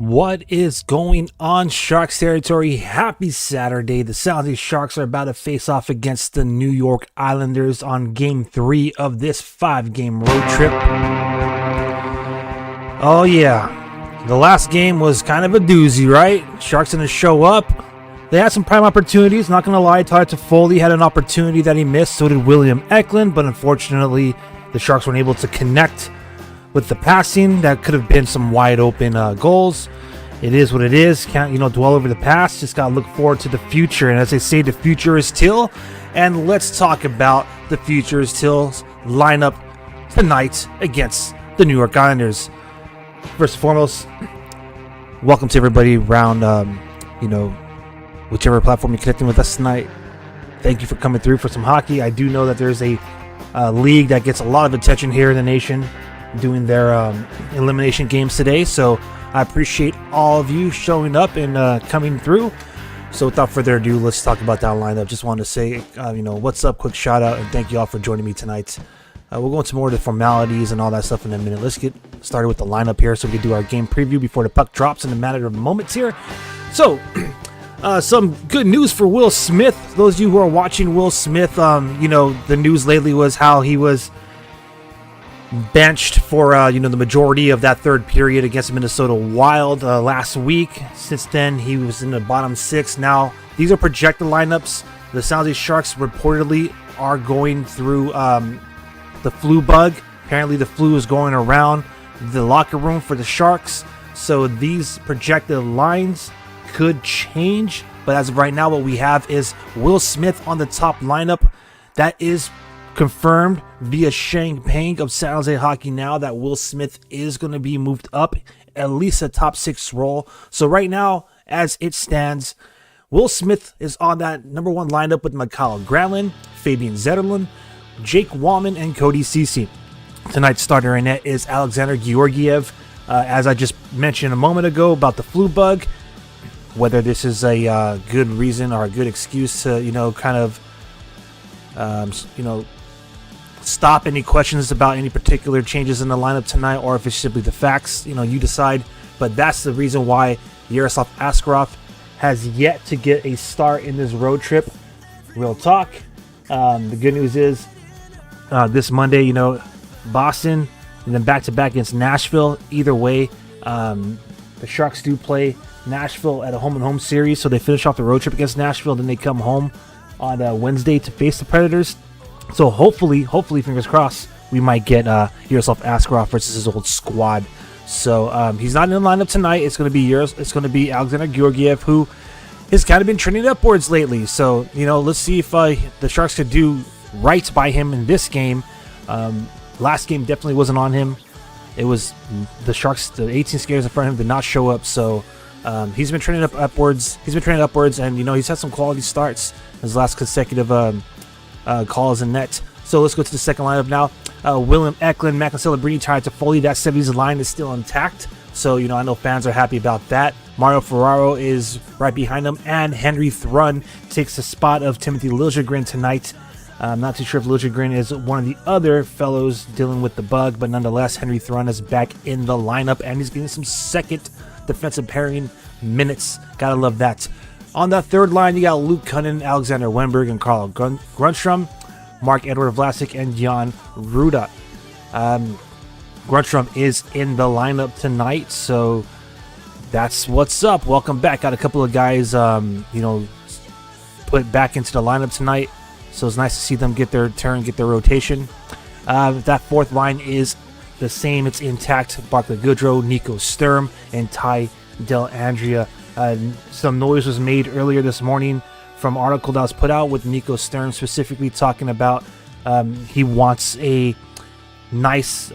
What is going on, Sharks territory? Happy Saturday. The San Jose Sharks are about to face off against the New York Islanders on Game 3 of this 5-game road trip. Oh yeah, the last game was kind of a doozy, right? Sharks didn't show up. They had some prime opportunities, not going to lie. Tyler Toffoli had an opportunity that he missed, so did William Eklund, but unfortunately, the Sharks weren't able to connect with the passing. That could have been some wide open goals. It is what it is. Can't dwell over the past. Just gotta look forward to the future. And as they say, the future is Teal. And let's talk about the future is Teal's lineup tonight against the New York Islanders. First and foremost, welcome to everybody around whichever platform you're connecting with us tonight. Thank you for coming through for some hockey. I do know that there's a league that gets a lot of attention here in the nation, doing their elimination games today, so I appreciate all of you showing up and coming through. So without further ado, let's talk about that lineup. Just wanted to say what's up, quick shout out, and thank you all for joining me tonight. We'll go into more of the formalities and all that stuff in a minute. Let's get started with the lineup here so we can do our game preview before the puck drops in a matter of moments here. So some good news for Will Smith. Those of you who are watching Will Smith, the news lately was how he was benched for the majority of that third period against the Minnesota Wild last week. Since then, he was in the bottom six. Now, these are projected lineups. The San Jose Sharks reportedly are going through the flu bug. Apparently, the flu is going around the locker room for the Sharks. So these projected lines could change. But as of right now, what we have is Will Smith on the top lineup. That is confirmed via Shane Pang of San Jose Hockey Now that Will Smith is going to be moved up at least a top 6 role. So right now, as it stands, Will Smith is on that number 1 lineup with Mikhail Granlund, Fabian Zetterlund, Jake Wallman, and Cody Ceci. Tonight's starter in net is Alexander Georgiev. As I just mentioned a moment ago about the flu bug, whether this is a good reason or a good excuse to stop any questions about any particular changes in the lineup tonight, or if it's simply the facts, you decide. But that's the reason why Yaroslav Askarov has yet to get a start in this road trip. Real talk. The good news is this Monday, Boston, and then back-to-back against Nashville. Either way, the Sharks do play Nashville at a home-and-home series, so they finish off the road trip against Nashville, then they come home on Wednesday to face the Predators. So hopefully, fingers crossed, we might get Yaroslav Askarov versus his old squad. So he's not in the lineup tonight. It's going to be Alexander Georgiev, who has kind of been trending upwards lately. So let's see if the Sharks could do right by him in this game. Last game definitely wasn't on him. It was the Sharks. The 18 skaters in front of him did not show up. So he's been trending upwards. And he's had some quality starts. His last consecutive calls in net. So let's go to the second lineup now. William Eklund, Macklin Celebrini, Tyler Toffoli. That 70s line is still intact. So, I know fans are happy about that. Mario Ferraro is right behind him. And Henry Thrun takes the spot of Timothy Liljegren tonight. I'm not too sure if Liljegren is one of the other fellows dealing with the bug. But nonetheless, Henry Thrun is back in the lineup. And he's getting some second defensive pairing minutes. Gotta love that. On that third line, you got Luke Cunnin, Alexander Wenberg, and Carl Grundstrom, Mark-Edouard Vlasic, and Jan Ruda. Grundstrom is in the lineup tonight, so that's what's up. Welcome back. Got a couple of guys, put back into the lineup tonight, so it's nice to see them get their turn, get their rotation. That fourth line is the same. It's intact. Barclay Goodrow, Nico Sturm, and Ty Dellandrea. Some noise was made earlier this morning from an article that was put out with Nico Sturm specifically talking about he wants a nice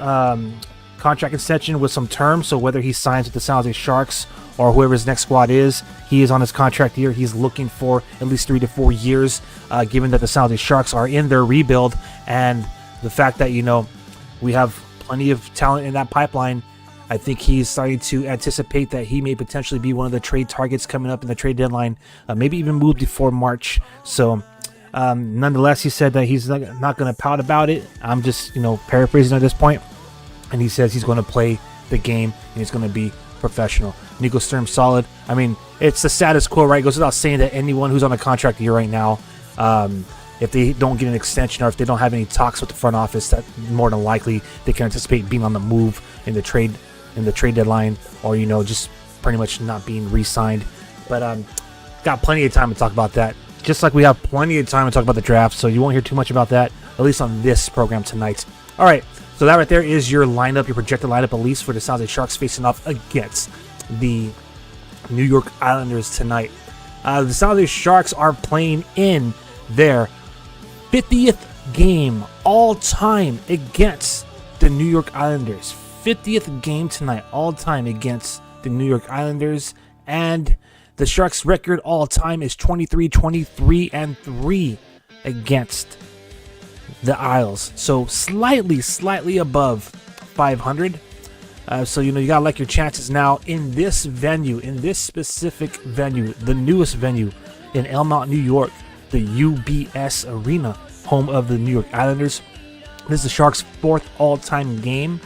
contract extension with some terms. So whether he signs with the San Jose Sharks or whoever his next squad is, he is on his contract year. He's looking for at least 3 to 4 years, given that the San Jose Sharks are in their rebuild, and the fact that we have plenty of talent in that pipeline. I think he's starting to anticipate that he may potentially be one of the trade targets coming up in the trade deadline, maybe even move before March. So nonetheless, he said that he's not going to pout about it. I'm just paraphrasing at this point. And he says he's going to play the game and he's going to be professional. Nico Sturm solid. I mean, it's the status quo, right? It goes without saying that anyone who's on a contract year right now, if they don't get an extension or if they don't have any talks with the front office, that more than likely they can anticipate being on the move in the trade deadline, or just pretty much not being re-signed. But got plenty of time to talk about that. Just like we have plenty of time to talk about the draft, so you won't hear too much about that, at least on this program tonight. All right, so that right there is your lineup, your projected lineup, at least for the San Jose Sharks facing off against the New York Islanders tonight. The San Jose Sharks are playing in their 50th game all time against the New York Islanders. 50th game tonight all time against the New York Islanders, and the Sharks' record all time is 23-23-3 against the Isles. So slightly above 500. So you gotta like your chances now in this venue, in this specific venue, the newest venue in Elmont, New York, the UBS Arena, home of the New York Islanders. This is the Sharks' fourth all-time game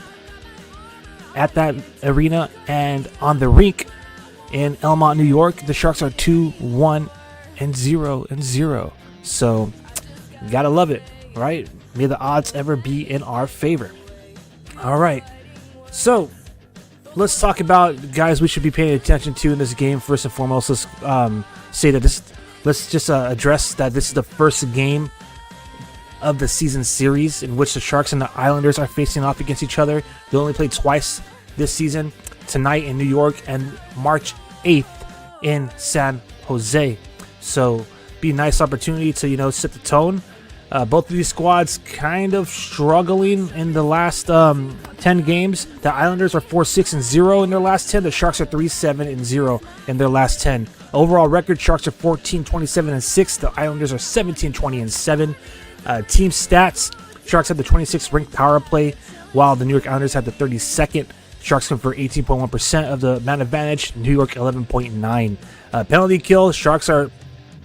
at that arena, and on the rink in Elmont, New York, the Sharks are 2-1-0. So you gotta love it, right? May the odds ever be in our favor. All right, so let's talk about guys we should be paying attention to in this game. First and foremost, let's say that let's just address that this is the first game of the season series in which the Sharks and the Islanders are facing off against each other. They only played twice this season, tonight in New York and March 8th in San Jose. So be a nice opportunity to set the tone. Both of these squads kind of struggling in the last 10 games. The Islanders are 4-6-0 in their last 10. The Sharks are 3-7-0 in their last 10. Overall record, Sharks are 14-27-6. The Islanders are 17-20-7. Team stats, Sharks have the 26th ranked power play, while the New York Islanders have the 32nd. Sharks convert 18.1% of the man advantage, New York 11.9. Penalty kill, Sharks are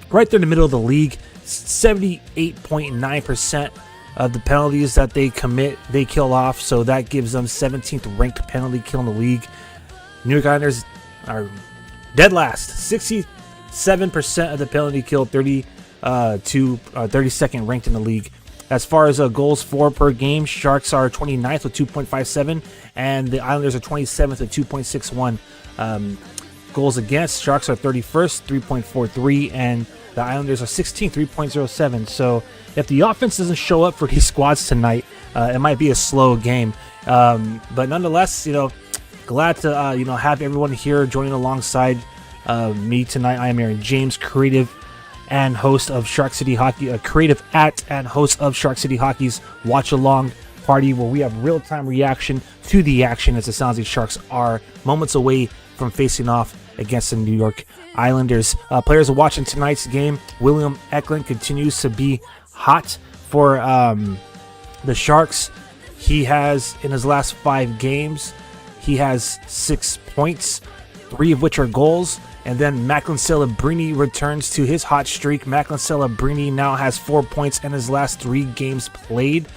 right there in the middle of the league. 78.9% of the penalties that they commit, they kill off, so that gives them 17th ranked penalty kill in the league. New York Islanders are dead last, 67% of the penalty kill, 32nd ranked in the league. As far as goals for per game, Sharks are 29th with 2.57, and the Islanders are 27th with 2.61. Goals against, Sharks are 31st, 3.43, and the Islanders are 16th, 3.07. So if the offense doesn't show up for these squads tonight, it might be a slow game. But nonetheless, glad to have everyone here joining alongside me tonight. I am Aaron James, creative and host of Shark City Hockey, creative at and host of Shark City Hockey's watch along party, where we have real-time reaction to the action as the San Jose Sharks are moments away from facing off against the New York Islanders. Players watching tonight's game, William Eklund continues to be hot for the Sharks. He has, in his last 5 games, he has 6 points, 3 of which are goals. And then Macklin Celebrini returns to his hot streak. Macklin Celebrini now has 4 points in his last 3 games played.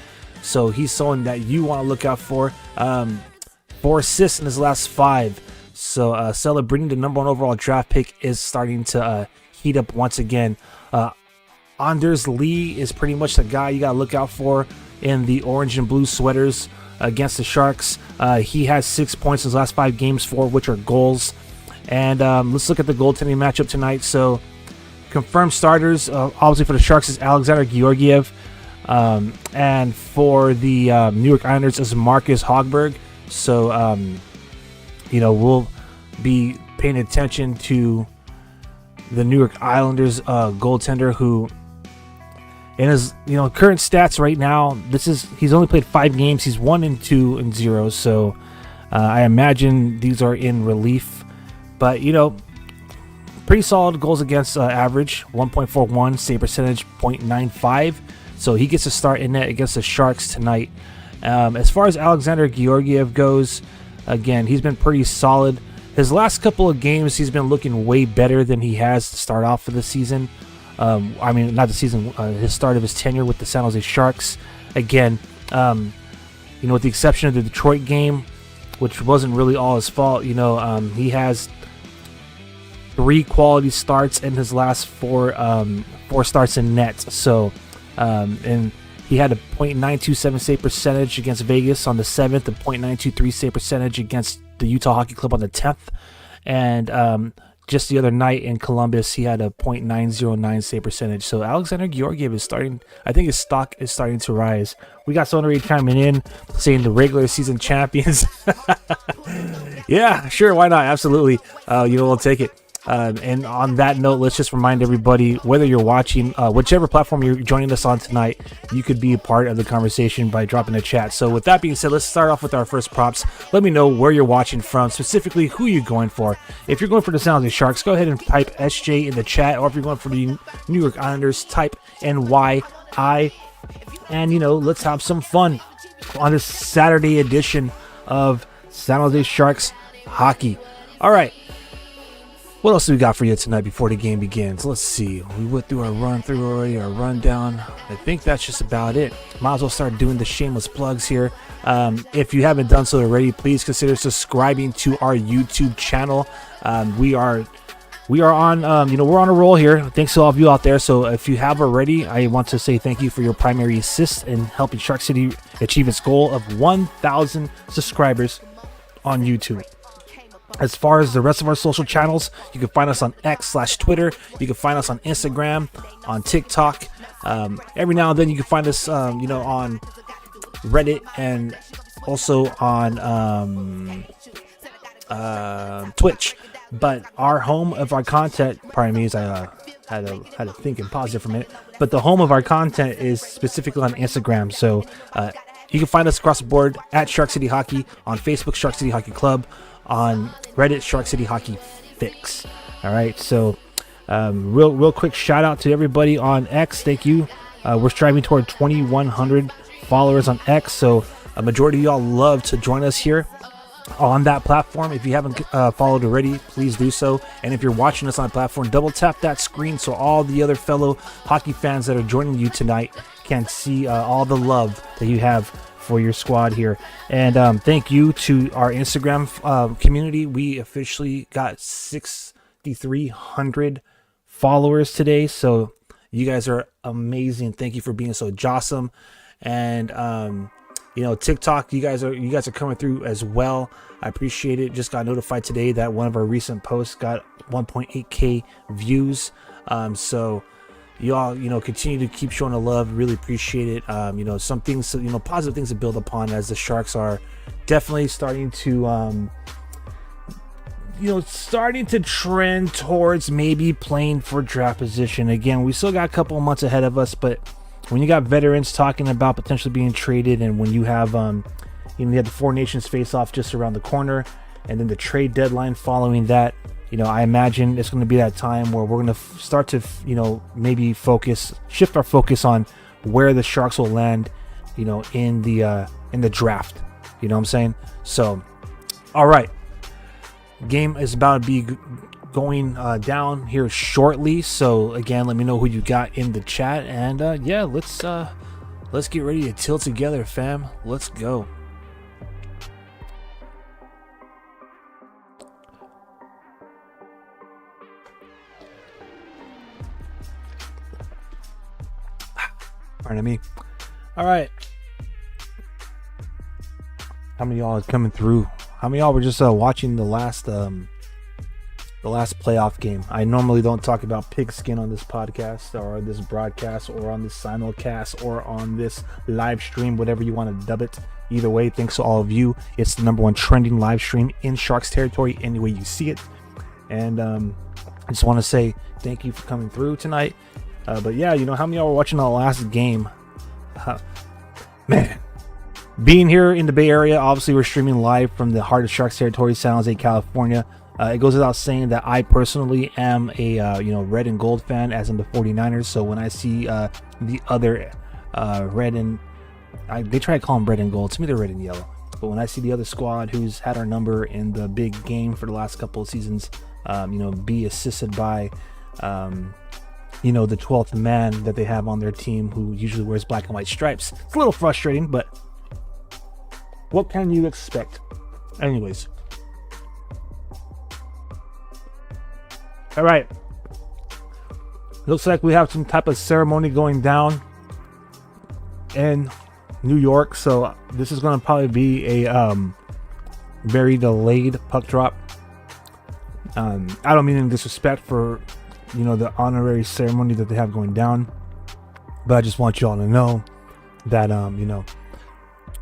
So he's someone that you want to look out for. 4 assists in his last 5. So Celebrini, the number 1 overall draft pick, is starting to heat up once again. Anders Lee is pretty much the guy you got to look out for in the orange and blue sweaters against the Sharks. He has 6 points in his last 5 games, 4 of which are goals. And let's look at the goaltending matchup tonight. So confirmed starters, obviously for the Sharks, is Alexander Georgiev. And for the New York Islanders is Marcus Hogberg. So, we'll be paying attention to the New York Islanders goaltender, who in his current stats right now, he's only played 5 games. He's 1-2-0. So I imagine these are in relief. But, pretty solid goals against average, 1.41, save percentage, 0.95. So he gets a start in net against the Sharks tonight. As far as Alexander Georgiev goes, again, he's been pretty solid. His last couple of games, he's been looking way better than he has to start off for the season. Not the season, his start of his tenure with the San Jose Sharks. Again, with the exception of the Detroit game, which wasn't really all his fault. He has 3 quality starts in his last 4 starts in net. So, and he had a .927 save percentage against Vegas on the 7th, a .923 save percentage against the Utah Hockey Club on the 10th, and just the other night in Columbus, he had a .909 save percentage. So Alexander Georgiev is starting. I think his stock is starting to rise. We got Sonnery chiming in, saying the regular season champions. Yeah, sure, why not? Absolutely. We'll take it. And on that note, let's just remind everybody, whether you're watching, whichever platform you're joining us on tonight, you could be a part of the conversation by dropping a chat. So with that being said, let's start off with our first props. Let me know where you're watching from, specifically who you're going for. If you're going for the San Jose Sharks, go ahead and type SJ in the chat, or if you're going for the New York Islanders, type NYI. And, let's have some fun on this Saturday edition of San Jose Sharks hockey. All right. What else do we got for you tonight before the game begins? Let's see. We went through our run-through already, our rundown. I think that's just about it. Might as well start doing the shameless plugs here. If you haven't done so already, please consider subscribing to our YouTube channel. We are on, we're on a roll here. Thanks to all of you out there. So if you have already, I want to say thank you for your primary assist in helping Shark City achieve its goal of 1,000 subscribers on YouTube. As far as the rest of our social channels, you can find us on X/Twitter. You can find us on Instagram, on TikTok. Every now and then you can find us, on Reddit and also on Twitch. But our home of our content, pardon me, as I had to think and pause there for a minute. But the home of our content is specifically on Instagram. So you can find us across the board at Shark City Hockey, on Facebook, Shark City Hockey Club, on Reddit, Shark City Hockey Fix. All right, so real quick shout out to everybody on X. Thank you. We're striving toward 2,100 followers on X, so a majority of y'all love to join us here on that platform. If you haven't followed already, please do so. And if you're watching us on the platform, double tap that screen so all the other fellow hockey fans that are joining you tonight can see all the love that you have for your squad here. And thank you to our Instagram community. We officially got 6,300 followers today, so you guys are amazing. Thank you for being so jawsome. And TikTok, you guys are coming through as well. I appreciate it. Just got notified today that one of our recent posts got 1.8k views. So you all, continue to keep showing the love. Really appreciate it. Some things, positive things to build upon, as the Sharks are definitely starting to, trend towards maybe playing for draft position. Again, we still got a couple of months ahead of us, but when you got veterans talking about potentially being traded, and when you have, you have the Four Nations face-off just around the corner, and then the trade deadline following that, I imagine it's going to be that time where we're going to start to, maybe shift our focus on where the Sharks will land, in the draft. You know what I'm saying? So, all right. Game is about to be going down here shortly. So again, let me know who you got in the chat, and let's get ready to tilt together, fam. Let's go. Pardon me. All right. How many of y'all are coming through? How many of y'all were just watching the last playoff game? I normally don't talk about pigskin on this podcast or this broadcast or on this simulcast or on this live stream, whatever you want to dub it. Either way, thanks to all of you. It's the #1 trending live stream in Sharks territory, any way you see it. And I just want to say thank you for coming through tonight. But yeah, how many of y'all were watching the last game? Man. Being here in the Bay Area, obviously we're streaming live from the heart of Sharks territory, San Jose, California. It goes without saying that I personally am a red and gold fan, as in the 49ers. So when I see the other red and they try to call them red and gold, to me they're red and yellow. But when I see the other squad who's had our number in the big game for the last couple of seasons, be assisted by the 12th man that they have on their team, who usually wears black and white stripes, it's a little frustrating, but what can you expect? Anyways, All right. Looks like we have some type of ceremony going down in New York. So this is going to probably be a very delayed puck drop. I don't mean any disrespect for, the honorary ceremony that they have going down, but I just want you all to know that,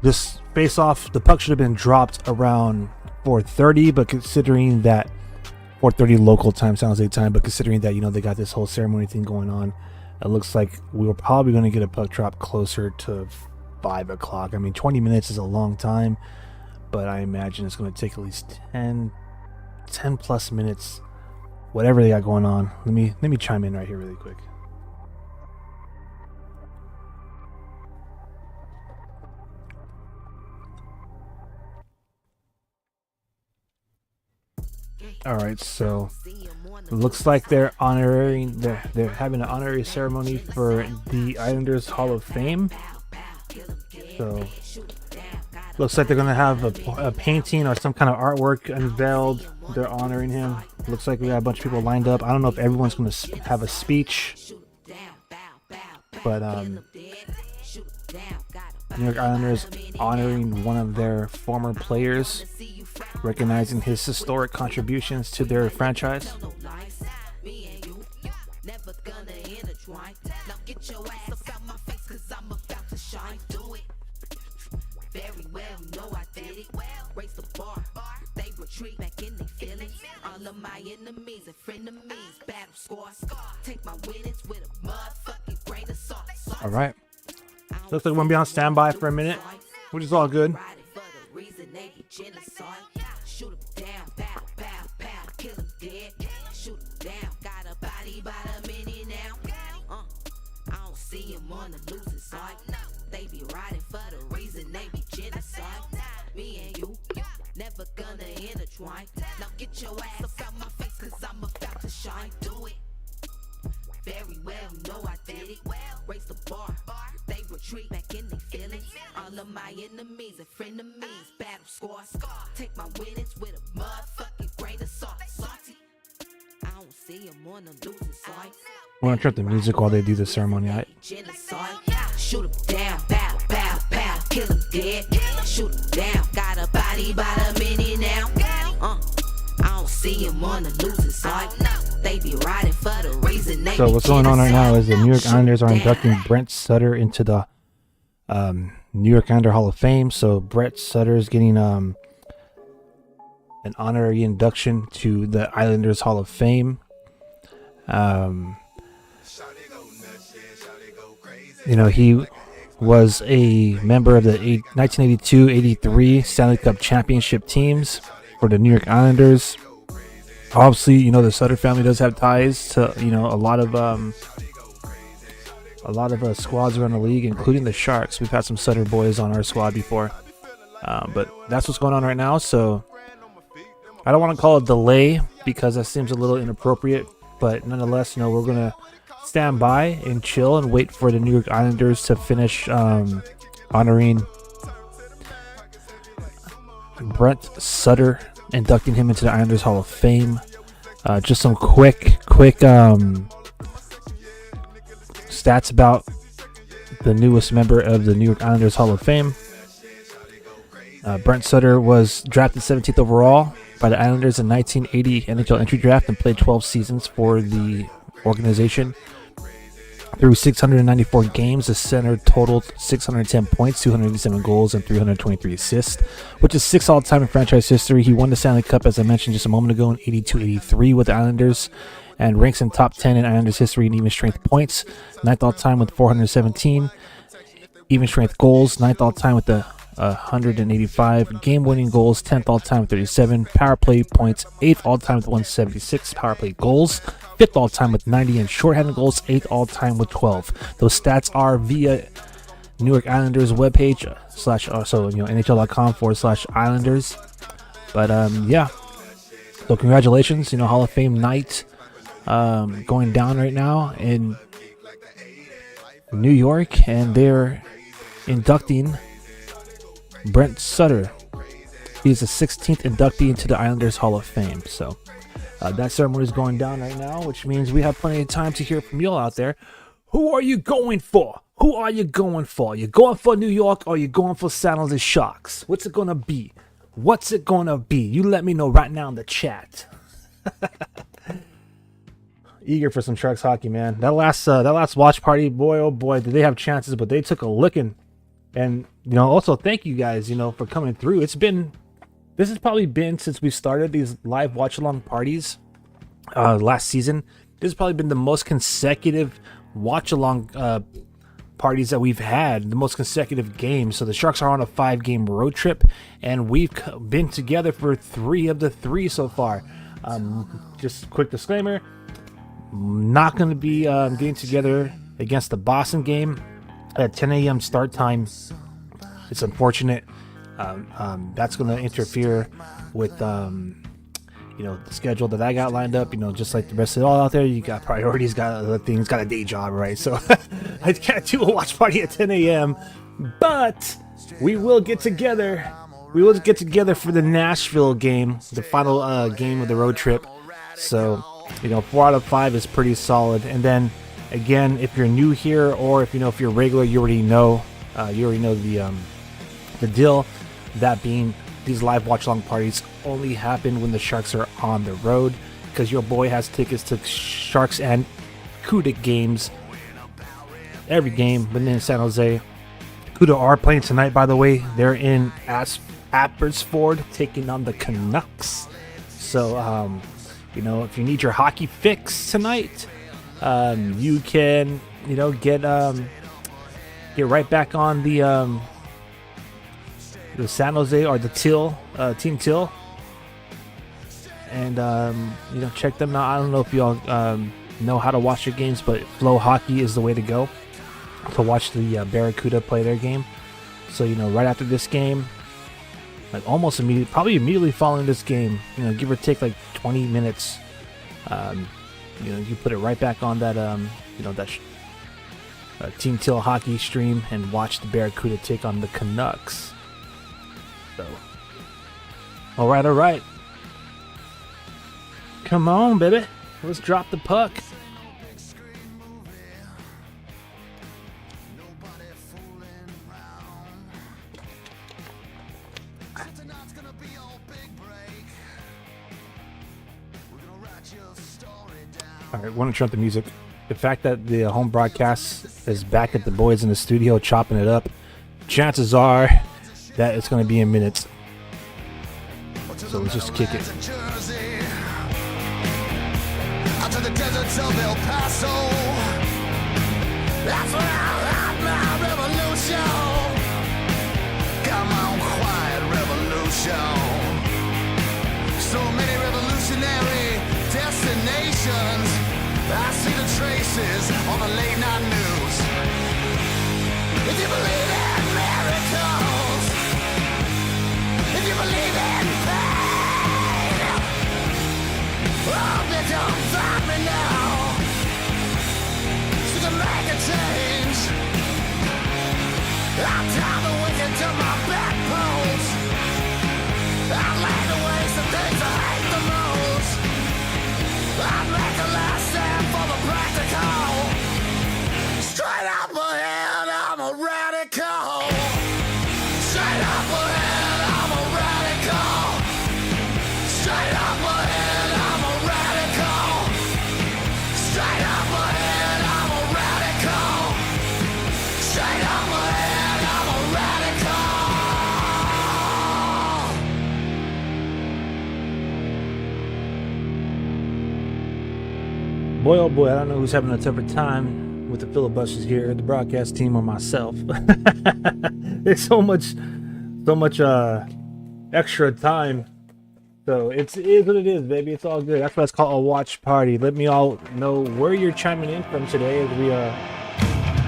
this face-off, the puck should have been dropped around 4:30, but considering that 4:30 local time, San Jose time, but considering that, they got this whole ceremony thing going on, it looks like we were probably going to get a puck drop closer to 5 o'clock. I mean, 20 minutes is a long time, but I imagine it's going to take at least 10 plus minutes, whatever they got going on. Let me chime in right here really quick. All right, so it looks like they're having an honorary ceremony for the Islanders Hall of Fame. So looks like they're gonna have a painting or some kind of artwork unveiled. They're honoring him. Looks like we got a bunch of people lined up. I don't know if everyone's gonna have a speech, but New York Islanders honoring one of their former players, recognizing his historic contributions to their franchise. All right. Looks like we're gonna be on standby for a minute, which is all good. Now get your ass out my face, cause I'm about to shine. Do it very well, know I did it. Raise the bar, they retreat back in their feelings. All of my enemies and frenemies, battle scars. Take my winnings with a motherfucking grain of salt. Salty, I don't see him on the losing side. We're gonna trip the music while they do the ceremony, right? Shoot him down, pow, pow, pow, kill him dead. Shoot him down, got a body by the minute now. I don't see him on the losing side. They be riding for the reason they. So what's going on right now is the New York Islanders are inducting Brent Sutter into the New York Islander Hall of Fame. So Brent Sutter is getting an honorary induction to the Islanders Hall of Fame. He was a member of the 1982-83 Stanley Cup Championship teams for the New York Islanders. Obviously, the Sutter family does have ties to, a lot of squads around the league, including the Sharks. We've had some Sutter boys on our squad before. But that's what's going on right now. So I don't want to call it delay because that seems a little inappropriate. But nonetheless, we're going to stand by and chill and wait for the New York Islanders to finish honoring Brent Sutter, inducting him into the Islanders Hall of Fame. Just some quick stats about the newest member of the New York Islanders Hall of Fame. Brent Sutter was drafted 17th overall by the Islanders in 1980 NHL entry draft and played 12 seasons for the organization. Through 694 games, the center totaled 610 points, 287 goals, and 323 assists, which is 6th all-time in franchise history. He won the Stanley Cup, as I mentioned just a moment ago, in 82-83 with the Islanders, and ranks in top 10 in Islanders history in even strength points, 9th all-time with 417, even strength goals, 9th all-time with the 185 game-winning goals, 10th all-time with 37 power play points, 8th all-time with 176 power play goals, 5th all-time with 90 and shorthanded goals, 8th all-time with 12. Those stats are via New York Islanders webpage NHL.com/Islanders. But yeah, so congratulations, Hall of Fame night going down right now in New York, and they're inducting Brent Sutter. He's the 16th inductee into the Islanders Hall of Fame. So That ceremony is going down right now, which means we have plenty of time to hear from y'all out there. Who are you going for? Who are you going for? You going for New York or you going for San Jose Sharks? What's it gonna be? What's it gonna be? You let me know right now in the chat. Eager for some Sharks hockey, man. That last watch party, boy, oh boy, did they have chances, but they took a licking. And also thank you guys, for coming through. This has probably been since we started these live watch along parties last season. This has probably been the most consecutive watch along parties that we've had, the most consecutive games. So the Sharks are on a 5-game road trip, and we've been together for 3 of the 3 so far. Just quick disclaimer, not going to be getting together against the Boston game at 10 a.m. start time. It's unfortunate. That's going to interfere with the schedule that I got lined up. Just like the rest of it all out there, you got priorities, got other things, got a day job, right? So I can't do a watch party at 10 a.m. But we will get together. We will get together for the Nashville game, the final game of the road trip. So 4 out of 5 is pretty solid. And then again, if you're new here, or if you're regular, you already know the deal. That being, these live watch along parties only happen when the Sharks are on the road, because your boy has tickets to Sharks and CUDA games every game within San Jose. CUDA are playing tonight, by the way. They're in Abbotsford taking on the Canucks. So if you need your hockey fix tonight, you can get right back on the San Jose or the Teal Team Teal, and check them out. I don't know if y'all know how to watch your games, but Flow Hockey is the way to go to watch the Barracuda play their game. So right after this game, like almost immediately, probably immediately following this game, give or take like 20 minutes, you put it right back on that Team Teal hockey stream and watch the Barracuda take on the Canucks. So, all right. Come on, baby. Let's drop the puck. All right, want to turn up the music. The fact that the home broadcast is back at the boys in the studio chopping it up, chances are that it's going to be in minutes. So let's just kick it. Out to the deserts of El Paso. That's where I had my revolution. Come on, quiet revolution. So many revolutionary destinations. I see the traces on the late night news. If you believe in miracles, if you believe in pain, oh, they don't find me now. So to make a change, I'll tie the wicked to my bedpost. I'll lay the waste of things I hate the most. I'll make a last stand for the practical. Straight up ahead, I'm a radical. Straight up ahead, I'm a radical. Straight up ahead, I'm a radical. Straight up ahead, I'm a radical. Straight up ahead, I'm a radical. Boy, oh boy, I don't know who's having a tougher time with the filibusters here, the broadcast team or myself. There's so much extra time. So it is what it is, baby. It's all good. That's why it's called a watch party. Let me all know where you're chiming in from today as we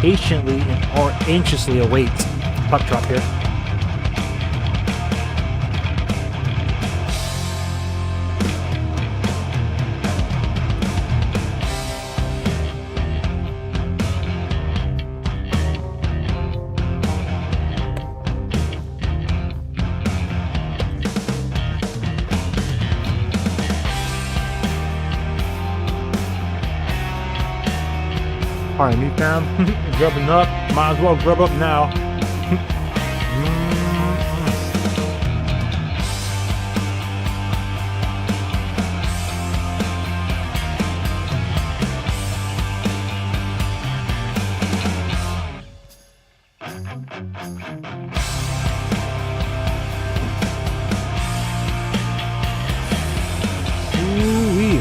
patiently or anxiously await puck drop here. Pardon me, fam. Grubbing up. Might as well grub up now. Ooh-wee.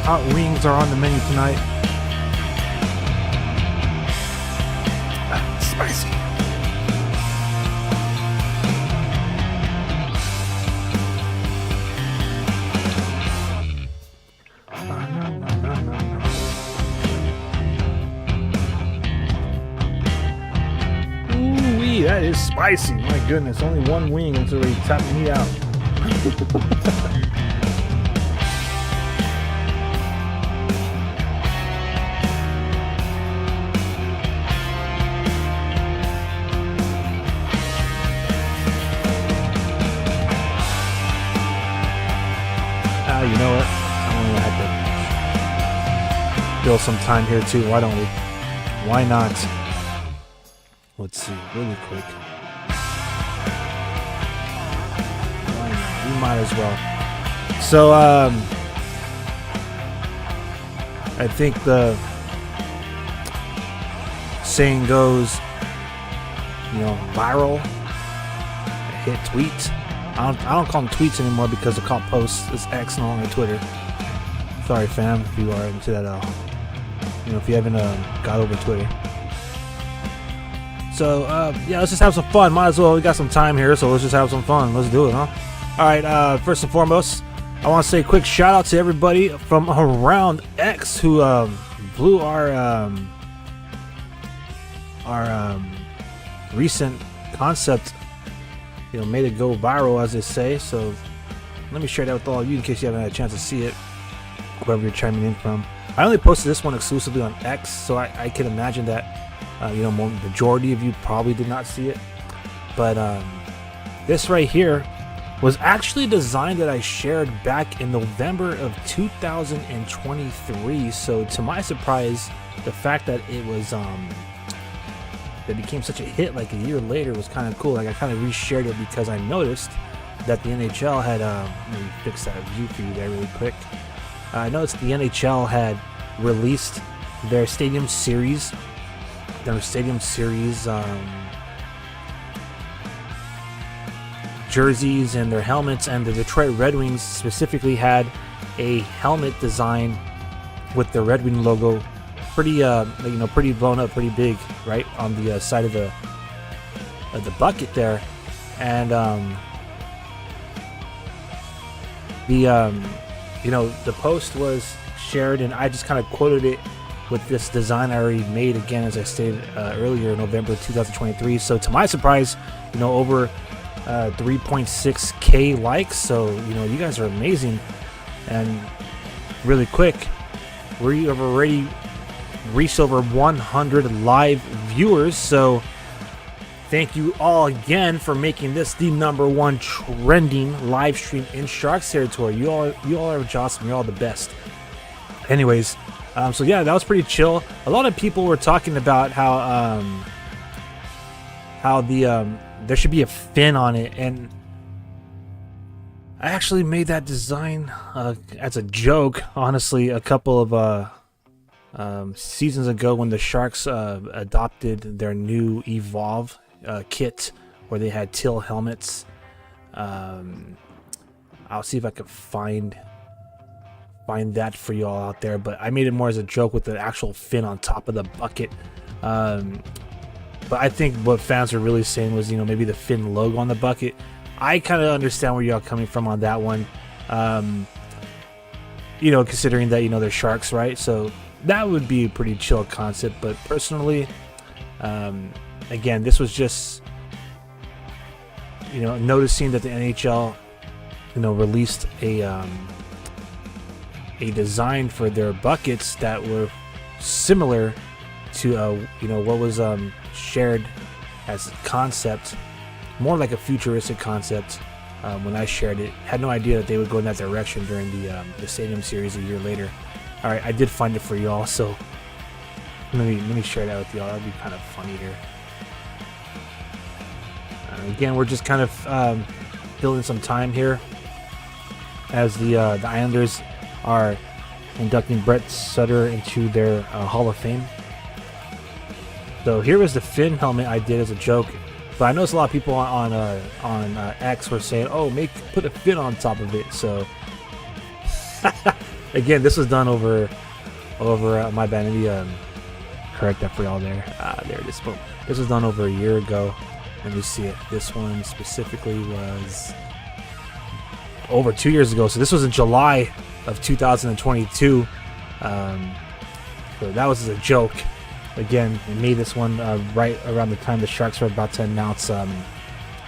Hot wings are on the menu tonight. Spicy. Ooh-wee, that is spicy. My goodness, only one wing and it's already tapping me out. You know what? I'm gonna have to fill some time here too. Why don't we? Why not? Let's see, really quick. Why not? We might as well. So, I think the saying goes, you know, viral, hit tweet. I don't call them tweets anymore because they're called posts. It's X no longer Twitter. Sorry, fam, if you are into that. You know, if you haven't got over Twitter. So yeah, let's just have some fun. Might as well. We got some time here, so let's just have some fun. Let's do it, huh? All right. First and foremost, I want to say a quick shout out to everybody from around X who blew our recent concept. You know, made it go viral, as they say. So let me share that with all of you in case you haven't had a chance to see it, wherever you're chiming in from. I only posted this one exclusively on X, so I can imagine that you know, majority of you probably did not see it. But this right here was actually a design that I shared back in November of 2023. So to my surprise, the fact that it was that became such a hit like a year later was kind of cool. Like I kind of reshared it because I noticed that the NHL had let me fix that view for you there really quick. I noticed the NHL had released their Stadium Series jerseys and their helmets, and the Detroit Red Wings specifically had a helmet design with the Red Wing logo, pretty you know, pretty blown up, pretty big, right on the side of the bucket there, and you know, the post was shared, and I just kind of quoted it with this design I already made, again, as I stated earlier, November 2023. So to my surprise, you know, over 3.6k likes. So, you know, you guys are amazing. And really quick, we have already reached over 100 live viewers. So thank you all again for making this the #1 trending live stream in Sharks territory. You all are awesome. You're all the best. Anyways, so yeah, that was pretty chill. A lot of people were talking about how the there should be a fin on it, and I actually made that design as a joke, honestly, a couple of seasons ago when the Sharks adopted their new Evolve kit, where they had Teal helmets. I'll see if I can find that for you all out there, but I made it more as a joke with the actual fin on top of the bucket. But I think what fans are really saying was, you know, maybe the fin logo on the bucket. I kind of understand where y'all coming from on that one. You know, considering that, you know, they're Sharks, right? So that would be a pretty chill concept. But personally, again, this was just, you know, noticing that the NHL, you know, released a design for their buckets that were similar to you know, what was shared as a concept, more like a futuristic concept. When I shared it, had no idea that they would go in that direction during the Stadium Series a year later. All right, I did find it for y'all, so Let me share that with y'all. That'd be kind of funny here. Again, we're just kind of building some time here as the Islanders are inducting Brett Sutter into their Hall of Fame. So here was the Finn helmet I did as a joke, but I noticed a lot of people on X were saying, "Oh, put a Finn on top of it." So again, this was done over my bad. Let me correct that for y'all there. There it is. Boom. This was done over a year ago. Let me see it. This one specifically was over 2 years ago. So this was in July of 2022. So that was a joke. Again, I made this one right around the time the Sharks were about to announce their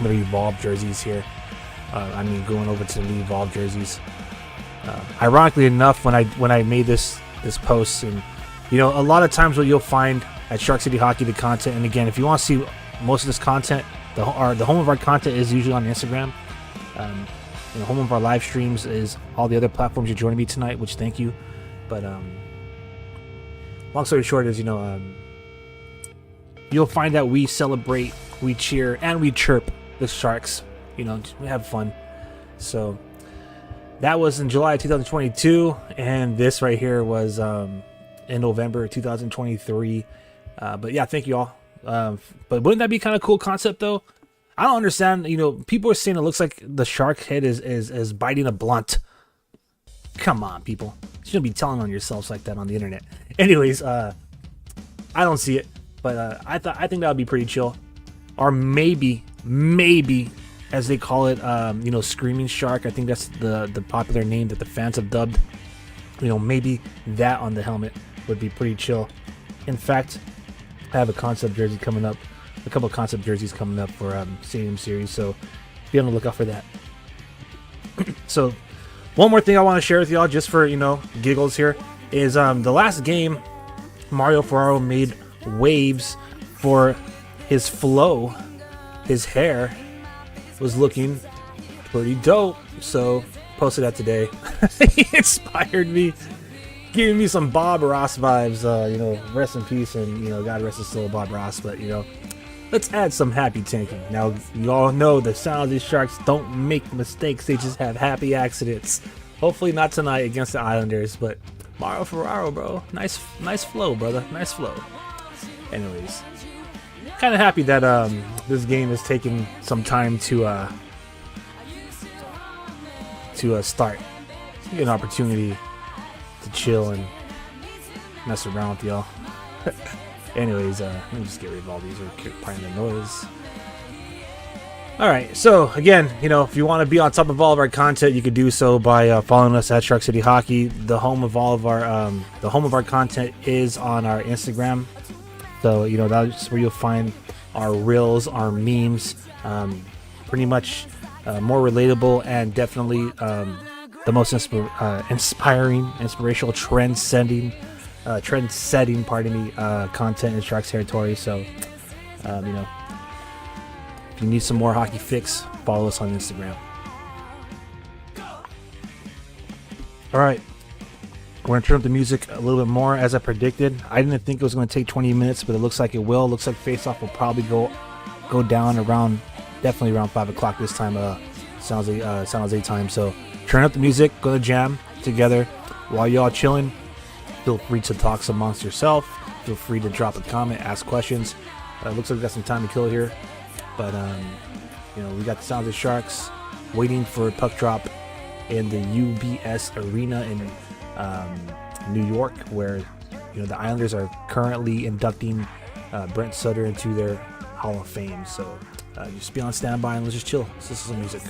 Evolve jerseys here. Going over to the Evolve jerseys. Ironically enough, when I made this post, and a lot of times what you'll find at Shark City Hockey, the content, and again, if you want to see most of this content, the home of our content is usually on Instagram. The home of our live streams is all the other platforms you're joining me tonight, which thank you. But long story short is, you'll find that we celebrate, we cheer, and we chirp the Sharks. We have fun. So that was in July 2022, and this right here was in November 2023. But yeah, thank you all. But wouldn't that be kind of cool concept though? I don't understand. People are saying it looks like the shark head is biting a blunt. Come on, people. You shouldn't be telling on yourselves like that on the internet. Anyways, I don't see it, but I think that would be pretty chill. Or maybe, as they call it, Screaming Shark. I think that's the popular name that the fans have dubbed. Maybe that on the helmet would be pretty chill. In fact, I have a concept jersey coming up, a couple of concept jerseys coming up for Stadium Series, so be on the lookout for that. So, one more thing I want to share with y'all, just for giggles here, is the last game, Mario Ferraro made waves for his flow. His hair was looking pretty dope, so posted that today. He inspired me, giving me some Bob Ross vibes. Rest in peace, and God rest his soul, Bob Ross. But let's add some happy tanking. Now you all know the San Jose Sharks don't make mistakes; they just have happy accidents. Hopefully not tonight against the Islanders, but Mario Ferraro, bro, nice flow, brother, nice flow. Anyways, kind of happy that this game is taking some time to start. Get an opportunity to chill and mess around with y'all. Anyways, let me just get rid of all these. We're playing the noise. Alright, so again, if you want to be on top of all of our content, you could do so by following us at Shark City Hockey. The home of all of our content is on our Instagram. So that's where you'll find our reels, our memes, pretty much more relatable, and definitely the most inspiring, inspirational, trend-setting, content in Sharks territory. So, if you need some more hockey fix, follow us on Instagram. All right, we're gonna turn up the music a little bit more, as I predicted. I didn't think it was gonna take 20 minutes, but it looks like it will. Looks like face-off will probably go down definitely around 5 o'clock this time. San Jose time. So turn up the music, go to jam together while y'all chilling. Feel free to talk amongst yourself. Feel free to drop a comment, ask questions. Looks like we got some time to kill here, but we got the San Jose Sharks waiting for a puck drop in the UBS Arena in New York, where the Islanders are currently inducting Brent Sutter into their Hall of Fame. So just be on standby and let's just chill. This is some music.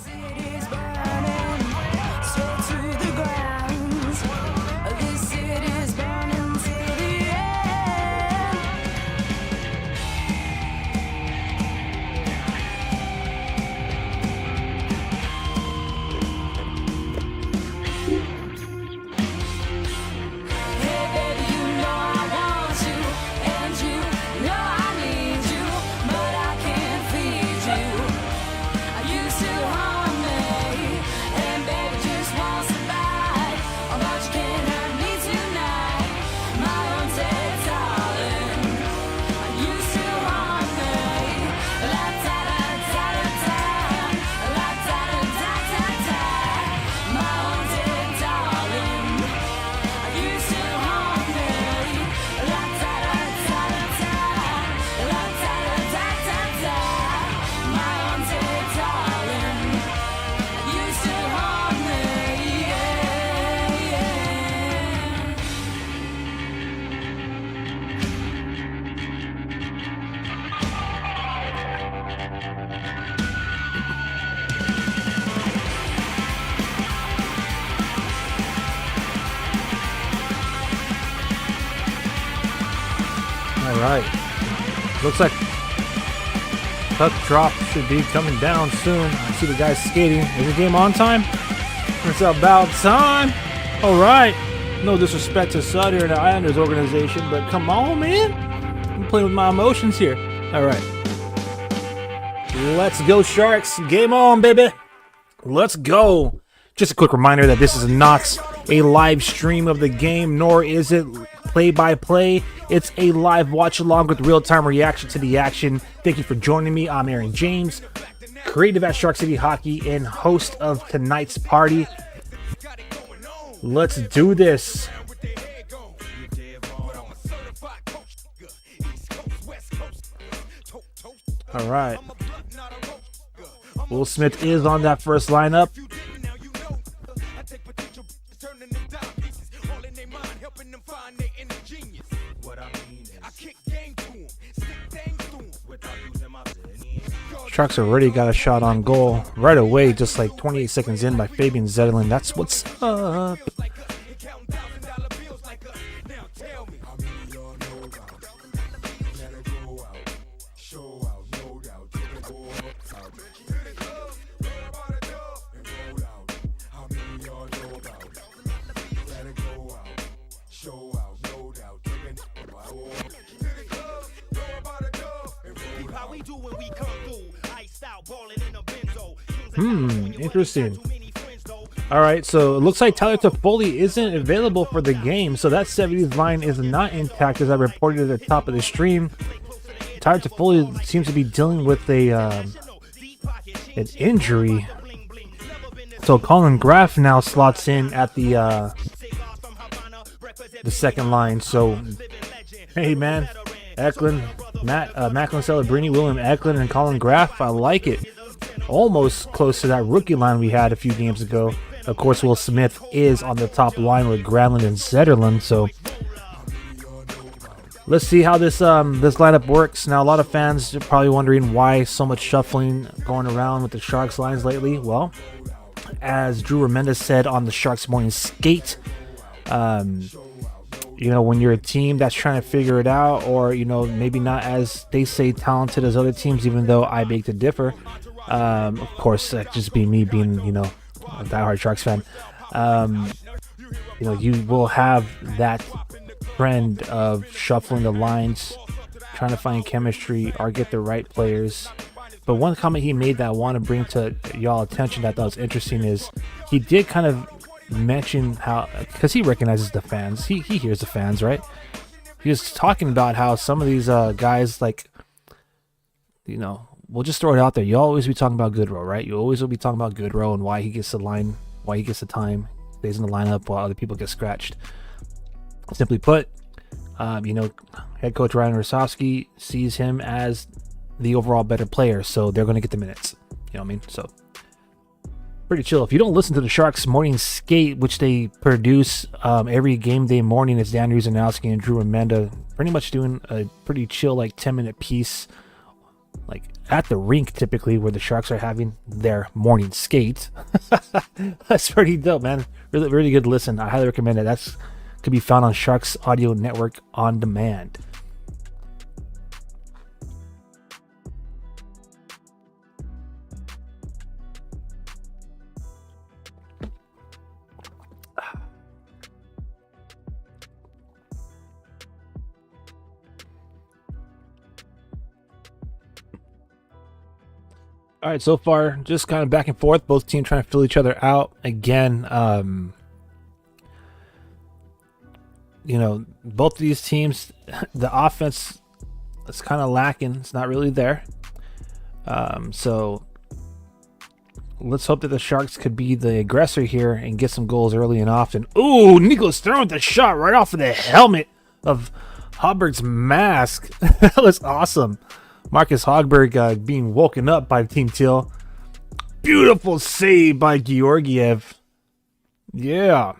I used to harm All right. Looks like puck drop should be coming down soon. I see the guys skating. Is the game on time? It's about time. All right. No disrespect to Sutter and the Islanders organization, but come on, man. I'm playing with my emotions here. All right. Let's go, Sharks. Game on, baby. Let's go. Just a quick reminder that this is not a live stream of the game, nor is it play-by-play. It's a live watch-along with real-time reaction to the action. Thank you for joining me. I'm Aaron James, creative at Shark City Hockey and host of tonight's party. Let's do this. All right. Will Smith is on that first lineup. Sharks already got a shot on goal right away, just like 28 seconds in by Fabian Zetterlund. That's what's up. Interesting. All right, so it looks like Tyler Toffoli isn't available for the game, so that 70s line is not intact, as I reported at the top of the stream. Tyler Toffoli seems to be dealing with an injury, so Colin Graff now slots in at the second line. So, hey man, Eklund, Macklin Celebrini, William Eklund, and Colin Graff, I like it. Almost close to that rookie line we had a few games ago. Of course, Will Smith is on the top line with Granlund and Zetterlund. So let's see how this lineup works. Now, a lot of fans are probably wondering why so much shuffling going around with the Sharks lines lately. Well, as Drew Remenda said on the Sharks Morning Skate, when you're a team that's trying to figure it out, or maybe not as they say talented as other teams, even though I beg to differ. Of course, that just be me being, a diehard Sharks fan. You will have that trend of shuffling the lines, trying to find chemistry or get the right players. But one comment he made that I want to bring to y'all attention that was interesting is he did kind of mention how, because he recognizes the fans, he hears the fans, right? He was talking about how some of these guys, we'll just throw it out there. You'll always be talking about Goodrow, right? You always will be talking about Goodrow and why he gets the line, why he gets the time, stays in the lineup while other people get scratched. Simply put, head coach Ryan Rosowski sees him as the overall better player, so they're going to get the minutes. You know what I mean? So pretty chill. If you don't listen to the Sharks Morning Skate, which they produce every game day morning, it's Dan Ruzanowski and Drew Remenda pretty much doing a pretty chill 10-minute piece at the rink, typically, where the Sharks are having their morning skate. That's pretty dope, man. Really, really good listen. I highly recommend it. That's could be found on Sharks Audio Network on demand. All right, so far, just kind of back and forth. Both teams trying to fill each other out. Again, both of these teams, the offense is kind of lacking. It's not really there. So let's hope that the Sharks could be the aggressor here and get some goals early and often. Ooh, Nicholas throwing the shot right off of the helmet of Hogberg's mask. That was awesome. Marcus Hogberg being woken up by Team Teal. Beautiful save by Georgiev. Yeah.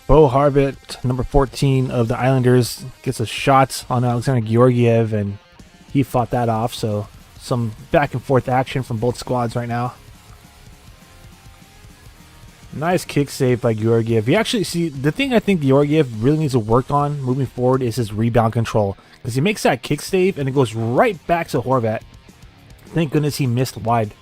Bo Harvett, number 14 of the Islanders, gets a shot on Alexander Georgiev, and he fought that off. So some back and forth action from both squads right now. Nice kick save by Georgiev. You actually see the thing I think Georgiev really needs to work on moving forward is his rebound control, because he makes that kick save and it goes right back to Horvat. Thank goodness he missed wide.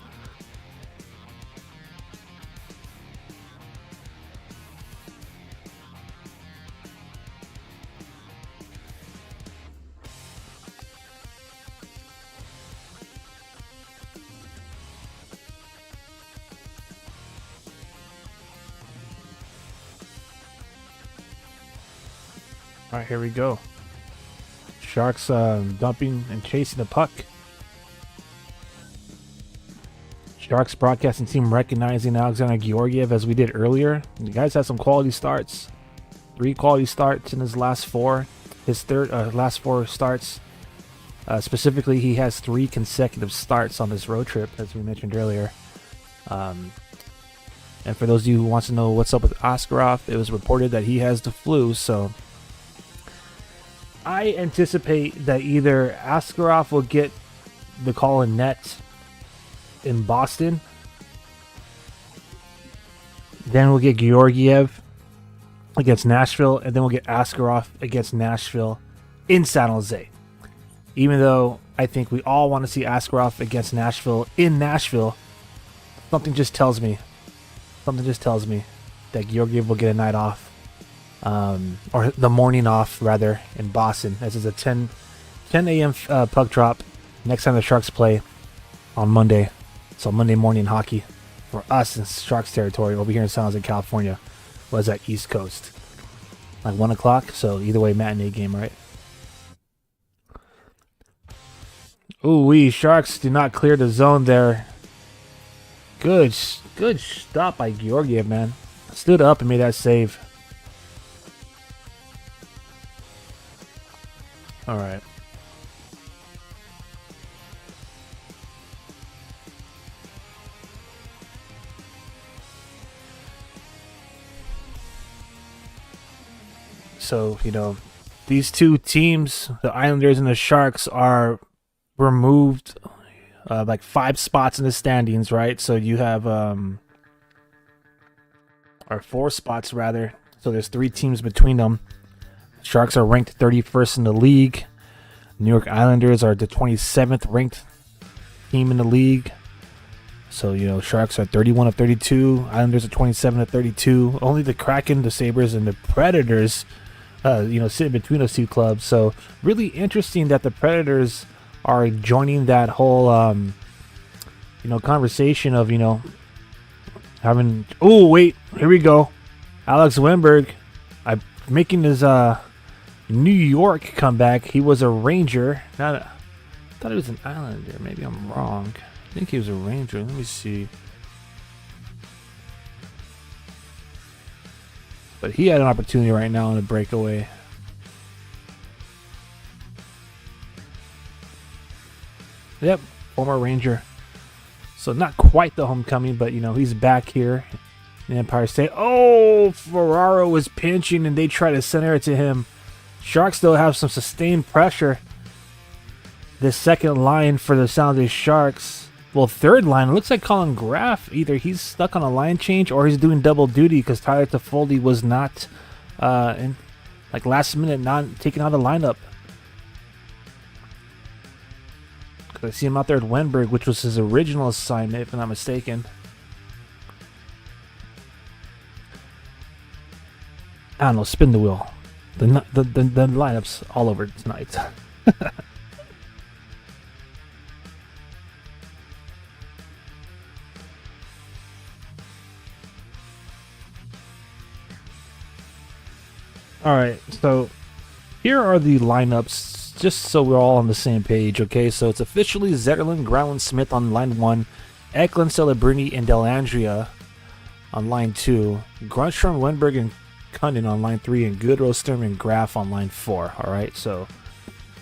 All right, here we go. Sharks dumping and chasing the puck. Sharks broadcasting team recognizing Alexander Georgiev as we did earlier. The guy's had some quality starts. 3 quality starts in his last 4. His last 4 starts. Specifically, he has 3 consecutive starts on this road trip, as we mentioned earlier. And for those of you who wants to know what's up with Askarov, it was reported that he has the flu, so I anticipate that either Askarov will get the call in net in Boston, then we'll get Georgiev against Nashville, and then we'll get Askarov against Nashville in San Jose. Even though I think we all want to see Askarov against Nashville in Nashville, something just tells me that Georgiev will get a night off. Or the morning off, rather, in Boston. This is a 10 a.m. Puck drop next time the Sharks play on Monday. So Monday morning hockey for us in Sharks territory over here in San Jose, California. Was that East Coast? Like 1 o'clock, so either way, matinee game, right? Ooh, Sharks do not clear the zone there. Good stop by Georgiev, man. Stood up and made that save. All right. So, these two teams, the Islanders and the Sharks, are removed like 5 spots in the standings, right? So you have or 4 spots rather. So there's 3 teams between them. Sharks are ranked 31st in the league. New York Islanders are the 27th ranked team in the league. So, Sharks are 31 of 32. Islanders are 27 of 32. Only the Kraken, the Sabres, and the Predators, sit between those 2 clubs. So really interesting that the Predators are joining that whole, conversation of, having... Oh, wait. Here we go. Alex Wennberg making his... New York comeback. He was a Ranger. I thought he was an Islander. Maybe I'm wrong. I think he was a Ranger. Let me see. But he had an opportunity right now in a breakaway. Yep, former Ranger. So not quite the homecoming, but he's back here in Empire State. Oh, Ferraro was pinching and they try to center it to him. Sharks still have some sustained pressure. The second line for the San Jose Sharks. Well, third line. It looks like Colin Graff. Either he's stuck on a line change or he's doing double duty because Tyler Toffoli was not, last minute, not taking out a lineup. I see him out there at Wennberg, which was his original assignment, if I'm not mistaken. I don't know. Spin the wheel. The lineup's all over tonight. All right, so here are the lineups, just so we're all on the same page. Okay, so it's officially Zetterlund, Granlund, Smith on line 1, Eklund, Celebrini, and Dellandrea on line 2, Grundstrom, Wennberg, and Cunnin on line 3, and Goodrow, Sturm, and Graff on line 4. All right, so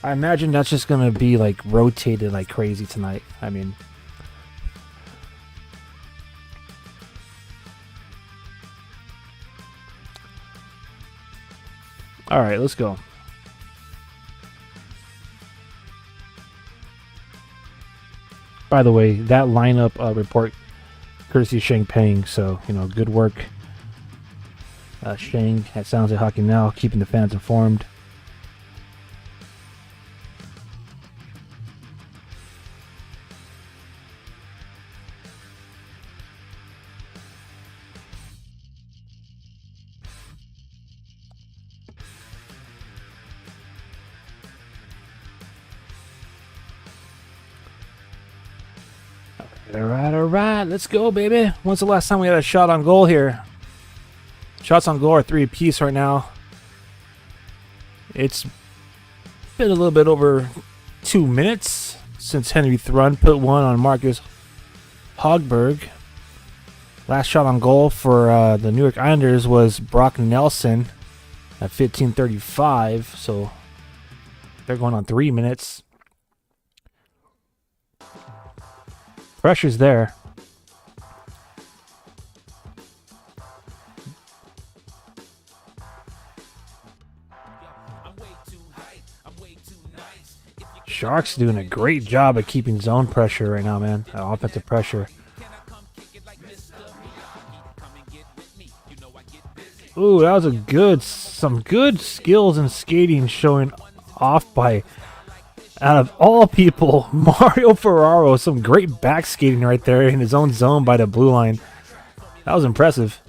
I imagine that's just gonna be rotated like crazy tonight. I mean, all right, let's go. By the way, that lineup report courtesy of Shang Peng. So, good work, Shang at Sounds Like Hockey Now, keeping the fans informed. All right, let's go, baby. When's the last time we had a shot on goal here? Shots on goal are 3 apiece right now. It's been a little bit over 2 minutes since Henry Thrun put one on Marcus Hogberg. Last shot on goal for the New York Islanders was Brock Nelson at 15:35, so they're going on 3 minutes. Pressure's there. Sharks doing a great job at keeping zone pressure right now, man. Offensive pressure. Ooh, that was some good skills and skating showing off by, out of all people, Mario Ferraro. Some great back skating right there in his own zone by the blue line. That was impressive.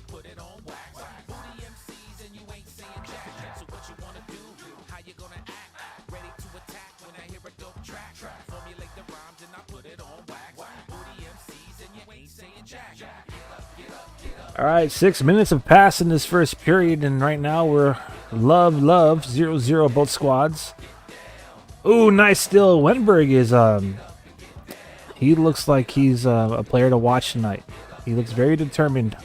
All right, 6 minutes have passed in this first period, and right now we're love 0-0 both squads. Ooh, nice steal. Wenberg is he looks like he's a player to watch tonight. He looks very determined.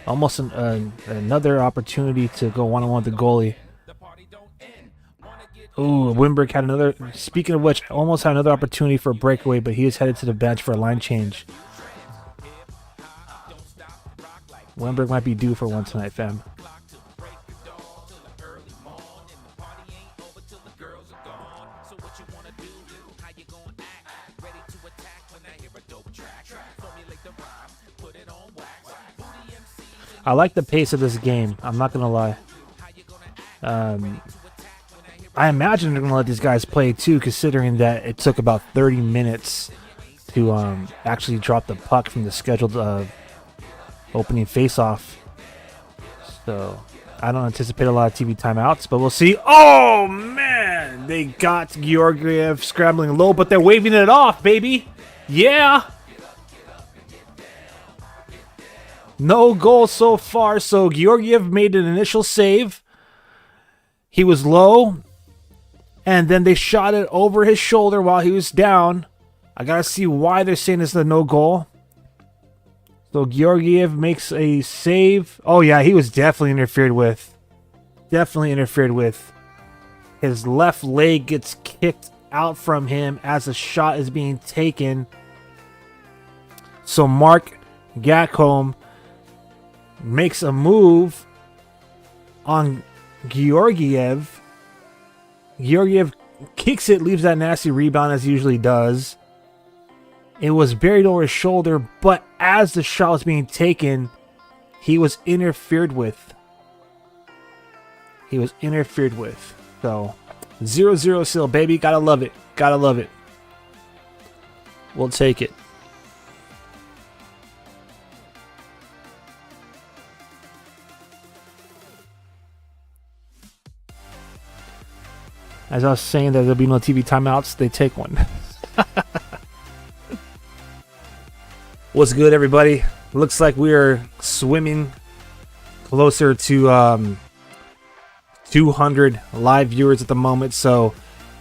Almost another opportunity to go one-on-one with the goalie. Ooh, Wenberg had another. Speaking of which, almost had another opportunity for a breakaway, but he is headed to the bench for a line change. Wenberg might be due for one tonight, fam. I like the pace of this game. I'm not gonna lie. I imagine they're gonna let these guys play too, considering that it took about 30 minutes to actually drop the puck from the scheduled opening face-off. So I don't anticipate a lot of TV timeouts, but we'll see. Oh man, they got Georgiev scrambling low, but they're waving it off, baby. Yeah. No goal so far, so Georgiev made an initial save. He was low, and then they shot it over his shoulder while he was down. I gotta see why they're saying it's a no goal. So Georgiev makes a save. Oh yeah, he was definitely interfered with. Definitely interfered with. His left leg gets kicked out from him as the shot is being taken. So Mark Gacom makes a move on Georgiev. Georgiev kicks it, leaves that nasty rebound as he usually does. It was buried over his shoulder, but as the shot was being taken, he was interfered with. He was interfered with. So, 0-0 still, baby. Gotta love it. Gotta love it. We'll take it. As I was saying that there'll be no TV timeouts, they take one. What's good, everybody? Looks like we are swimming closer to 200 live viewers at the moment. So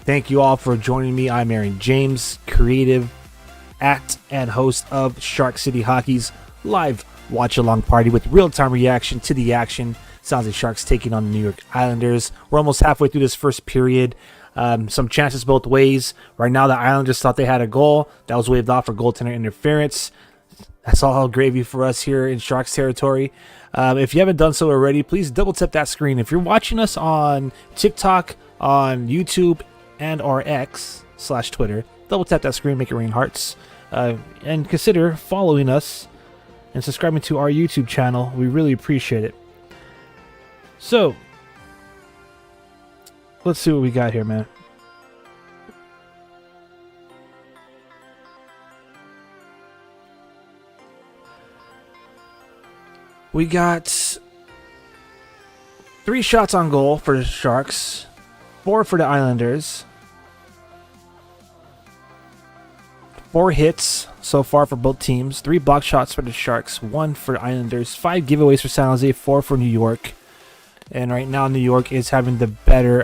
thank you all for joining me. I'm Aaron James, creative act and host of Shark City Hockey's live watch-along party with real-time reaction to the action. Sounds like Sharks taking on the New York Islanders. We're almost halfway through this first period. Some chances both ways. Right now, the Islanders thought they had a goal. That was waved off for goaltender interference. That's all gravy for us here in Sharks territory. If you haven't done so already, please double tap that screen. If you're watching us on TikTok, on YouTube, and or X/Twitter, double tap that screen, make it rain hearts, and consider following us and subscribing to our YouTube channel. We really appreciate it. So, let's see what we got here, man. We got 3 shots on goal for the Sharks, 4 for the Islanders, 4 hits so far for both teams, 3 block shots for the Sharks, 1 for the Islanders, 5 giveaways for San Jose, 4 for New York. And right now New York is having the better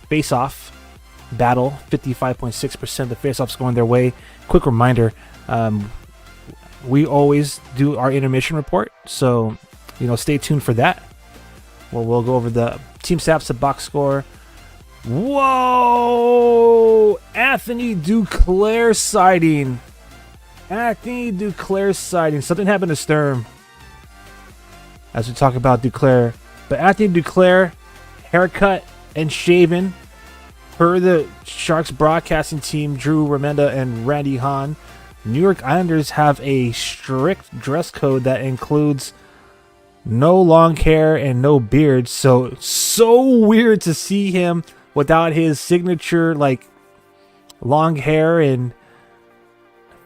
face-off battle, 55.6% of the face-offs going their way. Quick reminder, we always do our intermission report, so stay tuned for that. We'll go over the team stats, the box score. Whoa! Anthony Duclair sighting. Something happened to Sturm as we talk about Duclair. But Anthony Duclair, haircut and shaven, per the Sharks broadcasting team, Drew Remenda and Randy Hahn. New York Islanders have a strict dress code that includes no long hair and no beard. So weird to see him without his signature long hair and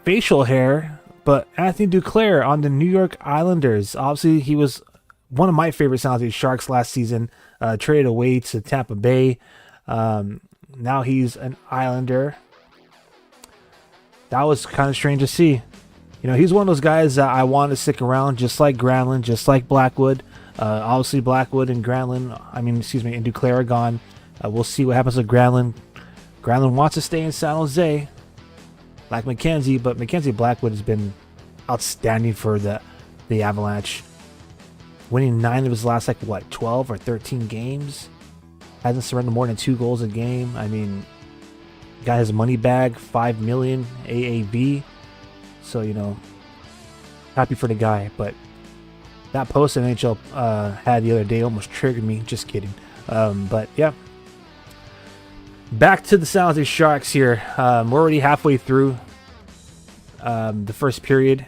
facial hair. But Anthony Duclair on the New York Islanders, obviously he was one of my favorite San Jose Sharks last season, traded away to Tampa Bay. Now he's an Islander. That was kind of strange to see. He's one of those guys that I want to stick around, just like Granlund, just like Blackwood. Obviously Blackwood and and Duclair are gone. We'll see what happens with Granlund. Granlund wants to stay in San Jose, like McKenzie, but Mackenzie Blackwood has been outstanding for the Avalanche. Winning 9 of his last 12 or 13 games. Hasn't surrendered more than 2 goals a game. Got his money bag, $5 million AAV. So happy for the guy. But that post NHL had the other day almost triggered me. Just kidding. But yeah. Back to the San Jose Sharks here. We're already halfway through the first period.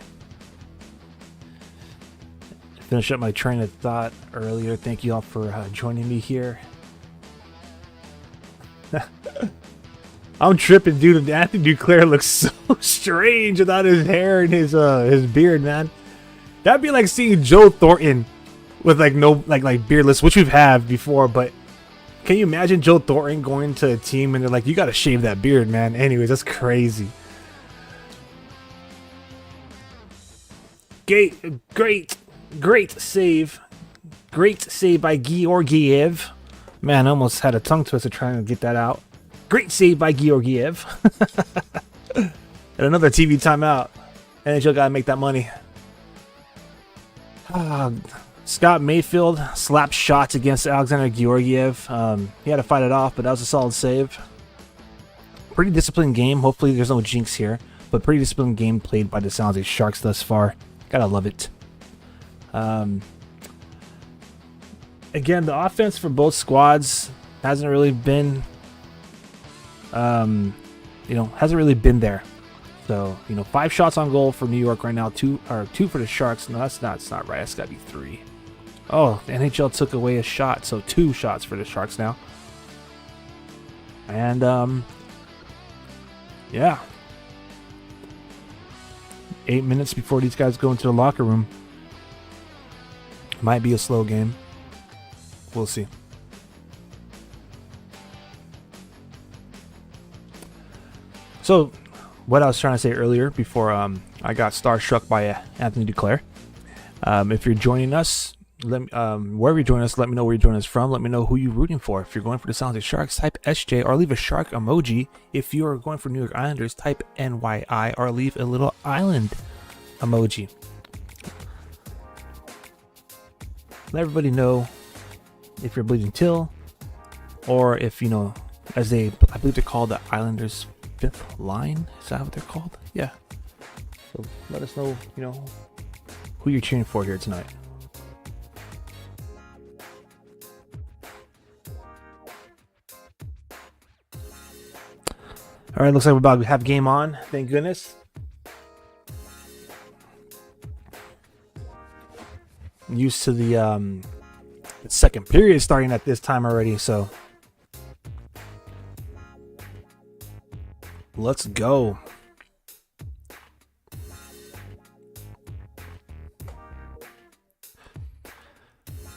Finish up my train of thought earlier. Thank you all for joining me here. I'm tripping, dude. Anthony Duclair looks so strange without his hair and his beard, man. That'd be like seeing Joe Thornton with no beardless, which we've had before. But can you imagine Joe Thornton going to a team and they're like, "You got to shave that beard, man"? Anyways, that's crazy. Great save by Georgiev. Man, I almost had a tongue twister trying to get that out. Great save by Georgiev. And another TV timeout. NHL got to make that money. Scott Mayfield slapped shots against Alexander Georgiev. He had to fight it off, but that was a solid save. Pretty disciplined game. Hopefully there's no jinx here. But pretty disciplined game played by the San Jose Sharks thus far. Gotta love it. Again, the offense for both squads hasn't really been hasn't really been there. So, 5 shots on goal for New York right now, 2 for the Sharks. No, it's not right. That's got to be 3. Oh, the NHL took away a shot, so 2 shots for the Sharks now. And yeah. 8 minutes before these guys go into the locker room. Might be a slow game. We'll see. So, what I was trying to say earlier before I got starstruck by Anthony Duclair. If you're joining us, wherever you're joining us, let me know where you're joining us from. Let me know who you're rooting for. If you're going for the San Jose Sharks, type SJ or leave a shark emoji. If you're going for New York Islanders, type NYI or leave a little island emoji. Let everybody know if you're bleeding Teal, or if as I believe they're called the Islanders' 5th line. Is that what they're called? Yeah. So let us know, who you're cheering for here tonight. All right, looks like we're about to have game on. Thank goodness. used to the second period starting at this time already. So let's go.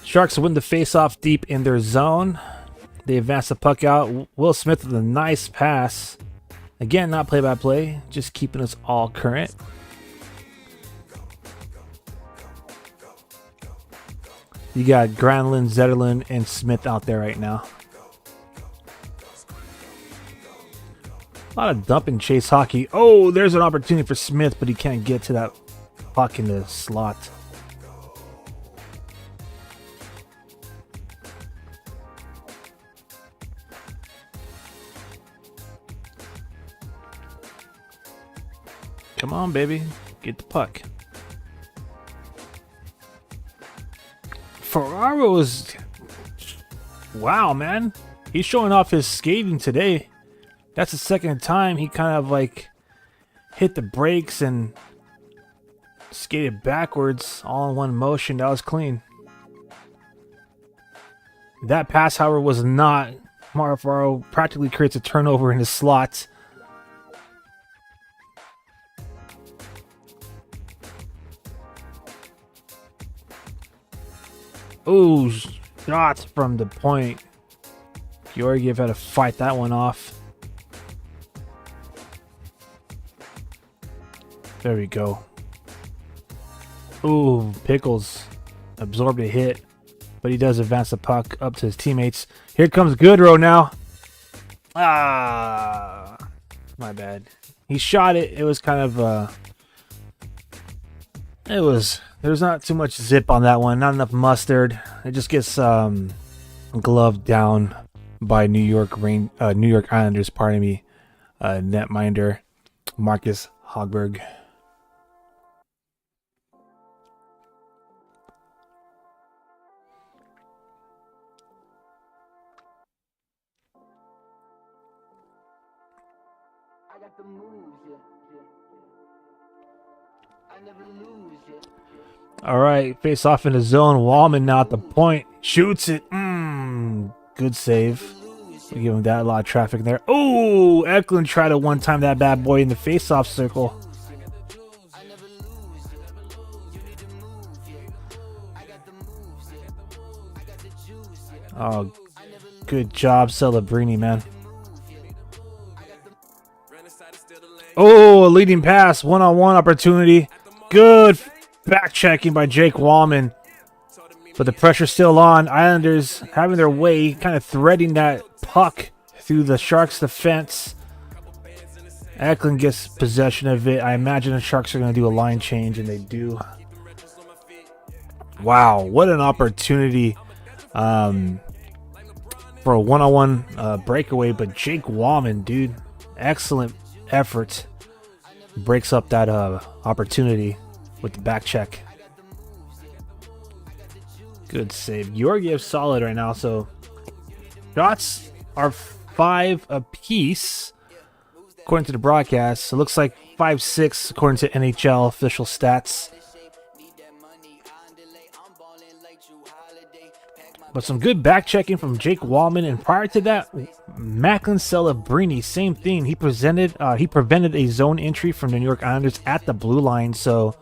Sharks win the face-off deep in their zone. They advance the puck out. Will Smith with a nice pass. Again, not play-by-play, just keeping us all current. You got Granlund, Zetterlund, and Smith out there right now. A lot of dump and chase hockey. Oh, there's an opportunity for Smith, but he can't get to that puck in the slot. Come on, baby. Get the puck. Ferraro is... Wow, man. He's showing off his skating today. That's the second time he kind of like hit the brakes and skated backwards all in one motion. That was clean. That pass, however, was not. Mario Ferraro practically creates a turnover in his slot. Ooh, shots from the point. Georgiev had to fight that one off. There we go. Ooh, Pickles absorbed a hit, but he does advance the puck up to his teammates. Here comes Goodrow now. Ah, my bad. He shot it. It was kind of there's not too much zip on that one. Not enough mustard. It just gets gloved down by New York Islanders. Pardon me, netminder Marcus Hogberg. All right, face off in the zone. Wallman now at the point. Shoots it. Good save. We give him that. A lot of traffic there. Oh, Eklund tried to one-time that bad boy in the face-off circle. Oh, good job, Celebrini, man. Oh, a leading pass. One-on-one opportunity. Good back checking by Jake Wallman. But the pressure's still on. Islanders having their way, kind of threading that puck through the Sharks' defense. Eklund gets possession of it. I imagine the Sharks are going to do a line change, and they do. Wow, what an opportunity for a one-on-one breakaway. But Jake Wallman, dude, excellent effort. Breaks up that opportunity with the back check. Good save. Georgiev's solid right now, so shots are 5 apiece according to the broadcast. So it looks like 5-6 according to NHL official stats. But some good back checking from Jake Wallman, and prior to that, Macklin Celebrini, same thing. He prevented a zone entry from the New York Islanders at the blue line. So,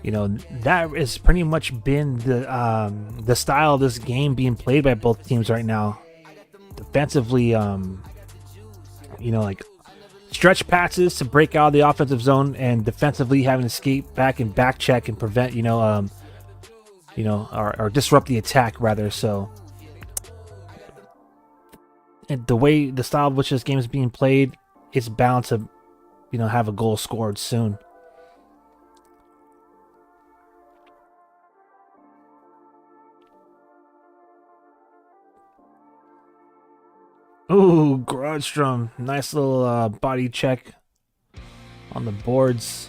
you know, that has pretty much been the style of this game being played by both teams right now. Defensively, you know, like stretch passes to break out of the offensive zone, and defensively having to skate back and back check and prevent, or disrupt the attack rather. So, and the style of which this game is being played, it's bound to, have a goal scored soon. Ooh, Grodstrom. Nice little body check on the boards.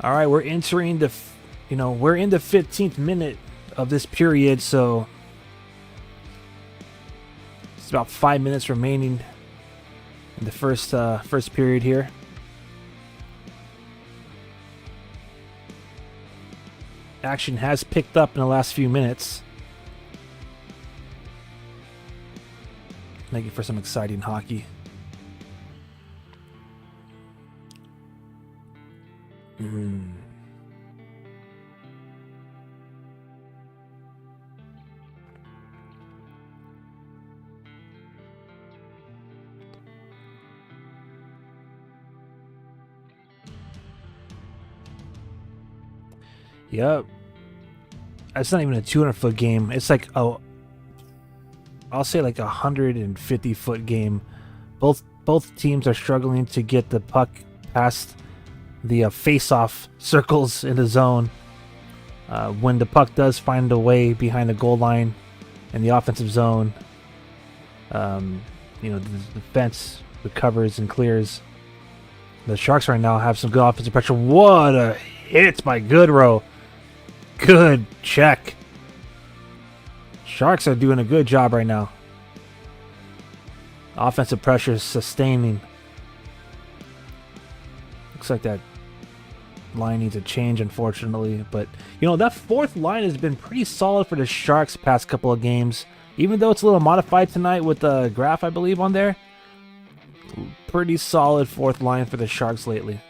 All right, we're entering we're in the 15th minute of this period, so it's about 5 minutes remaining in the first period here. action has picked up in the last few minutes, making for some exciting hockey. Yep. It's not even a 200-foot game. It's like I'll say like a 150-foot game. Both teams are struggling to get the puck past the face-off circles in the zone. When the puck does find a way behind the goal line in the offensive zone, the defense recovers and clears. The Sharks right now have some good offensive pressure. What a hit by Goodrow. Good check. Sharks are doing a good job right now. Offensive pressure is sustaining. Looks like that line needs a change, unfortunately. But, that fourth line has been pretty solid for the Sharks the past couple of games. Even though it's a little modified tonight with the graph, I believe, on there. Pretty solid fourth line for the Sharks lately.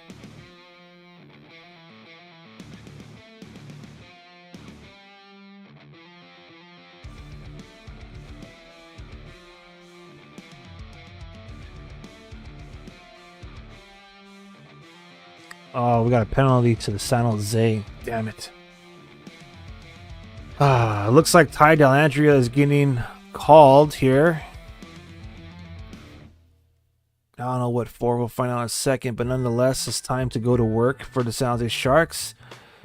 Oh, we got a penalty to the San Jose. Damn it. Looks like Ty Dellandrea is getting called here. I don't know what for. We'll find out in a second. But nonetheless, it's time to go to work for the San Jose Sharks.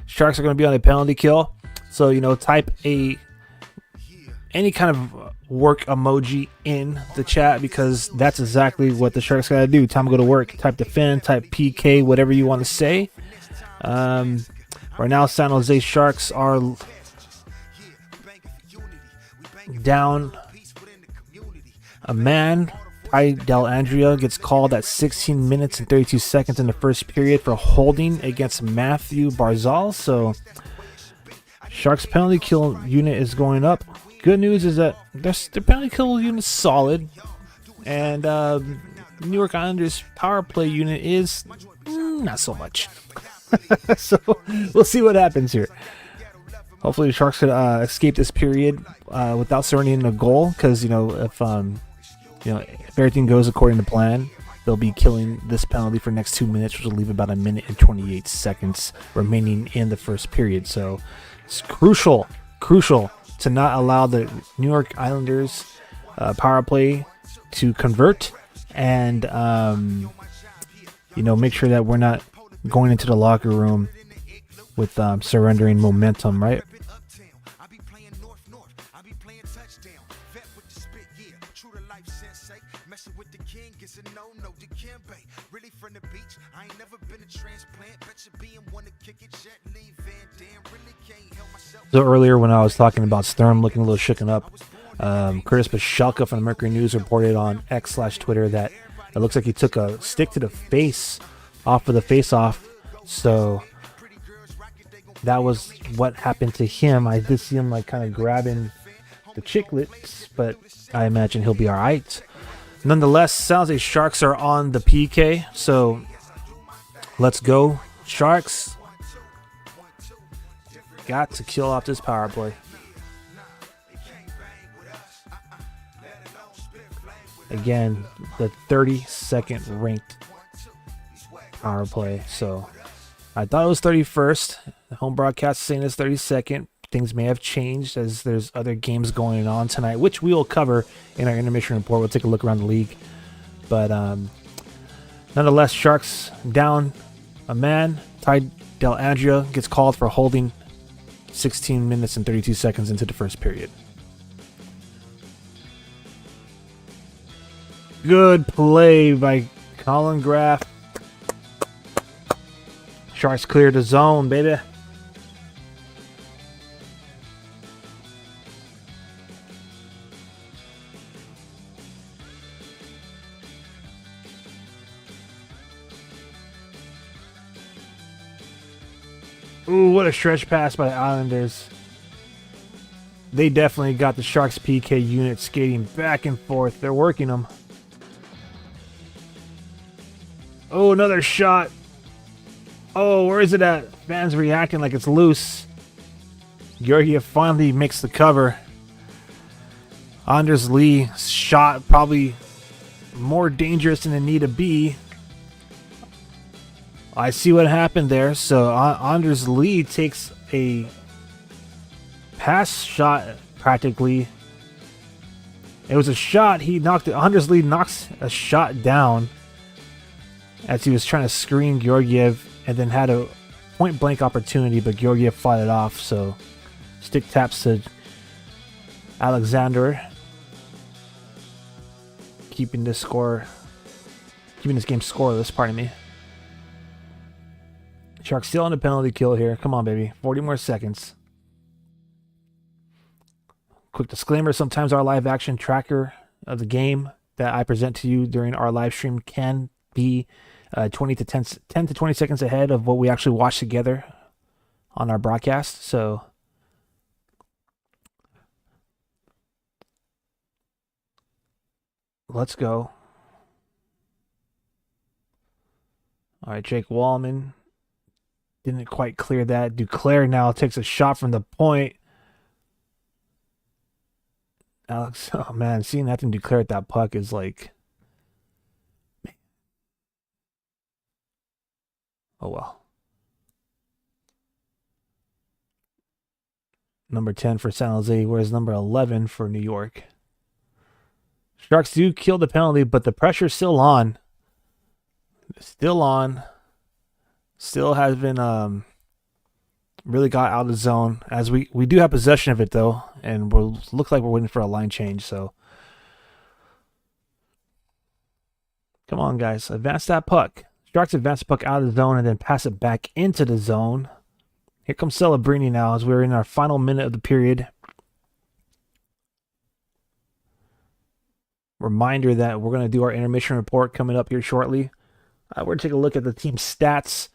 Sharks are going to be on a penalty kill. So, type any kind of work emoji in the chat, because that's exactly what the Sharks got to do. Time to go to work. Type defend, type PK, whatever you want to say. Right now, San Jose Sharks are down a man. Ty Dellandrea gets called at 16 minutes and 32 seconds in the first period for holding against Matthew Barzal. So Sharks penalty kill unit is going up. Good news is that their penalty kill unit is solid, and New York Islanders power play unit is not so much. So we'll see what happens here. Hopefully the Sharks could escape this period without surrendering a goal, because if everything goes according to plan, they'll be killing this penalty for the next 2 minutes, which will leave about 1 minute and 28 seconds remaining in the first period. So it's crucial to not allow the New York Islanders power play to convert, and make sure that we're not going into the locker room with surrendering momentum, right? So earlier when I was talking about Sturm looking a little shooken up, Curtis Pashelka from the Mercury News reported on X/Twitter that it looks like he took a stick to the face off of the face-off. So that was what happened to him. I did see him kind of grabbing the chiclets, but I imagine he'll be all right. Nonetheless, sounds like Sharks are on the PK. So let's go, Sharks. Got to kill off this power play. Again, the 32nd ranked power play. So I thought it was 31st. The home broadcast is saying it's 32nd. Things may have changed as there's other games going on tonight, which we will cover in our intermission report. We'll take a look around the league. But nonetheless, Sharks down a man. Ty Dellandrea gets called for holding 16 minutes and 32 seconds into the first period. Good play by Colin Graff. Sharks cleared the zone, baby. Ooh, what a stretch pass by the Islanders. They definitely got the Sharks PK unit skating back and forth. They're working them. Oh, another shot. Oh, where is it at? Fans reacting like it's loose. Georgiev finally makes the cover. Anders Lee shot probably more dangerous than it need to be. I see what happened there. So Anders Lee takes a pass shot practically. It was a shot. He knocked it. Anders Lee knocks a shot down as he was trying to screen Georgiev and then had a point blank opportunity, but Georgiev fought it off. So stick taps to Alexander, keeping this game scoreless. Pardon me. Sharks still on the penalty kill here. Come on, baby. 40 more seconds. Quick disclaimer, sometimes our live action tracker of the game that I present to you during our live stream can be 10 to 20 seconds ahead of what we actually watch together on our broadcast. So let's go. All right, Jake Wallman didn't quite clear that. Duclair now takes a shot from the point. Alex, oh man, seeing Nathan Duclair at that puck is like, oh well. Number 10 for San Jose, whereas number 11 for New York. Sharks do kill the penalty, but the pressure's still on. Still on. Still has been really got out of the zone. As we do have possession of it though, and we look like we're waiting for a line change. So come on, guys, advance that puck. Sharks advance the puck out of the zone and then pass it back into the zone. Here comes Celebrini now as we're in our final minute of the period. Reminder that we're going to do our intermission report coming up here shortly. We're going to take a look at the team's stats.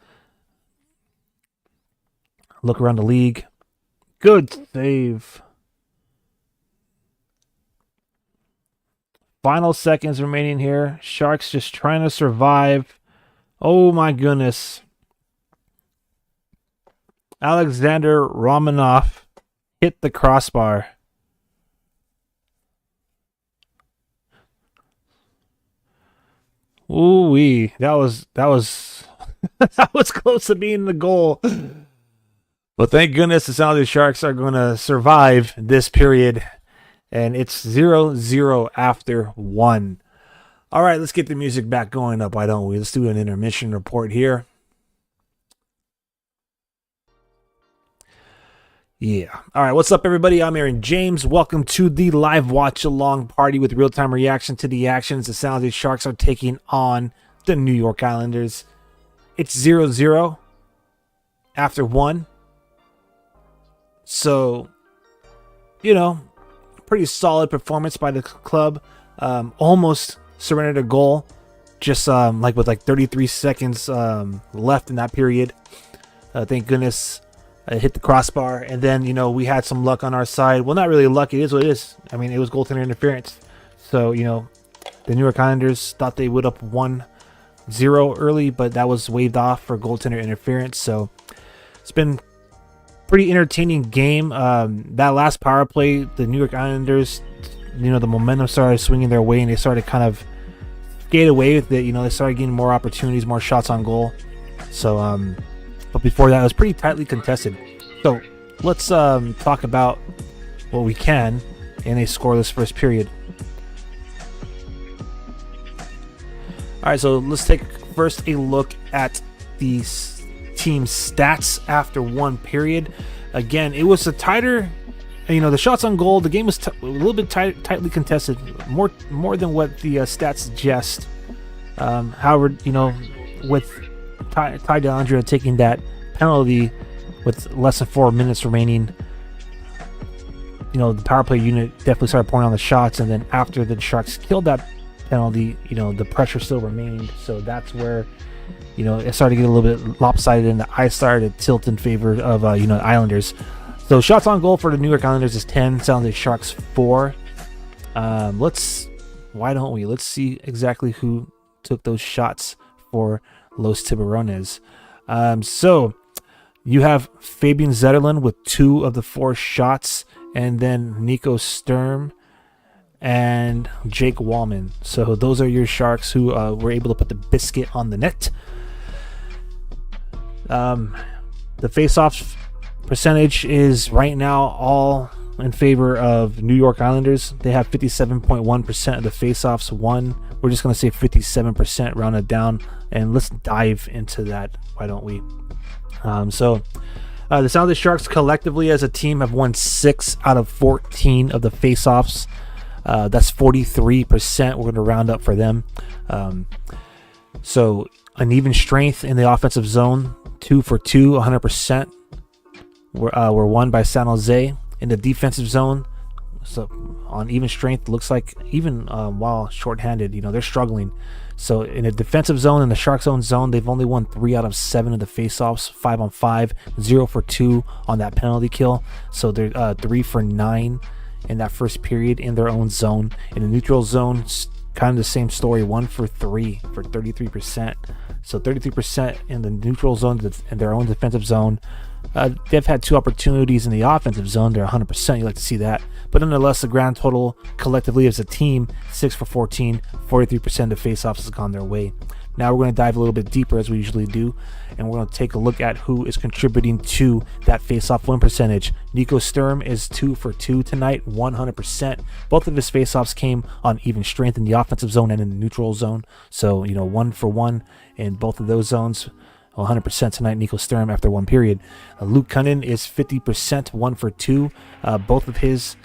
Look around the league. Good save. Final seconds remaining here. Sharks just trying to survive. Oh my goodness. Alexander Romanov hit the crossbar. Ooh-wee. That was that was close to being the goal. But thank goodness the San Jose Sharks are going to survive this period. And it's 0-0 after 1. All right, let's get the music back going up. Why don't we? Let's do an intermission report here. Yeah. All right, what's up, everybody? I'm Aaron James. Welcome to the live watch-along party with real-time reaction to the actions the San Jose Sharks are taking on the New York Islanders. It's 0-0 after 1. So, you know, pretty solid performance by the club. Almost surrendered a goal, just with 33 seconds left in that period. Thank goodness it hit the crossbar, and then we had some luck on our side. Well, not really luck. It is what it is. I mean, it was goaltender interference. So the New York Islanders thought they would up 1-0 early, but that was waved off for goaltender interference. So it's been pretty entertaining game. That last power play, the New York Islanders, the momentum started swinging their way, and they started kind of skate away with it. They started getting more opportunities, more shots on goal. So, but before that, it was pretty tightly contested. So let's talk about what we can in a scoreless first period. All right, so let's take first a look at these team stats after 1 period. Again, it was a tighter, the shots on goal, the game was a little bit tightly contested, more than what the stats suggest. However, with Ty Dellandrea taking that penalty with less than 4 minutes remaining, the power play unit definitely started pouring on the shots, and then after the Sharks killed that penalty, the pressure still remained. So that's where it started to get a little bit lopsided, and the eyes started to tilt in favor of Islanders. So shots on goal for the New York Islanders is 10. San Jose Sharks 4. Let's see exactly who took those shots for Los Tiburones. So you have Fabian Zetterlund with 2 of the 4 shots, and then Nico Sturm and Jake Wallman. So those are your Sharks who were able to put the biscuit on the net. The face-off percentage is right now all in favor of New York Islanders. They have 57.1% of the face-offs won. We're just going to say 57% rounded down, and let's dive into that, why don't we? The San Jose Sharks collectively as a team have won 6 out of 14 of the face-offs. That's 43%. We're going to round up for them. So an even strength in the offensive zone, 2 for 2, 100% were won by San Jose. In the defensive zone, so on even strength, looks like even while shorthanded, they're struggling. So in the defensive zone, in the Sharks' own zone, they've only won 3 out of 7 of the faceoffs, 5 on 5, 0 for 2 on that penalty kill. So they're 3 for 9 in that first period in their own zone. In the neutral zone, kind of the same story, 1 for 3 for 33%. So 33% in the neutral zone in their own defensive zone. They've had 2 opportunities in the offensive zone. They're 100%. You like to see that. But nonetheless, the grand total collectively as a team, 6 for 14, 43% of faceoffs has gone their way. Now we're going to dive a little bit deeper as we usually do, and we're going to take a look at who is contributing to that faceoff win percentage. Nico Sturm is 2 for 2 tonight, 100%. Both of his faceoffs came on even strength in the offensive zone and in the neutral zone. So, 1 for 1 in both of those zones. 100% tonight, Nico Sturm after 1 period. Luke Kunin is 50%, 1 for 2. Both of his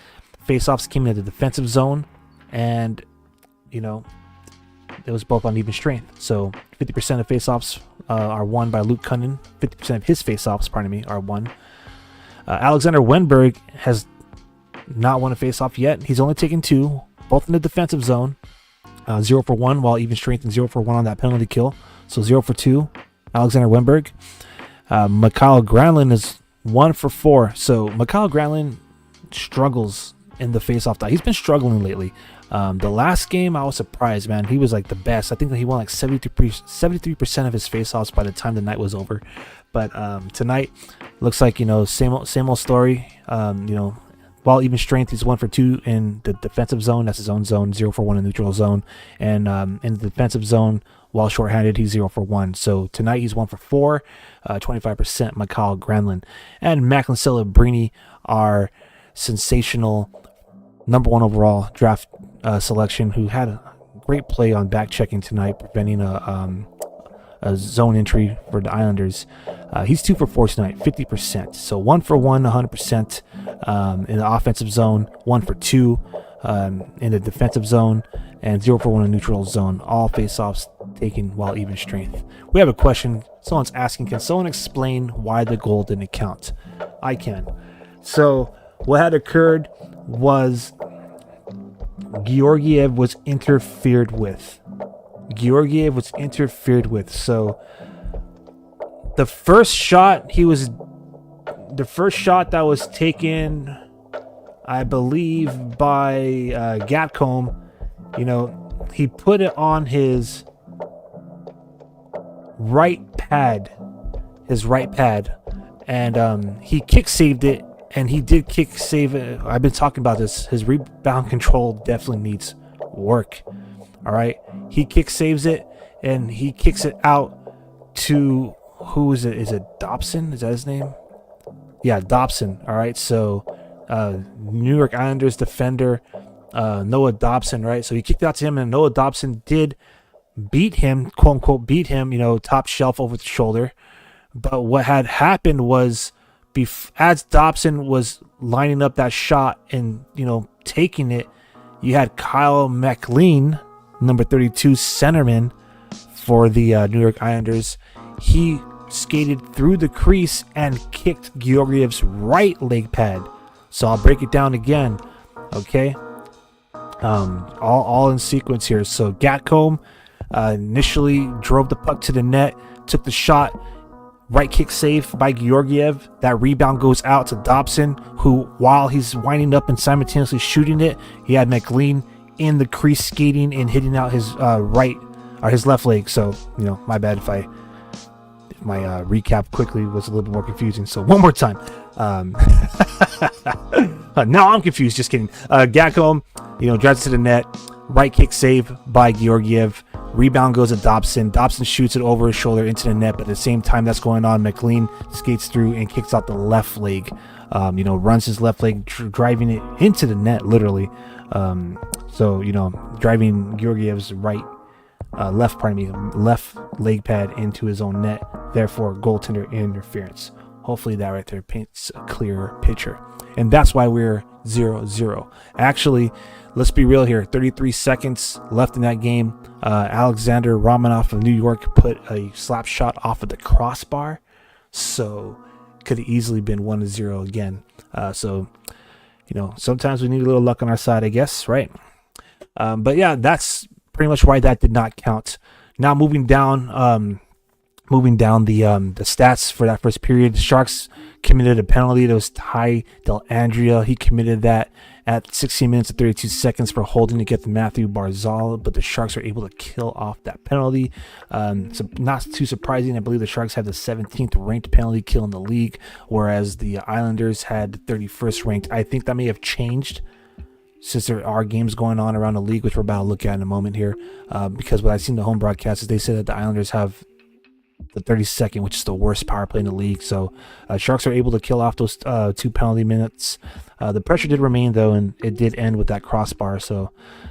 faceoffs came in the defensive zone, and it was both on even strength. So 50% of faceoffs are won by Luke Kunin. 50% of his faceoffs, are won. Alexander Wenberg has not won a faceoff yet. He's only taken 2, both in the defensive zone. 0 for 1, while even strength, and 0 for 1 on that penalty kill. So 0 for 2. Alexander Wenberg. Mikhail Granlund is 1 for 4. So Mikhail Granlund struggles in the faceoff die. He's been struggling lately. The last game, I was surprised, man. He was like the best. I think that he won like 73% of his faceoffs by the time the night was over. But tonight, looks like same old story. While even strength, he's 1 for 2 in the defensive zone. That's his own zone. 0 for 1 in the neutral zone, and in the defensive zone, while shorthanded, he's 0 for 1. So tonight he's 1 for 4, 25%. Mikhail Granlund and Macklin Celebrini are sensational number 1 overall draft selection, who had a great play on back checking tonight, preventing a zone entry for the Islanders. He's 2 for 4 tonight, 50%. So 1 for 1, 100% in the offensive zone, 1 for 2 in the defensive zone, and 0 for 1 in the neutral zone. All faceoffs taken while even strength. We have a question. Someone's asking, can someone explain why the goal didn't count? I can. So what had occurred was Georgiev was interfered with. So the first shot that was taken, I believe, by Gatcombe, he put it on his right pad, and he kick saved it, and he did kick save it. I've been talking about this. His rebound control definitely needs work. All right, he kick saves it, and he kicks it out to, who is it? Is it Dobson? Is that his name? Yeah, Dobson. All right, so New York Islanders defender Noah Dobson, right? So he kicked out to him, and Noah Dobson did beat him, quote unquote, beat him, top shelf over the shoulder. But what had happened was, as Dobson was lining up that shot and taking it, you had Kyle McLean, number 32 centerman for the New York Islanders. He skated through the crease and kicked Georgiev's right leg pad. So I'll break it down again, okay? All in sequence here. So Gatcombe initially drove the puck to the net, took the shot, right kick save by Georgiev. That rebound goes out to Dobson, who, while he's winding up and simultaneously shooting it, he had McLean in the crease skating and hitting out his his left leg. So, my bad if my recap quickly was a little bit more confusing. So one more time. Now I'm confused. Just kidding. Gacko, drives to the net. Right kick save by Georgiev. Rebound goes to Dobson. Dobson shoots it over his shoulder into the net. But at the same time that's going on, McLean skates through and kicks out the left leg. Runs his left leg, driving it into the net, literally. Driving Georgiev's left leg pad into his own net. Therefore, goaltender interference. Hopefully that right there paints a clearer picture. And that's why we're 0-0. Actually, let's be real here. 33 seconds left in that game. Alexander Romanov of New York put a slap shot off of the crossbar. So could have easily been 1-0 again. Sometimes we need a little luck on our side, I guess, right? But yeah, that's pretty much why that did not count. Now moving down the stats for that first period, the Sharks committed a penalty. That was Ty Del'Andrea. He committed that at 16 minutes and 32 seconds for holding to get the Matthew Barzal, but the Sharks are able to kill off that penalty. So not too surprising. I believe the Sharks have the 17th ranked penalty kill in the league, whereas the Islanders had the 31st ranked. I think that may have changed since there are games going on around the league, which we're about to look at in a moment here, because what I've seen the home broadcast is they said that the Islanders have the 32nd, which is the worst power play in the league. So Sharks are able to kill off those 2 penalty minutes. The pressure did remain, though, and it did end with that crossbar.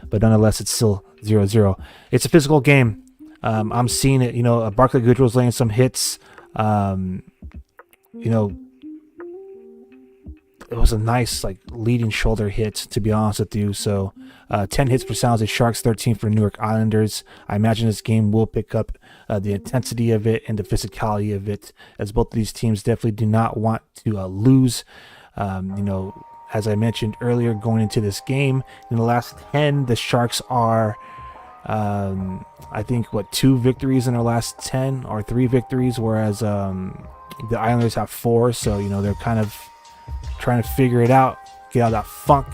But nonetheless, it's still 0-0. It's a physical game. I'm seeing it. Barclay Goodrill's laying some hits. It was a nice leading shoulder hit, to be honest with you. So 10 hits for San Jose Sharks, 13 for New York Islanders. I imagine this game will pick up the intensity of it and the physicality of it, as both of these teams definitely do not want to lose. As I mentioned earlier, going into this game, in the last 10, the Sharks are, I think, 2 victories in their last 10 or 3 victories, whereas the Islanders have 4. So, they're kind of trying to figure it out, get out of that funk.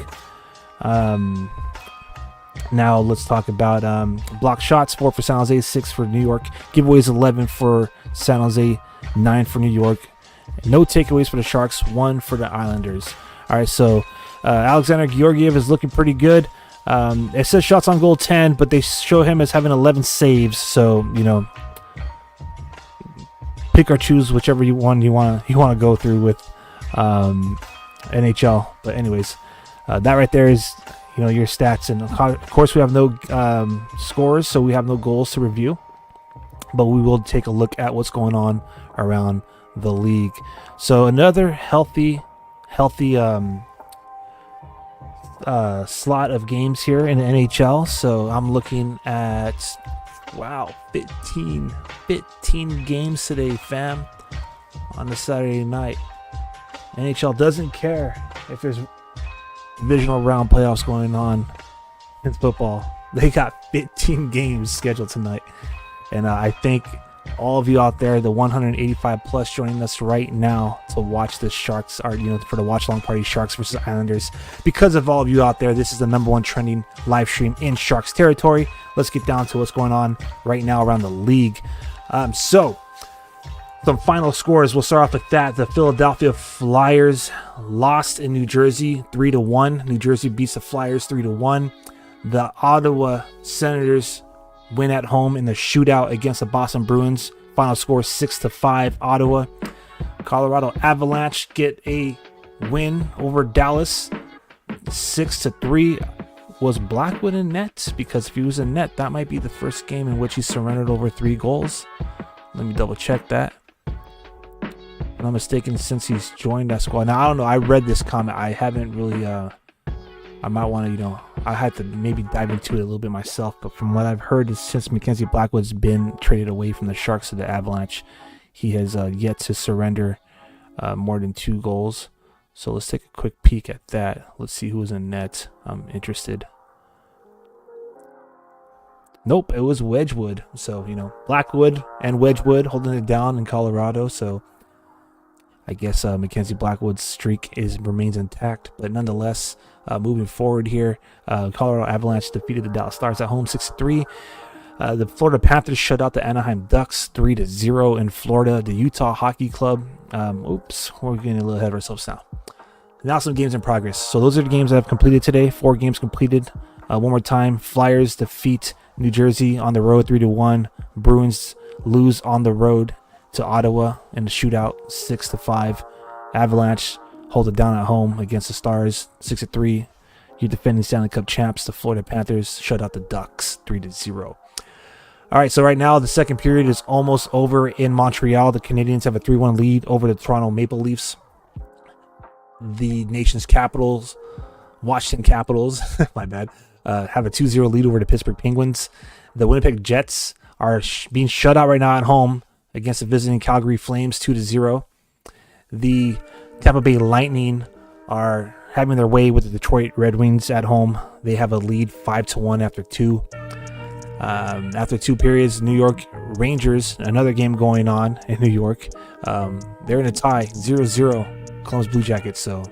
Now let's talk about block shots. 4 for San Jose, 6 for New York. Giveaways 11 for San Jose, 9 for New York. No takeaways for the Sharks, 1 for the Islanders. All right, so Alexander Georgiev is looking pretty good. It says shots on goal 10, but they show him as having 11 saves. So pick or choose whichever one you want to go through with NHL. But anyways, that right there is your stats, and of course we have no scores, so we have no goals to review, but we will take a look at what's going on around the league. So another healthy slot of games here in the NHL. So I'm looking at 15 games today, fam, on the Saturday night. NHL doesn't care if there's divisional round playoffs going on in football. They got 15 games scheduled tonight. And I thank all of you out there, the 185 plus joining us right now to watch the Sharks, or for the watch long party, Sharks versus Islanders. Because of all of you out there, this is the #1 trending live stream in Sharks territory. Let's get down to what's going on right now around the league. So some final scores. We'll start off with that. The Philadelphia Flyers lost in New Jersey 3-1. New Jersey beats the Flyers 3-1. The Ottawa Senators win at home in the shootout against the Boston Bruins. Final score 6-5 Ottawa. Colorado Avalanche get a win over Dallas 6-3. Was Blackwood in net? Because if he was in net, that might be the first game in which he surrendered over 3 goals. Let me double check that. If I'm not mistaken, since he's joined that squad. Now, I don't know. I read this comment. I haven't really, I might want to, I had to maybe dive into it a little bit myself. But from what I've heard, is since Mackenzie Blackwood's been traded away from the Sharks to the Avalanche, he has yet to surrender more than 2 goals. So let's take a quick peek at that. Let's see who was in net. I'm interested. Nope, it was Wedgwood. So, Blackwood and Wedgwood holding it down in Colorado. So I guess Mackenzie Blackwood's streak remains intact. But nonetheless, moving forward here, Colorado Avalanche defeated the Dallas Stars at home 6-3. The Florida Panthers shut out the Anaheim Ducks 3-0 in Florida. The Utah Hockey Club. We're getting a little ahead of ourselves now. Now some games in progress. So those are the games that have completed today. 4 games completed. One more time. Flyers defeat New Jersey on the road 3-1. Bruins lose on the road to Ottawa in the shootout 6-5. Avalanche hold it down at home against the Stars 6-3. Your defending Stanley Cup champs, the Florida Panthers, shut out the Ducks 3-0. All right, so right now the second period is almost over in Montreal. The Canadiens have a 3-1 lead over the Toronto Maple Leafs. The nation's capitals, Washington Capitals, my bad, have a 2-0 lead over the Pittsburgh Penguins. The Winnipeg Jets are being shut out right now at home against the visiting Calgary Flames 2-0. The Tampa Bay Lightning are having their way with the Detroit Red Wings at home. They have a lead 5-1 after 2. After 2 periods, New York Rangers, another game going on in New York. They're in a tie, 0-0, Columbus Blue Jackets. So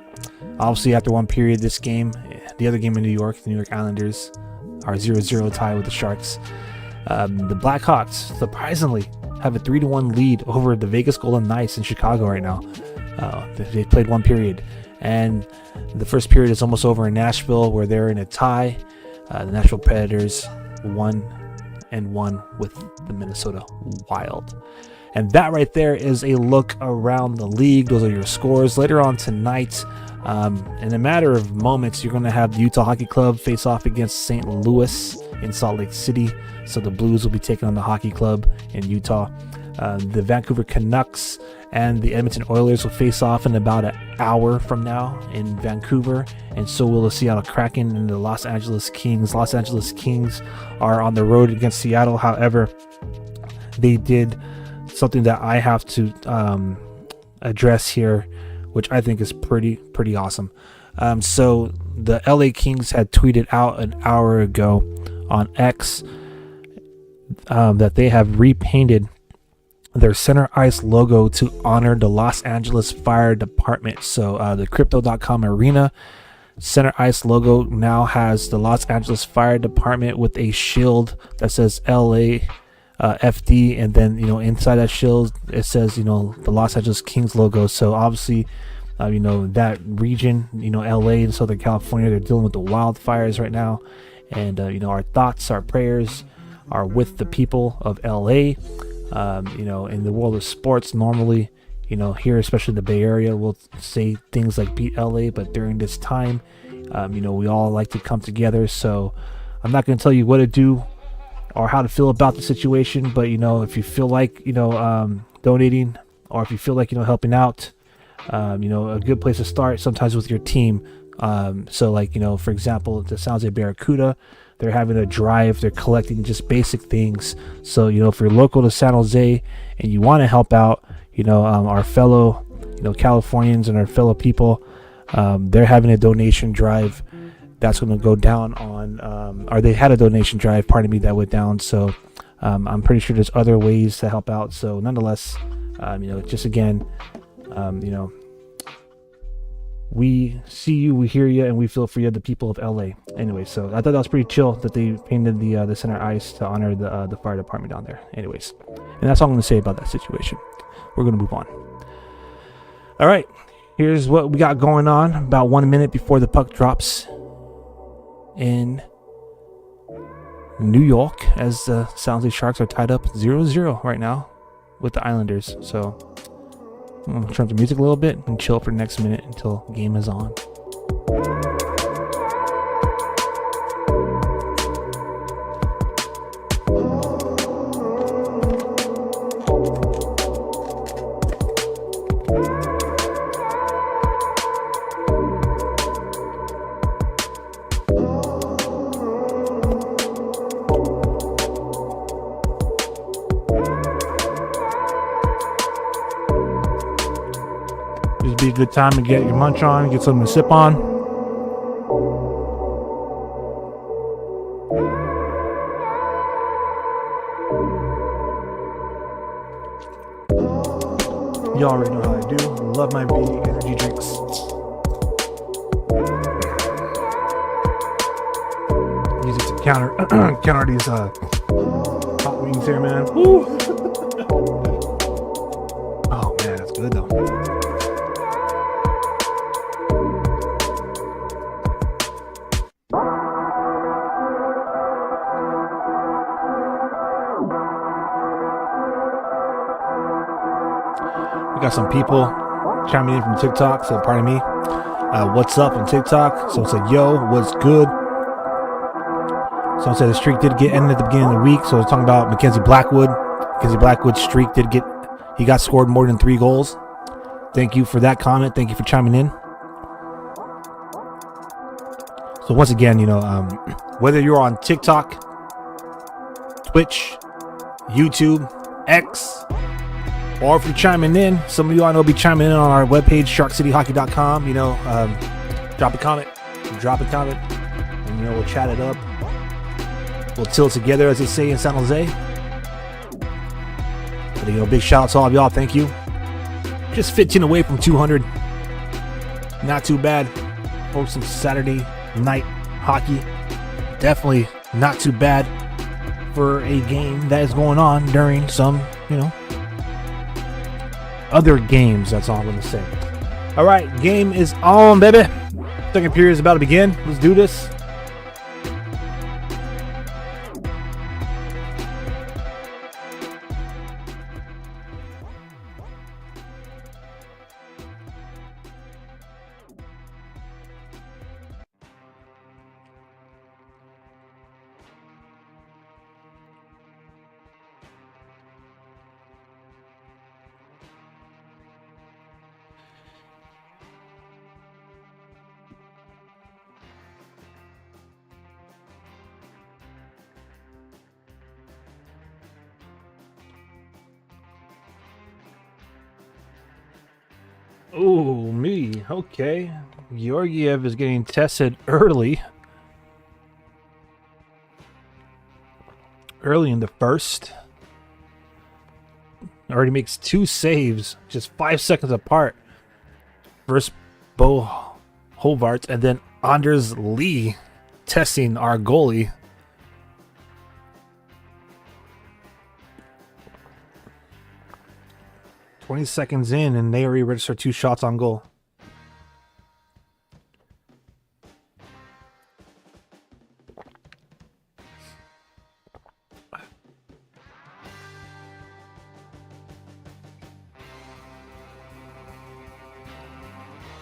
obviously after 1 period, this game, the other game in New York, the New York Islanders are 0-0 tie with the Sharks. The Blackhawks, surprisingly, have a 3-1 lead over the Vegas Golden Knights in Chicago right now. They played 1 period. And the first period is almost over in Nashville, where they're in a tie. The Nashville Predators 1-1 with the Minnesota Wild. And that right there is a look around the league. Those are your scores. Later on tonight, in a matter of moments, you're going to have the Utah Hockey Club face off against St. Louis in Salt Lake City. So the Blues will be taking on the Hockey Club in Utah. The Vancouver Canucks and the Edmonton Oilers will face off in about an hour from now in Vancouver. And so will the Seattle Kraken and the Los Angeles Kings. Los Angeles Kings are on the road against Seattle. However, they did something that I have to address here, which I think is pretty awesome. So the LA Kings had tweeted out an hour ago on X that they have repainted their center ice logo to honor the Los Angeles Fire Department. So the Crypto.com Arena center ice logo now has the Los Angeles Fire Department with a shield that says LA FD, and then inside that shield it says the Los Angeles Kings logo. So obviously that region, LA and Southern California, they're dealing with the wildfires right now, and our thoughts, our prayers are with the people of LA. In the world of sports, normally, here, especially in the Bay Area, we'll say things like beat LA, but during this time, we all like to come together. So I'm not going to tell you what to do or how to feel about the situation, but, if you feel like, donating, or if you feel like, helping out, a good place to start sometimes with your team. So for example, the San Jose Barracuda, they're having a drive. They're collecting just basic things. So, if you're local to San Jose and you want to help out, our fellow, Californians and our fellow people, they're having a donation drive that's going to go down on, or they had a donation drive, that went down. So, I'm pretty sure there's other ways to help out. So, nonetheless, just again, we see you, we hear you, and we feel for you, the people of LA. Anyway, so I thought that was pretty chill that they painted the center ice to honor the fire department down there. Anyways, and that's all I'm going to say about that situation. We're going to move on. All right, here's what we got going on about 1 minute before the puck drops in New York, as the San Jose Sharks are tied up 0-0 right now with the Islanders. So I'm going to turn up the music a little bit and chill for the next minute until the game is on. Just be a good time to get your munch on, get something to sip on. You already know how I do. Love my big energy drinks. Using to counter these hot wings here, man. Woo. Oh man, that's good though. We got some people chiming in from TikTok, so pardon me. What's up on TikTok? So it's like, yo, what's good? Someone said the streak did get ended at the beginning of the week, so I was talking about Mackenzie Blackwood. Mackenzie Blackwood's streak he got scored more than 3 goals. Thank you for that comment. Thank you for chiming in. So once again, whether you're on TikTok, Twitch, YouTube, X, or if you're chiming in, some of you I know be chiming in on our webpage, sharkcityhockey.com. Drop a comment, and we'll chat it up. We'll tilt together, as they say in San Jose. But, big shout out to all of y'all. Thank you. Just 15 away from 200. Not too bad for some Saturday night hockey. Definitely not too bad for a game that is going on during some, other games. That's all I'm going to say. All right, game is on, baby. Second period is about to begin. Let's do this. Oh, me. Okay. Georgiev is getting tested early. Early in the first. Already makes 2 saves, just 5 seconds apart. First, Bo Hovart, and then Anders Lee testing our goalie. "20 seconds in, and they already registered 2 shots on goal."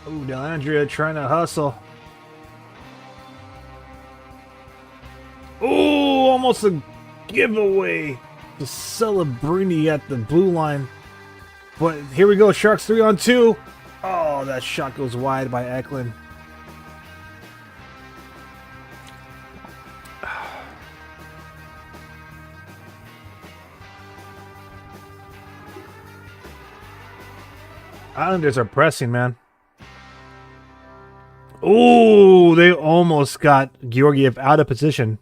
Ooh, Delandria trying to hustle. Ooh, almost a giveaway to Celebrini at the blue line. But here we go, Sharks 3-on-2. Oh, that shot goes wide by Eklund. Islanders are pressing, man. Ooh, they almost got Georgiev out of position.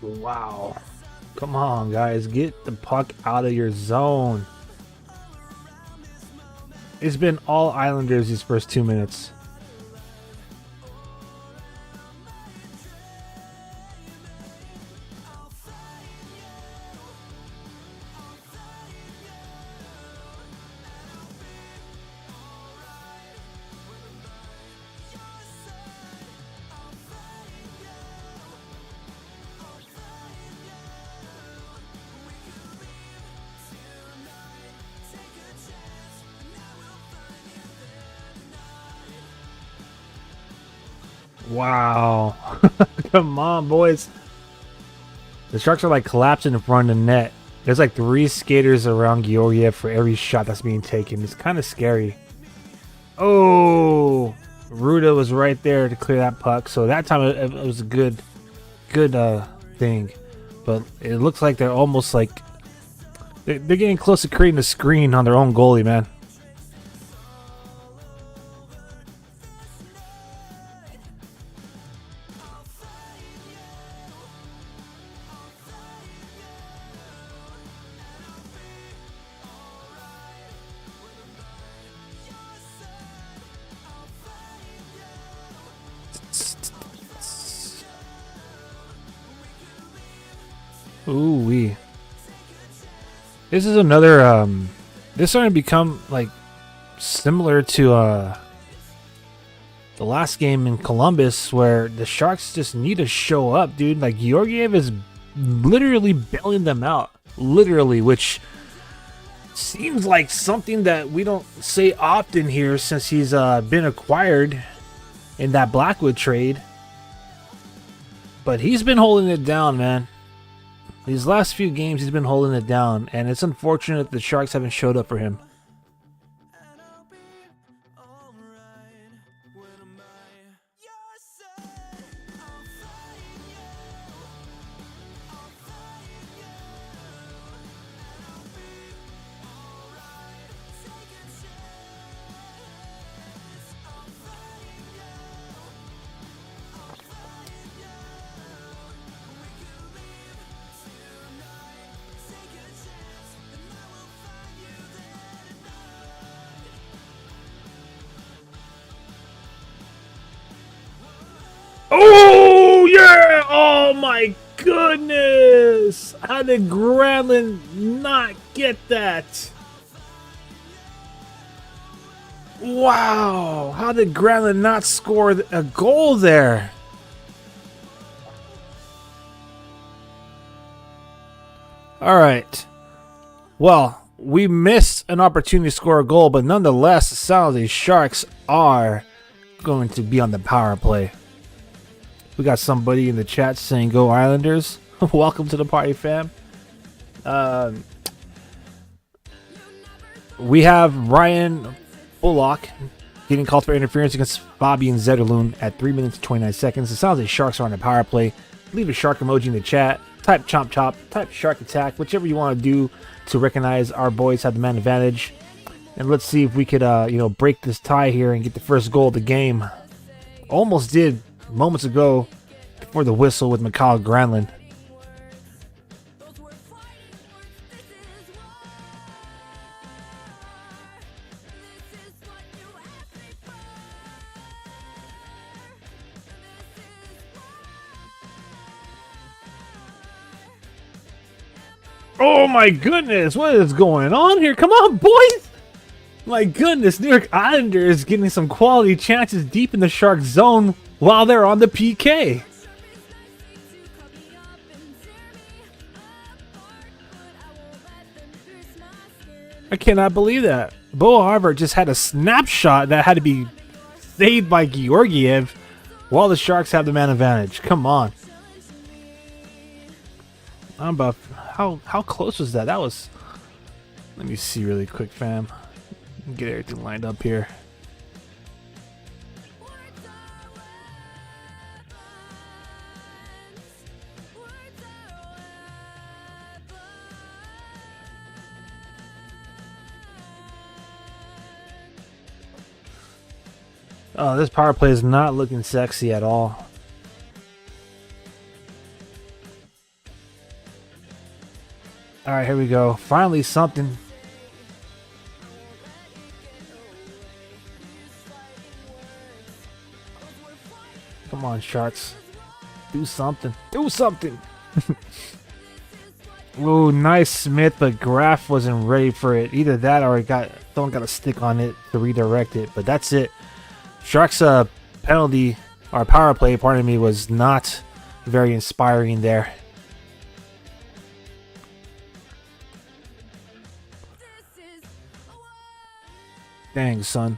Wow. Come on, guys. Get the puck out of your zone. It's been all Islanders these first 2 minutes. Wow. Come on, boys. The Sharks are like collapsing in front of the net. There's like 3 skaters around Georgiev for every shot that's being taken. It's kind of scary. Oh, Ruda was right there to clear that puck. So that time it was a good thing. But it looks like they're almost like they're getting close to creating a screen on their own goalie, man. Ooh wee. This is another this is starting to become like similar to the last game in Columbus where the Sharks just need to show up, dude. Like Georgiev is literally bailing them out. Literally, which seems like something that we don't say often here since he's been acquired in that Blackwood trade. But he's been holding it down, man. These last few games, he's been holding it down, and it's unfortunate the Sharks haven't showed up for him. Oh, yeah! Oh, my goodness! How did Granlund not get that? Wow! How did Granlund not score a goal there? All right. Well, we missed an opportunity to score a goal, but nonetheless, the San Jose Sharks are going to be on the power play. We got somebody in the chat saying, "Go Islanders." Welcome to the party, fam. We have Ryan Bullock getting called for interference against Fabian Zetterlund at 3 minutes and 29 seconds. The San Jose Sharks are on the power play. Leave a shark emoji in the chat. Type chomp chop. Type shark attack. Whichever you want to do to recognize our boys have the man advantage. And let's see if we could, break this tie here and get the first goal of the game. Almost did moments ago before the whistle with Mikael Granlund. Oh my goodness, what is going on here? Come on, boys! My goodness, New York Islanders getting some quality chances deep in the Shark zone while they're on the PK. I cannot believe that. Bo Harvard just had a snapshot that had to be saved by Georgiev while the Sharks have the man advantage. Come on. How close was that? That was... Let me see really quick, fam. Get everything lined up here. Oh, this power play is not looking sexy at all. All right, here we go. Finally, something. Come on, Sharks. Do something. Do something. Ooh, nice Smith, but Graf wasn't ready for it. Either that or someone got a stick on it to redirect it. But that's it. Sharks' penalty, or power play, pardon me, was not very inspiring there. Dang, son.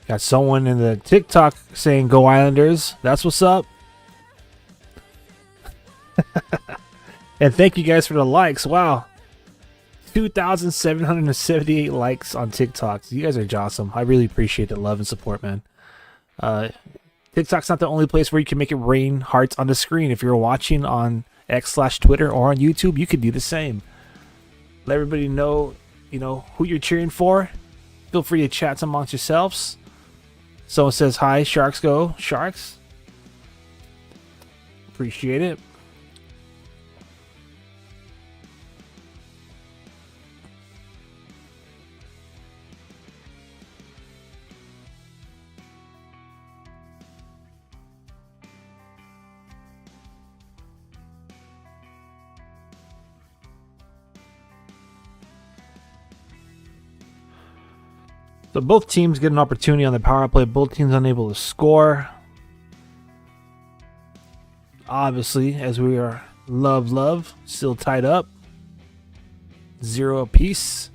Got someone in the TikTok saying "Go Islanders." That's what's up. And thank you guys for the likes. Wow, 2,778 likes on TikTok. You guys are awesome. I really appreciate the love and support, man. TikTok's not the only place where you can make it rain hearts on the screen. If you're watching on X/Twitter or on YouTube, you could do the same. Let everybody know, who you're cheering for. Feel free to chat amongst yourselves. Someone says, hi, Sharks go. Sharks. Appreciate it. So both teams get an opportunity on the power play. Both teams unable to score. Obviously, as we are love, still tied up. 0 apiece.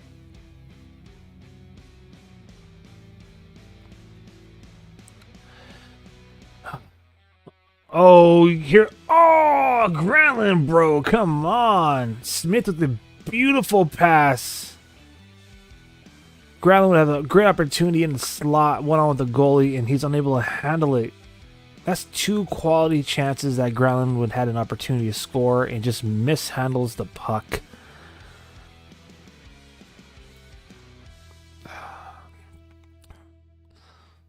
Oh, here. Oh, Granlund, bro. Come on. Smith with the beautiful pass. Granlund would have a great opportunity in the slot, one-on with the goalie, and he's unable to handle it. That's 2 quality chances that Granlund would have had an opportunity to score and just mishandles the puck.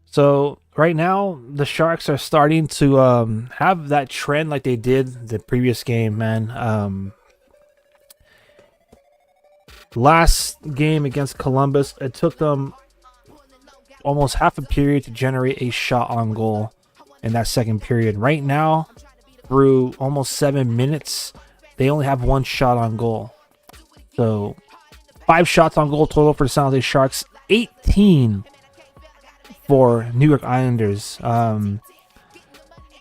So right now, the Sharks are starting to have that trend like they did the previous game, man. Last game against Columbus, it took them almost half a period to generate a shot on goal in that second period. Right now, through almost 7 minutes, they only have 1 shot on goal. So 5 shots on goal total for the San Jose Sharks, 18 for New York Islanders.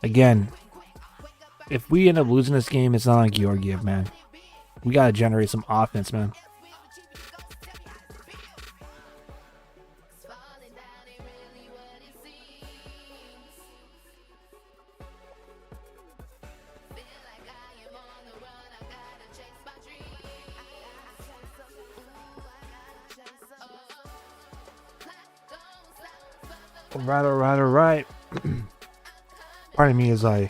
Again, if we end up losing this game, it's not on Georgiev, man. We got to generate some offense, man. All right. Pardon me as I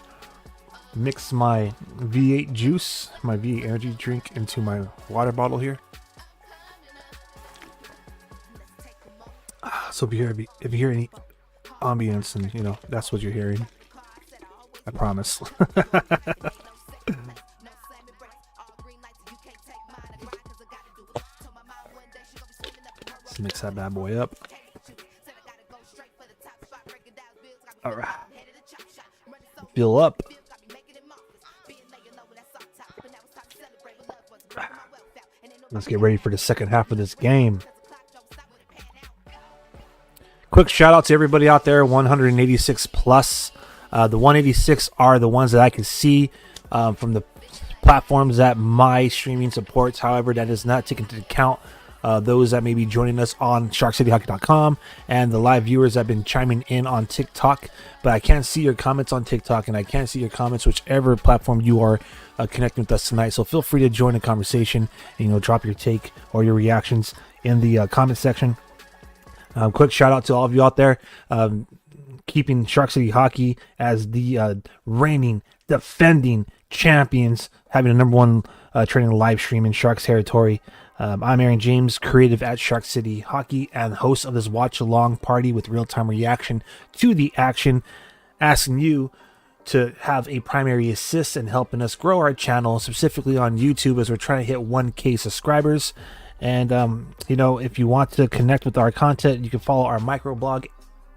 mix my V8 juice, my V8 energy drink, into my water bottle here. So if you hear any ambience, and that's what you're hearing, I promise. Let's mix that bad boy up. All right. Fill up. Let's get ready for the second half of this game. Quick shout out to everybody out there, 186 plus. The 186 are the ones that I can see from the platforms that my streaming supports. However, that is not taken into account those that may be joining us on SharkCityHockey.com and the live viewers that have been chiming in on TikTok. But I can't see your comments on TikTok, and I can't see your comments whichever platform you are connecting with us tonight. So feel free to join the conversation and drop your take or your reactions in the comment section. Quick shout out to all of you out there keeping Shark City Hockey as the reigning, defending champions, having a #1 training live stream in Sharks territory. I'm Aaron James, creative at Shark City Hockey and host of this watch-along party with real-time reaction to the action, asking you to have a primary assist in helping us grow our channel, specifically on YouTube as we're trying to hit 1K subscribers. And, if you want to connect with our content, you can follow our microblog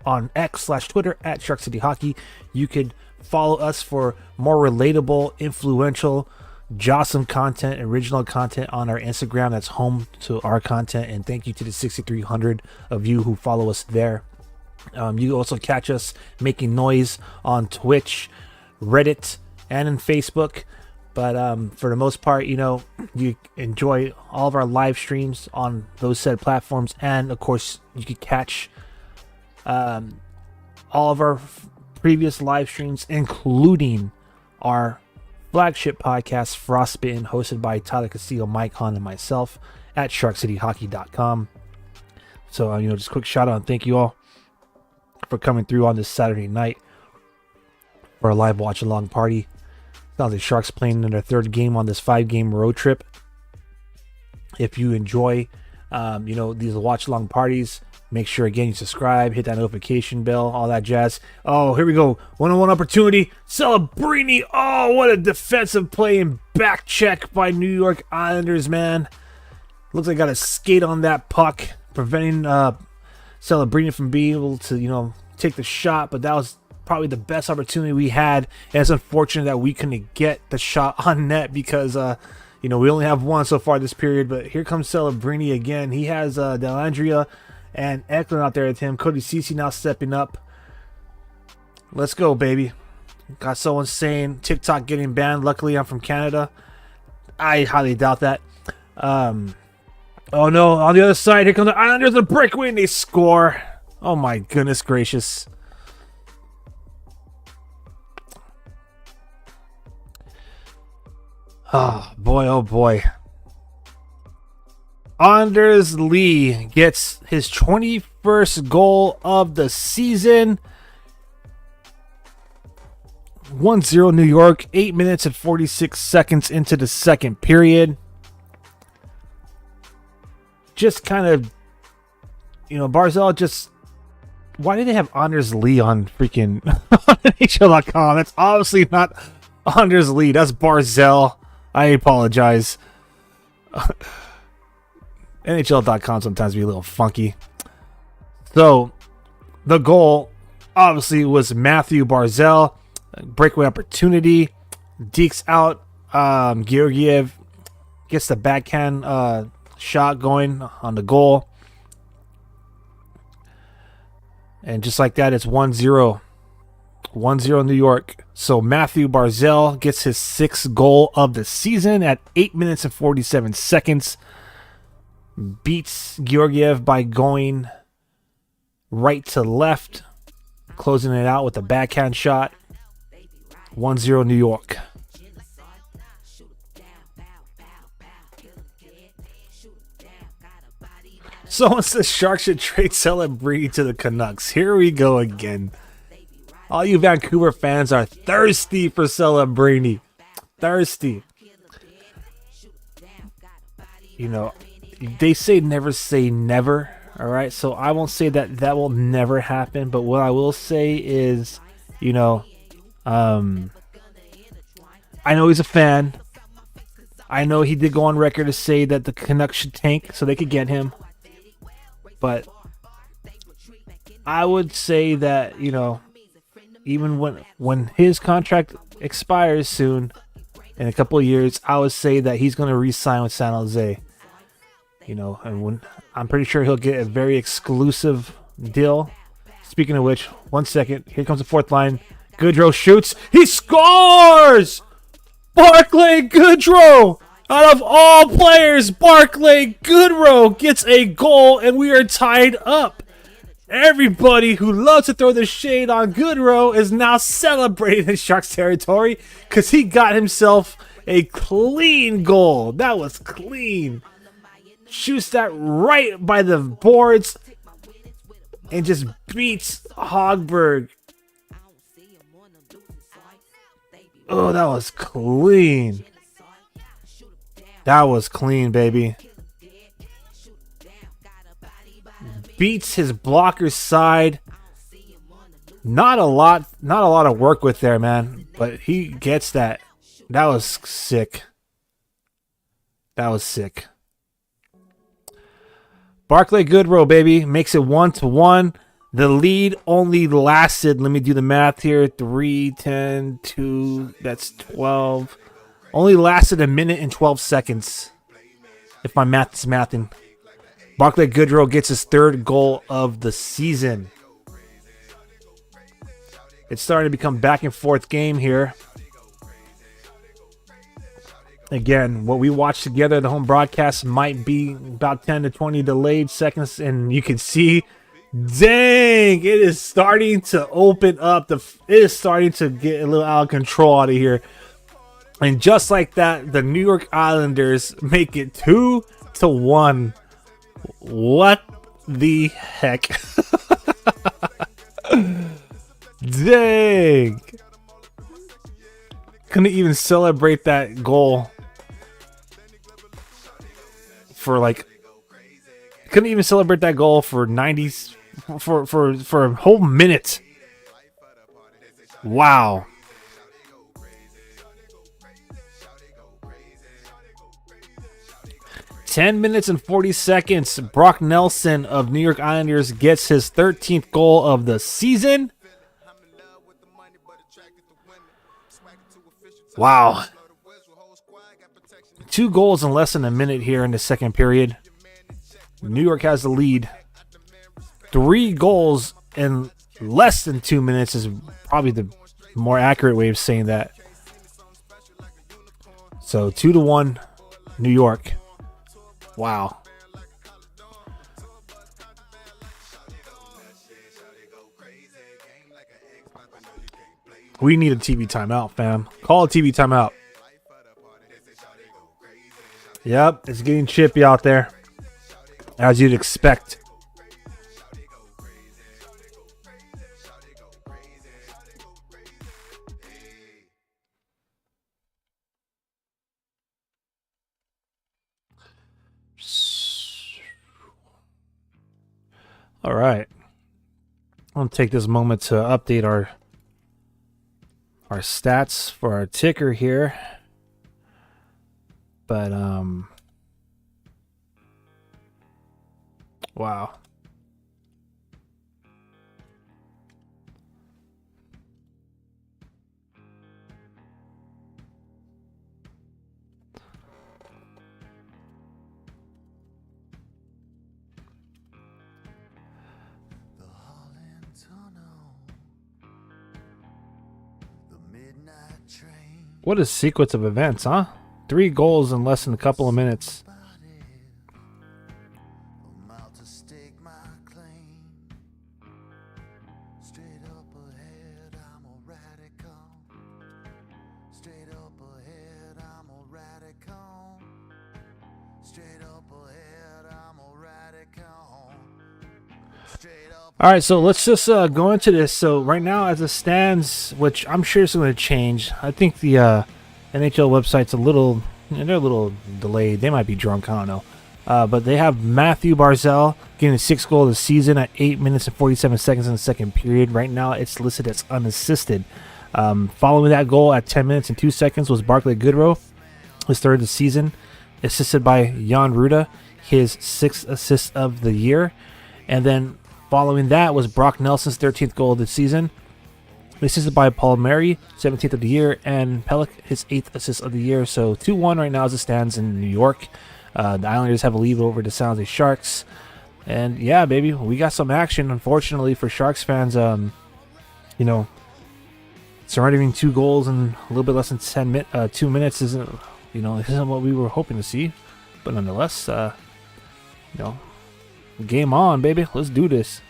on X/Twitter at Shark City Hockey. You could follow us for more relatable, influential, Jawsome content, original content on our Instagram. That's home to our content, and thank you to the 6,300 of you who follow us there. You also catch us making noise on Twitch, Reddit, and in Facebook. But for the most part, you enjoy all of our live streams on those said platforms, and of course you could catch All of our previous live streams, including our flagship podcast, Frostbitten, hosted by Tyler Castillo, Mike Hahn, and myself at SharkCityHockey.com. So, just a quick shout out and thank you all for coming through on this Saturday night for a live watch along party. Sounds like Sharks playing in their third game on this 5-game road trip. If you enjoy, these watch along parties, make sure again you subscribe, hit that notification bell, all that jazz. Oh, here we go. One-on-one opportunity. Celebrini. Oh, what a defensive play and back check by New York Islanders, man. Looks like I got to skate on that puck, preventing Celebrini from being able to, take the shot. But that was probably the best opportunity we had. And it's unfortunate that we couldn't get the shot on net because, we only have one so far this period. But here comes Celebrini again. He has Dellandrea and Eklund out there with him. Cody Ceci now stepping up. Let's go, baby. Got someone saying TikTok getting banned. Luckily, I'm from Canada. I highly doubt that. Oh, no. On the other side, here comes the Islanders. A breakaway, and they score. Oh, my goodness gracious. Oh, boy, oh, boy. Anders Lee gets his 21st goal of the season. 1-0 New York, 8 minutes and 46 seconds into the second period. Just kind of, Barzal just... Why did they have Anders Lee on freaking NHL.com? That's obviously not Anders Lee. That's Barzal. I apologize. NHL.com sometimes be a little funky. So, the goal obviously was Matthew Barzal. Breakaway opportunity. Dekes out. Georgiev gets the backhand shot going on the goal. And just like that, it's 1-0. 1-0 New York. So Matthew Barzal gets his 6th goal of the season at 8 minutes and 47 seconds. Beats Georgiev by going right to left. Closing it out with a backhand shot. 1-0 New York. Someone says Sharks should trade Celebrini to the Canucks. Here we go again. All you Vancouver fans are thirsty for Celebrini. Thirsty. They say never say never. All right. So I won't say that will never happen. But what I will say is, I know he's a fan. I know he did go on record to say that the Canucks should tank so they could get him. But I would say that, even when his contract expires soon, in a couple of years, I would say that he's going to re-sign with San Jose. And I'm pretty sure he'll get a very exclusive deal. Speaking of which, 1 second. Here comes the fourth line. Goodrow shoots. He scores! Barclay Goodrow! Out of all players, Barclay Goodrow gets a goal, and we are tied up. Everybody who loves to throw the shade on Goodrow is now celebrating in Sharks territory because he got himself a clean goal. That was clean. Shoots that right by the boards and just beats Hogberg. Oh, that was clean. That was clean, baby. Beats his blocker's side. Not a lot of work with there, man. But he gets that. That was sick. That was sick. Barclay Goodrow, baby, makes it 1-1. The lead only lasted, let me do the math here, 3, 10, 2, that's 12. Only lasted a minute and 12 seconds, if my math is mathing. Barclay Goodrow gets his 3rd goal of the season. It's starting to become back and forth game here. Again, what we watched together, the home broadcast might be about 10 to 20 delayed seconds, and you can see Dang, it is starting to open up. It is starting to get a little out of control out of here. And just like that, the New York Islanders make it 2-1. What the heck? Dang. Couldn't even celebrate that goal for like couldn't even celebrate that goal for 90 for a whole minute. Wow. "10 minutes and 40 seconds. Brock Nelson of New York Islanders gets his 13th goal of the season. Wow. 2 goals in less than a minute here in the second period. New York has the lead. 3 goals in less than 2 minutes is probably the more accurate way of saying that. So 2-1 New York. Wow. We need a TV timeout, fam. Call a TV timeout. Yep, it's getting chippy out there, as you'd expect. All right. I'm gonna take this moment to update our stats for our ticker here. But wow. What a sequence of events, huh? 3 goals in less than a couple of minutes. All right, so let's just go into this. So right now, as it stands, which I'm sure is going to change. I think the NHL website's they're a little delayed. They might be drunk, I don't know. But they have Matthew Barzal getting the 6th goal of the season at 8 minutes and 47 seconds in the second period. Right now, it's listed as unassisted. Following that goal at 10 minutes and 2 seconds was Barclay Goodrow, his 3rd of the season, assisted by Jan Ruda, his 6th assist of the year. And then following that was Brock Nelson's 13th goal of the season, assisted by Paul Mary, 17th of the year, and Pelech, his 8th assist of the year. So 2-1 right now as it stands in New York. The Islanders have a lead over the San Jose Sharks. And yeah, baby, we got some action. Unfortunately for Sharks fans, surrendering 2 goals in a little bit less than 2 minutes isn't what we were hoping to see. But nonetheless, game on, baby. Let's do this.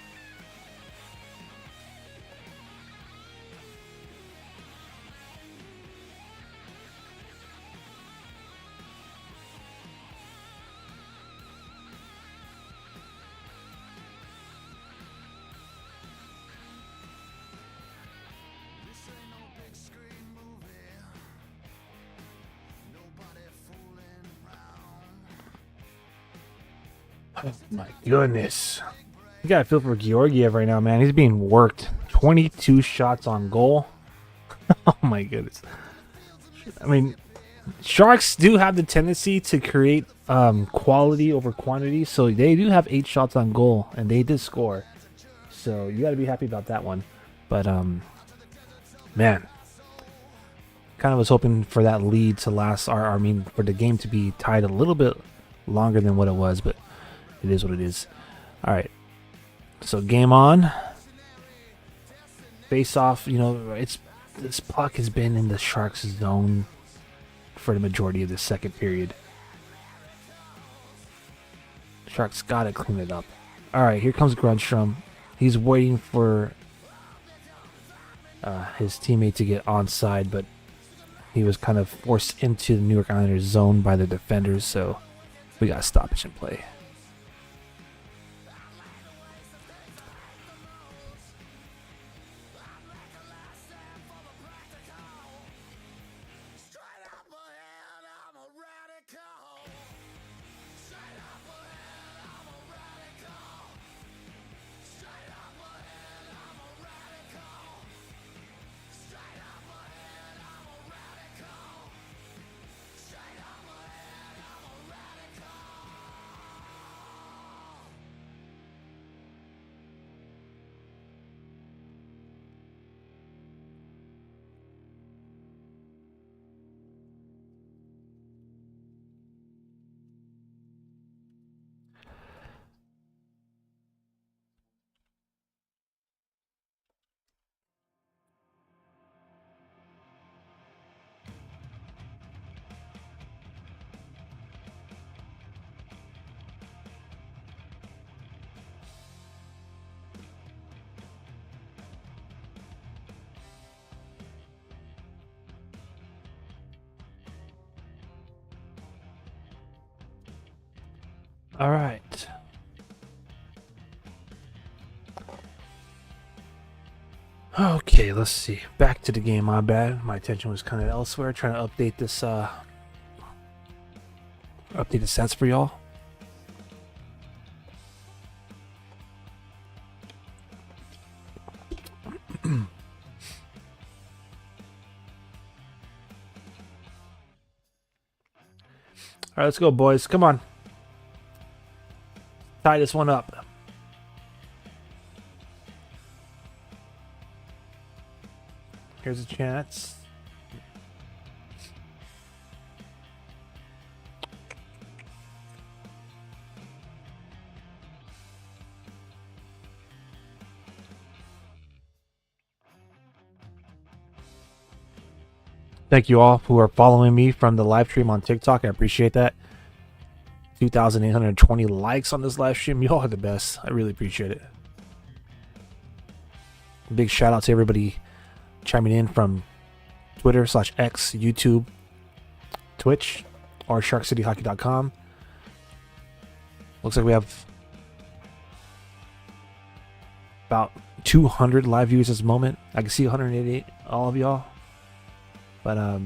Oh my goodness. You gotta feel for Georgiev right now, man. He's being worked. 22 shots on goal. Oh my goodness. I mean, Sharks do have the tendency to create quality over quantity, so they do have 8 shots on goal, and they did score. So you gotta be happy about that one. But man, kind of was hoping for that lead to last. For the game to be tied a little bit longer than what it was, but it is what it is. All right. So game on. Face off. This puck has been in the Sharks' zone for the majority of the second period. Sharks gotta clean it up. All right, here comes Grundstrom. He's waiting for his teammate to get onside, but he was kind of forced into the New York Islanders zone by the defenders, so we got stoppage in play. All right. Okay, let's see. Back to the game. My bad. My attention was kind of elsewhere. Trying to update this. Update the stats for y'all. All right, let's go, boys. Come on. Tie this one up. Here's a chance. Thank you all who are following me from the live stream on TikTok. I appreciate that. 2,820 likes on this live stream. Y'all are the best. I really appreciate it. Big shout out to everybody chiming in from Twitter/X, YouTube, Twitch, or SharkCityHockey.com. Looks like we have about 200 live viewers at this moment. I can see 188, all of y'all. But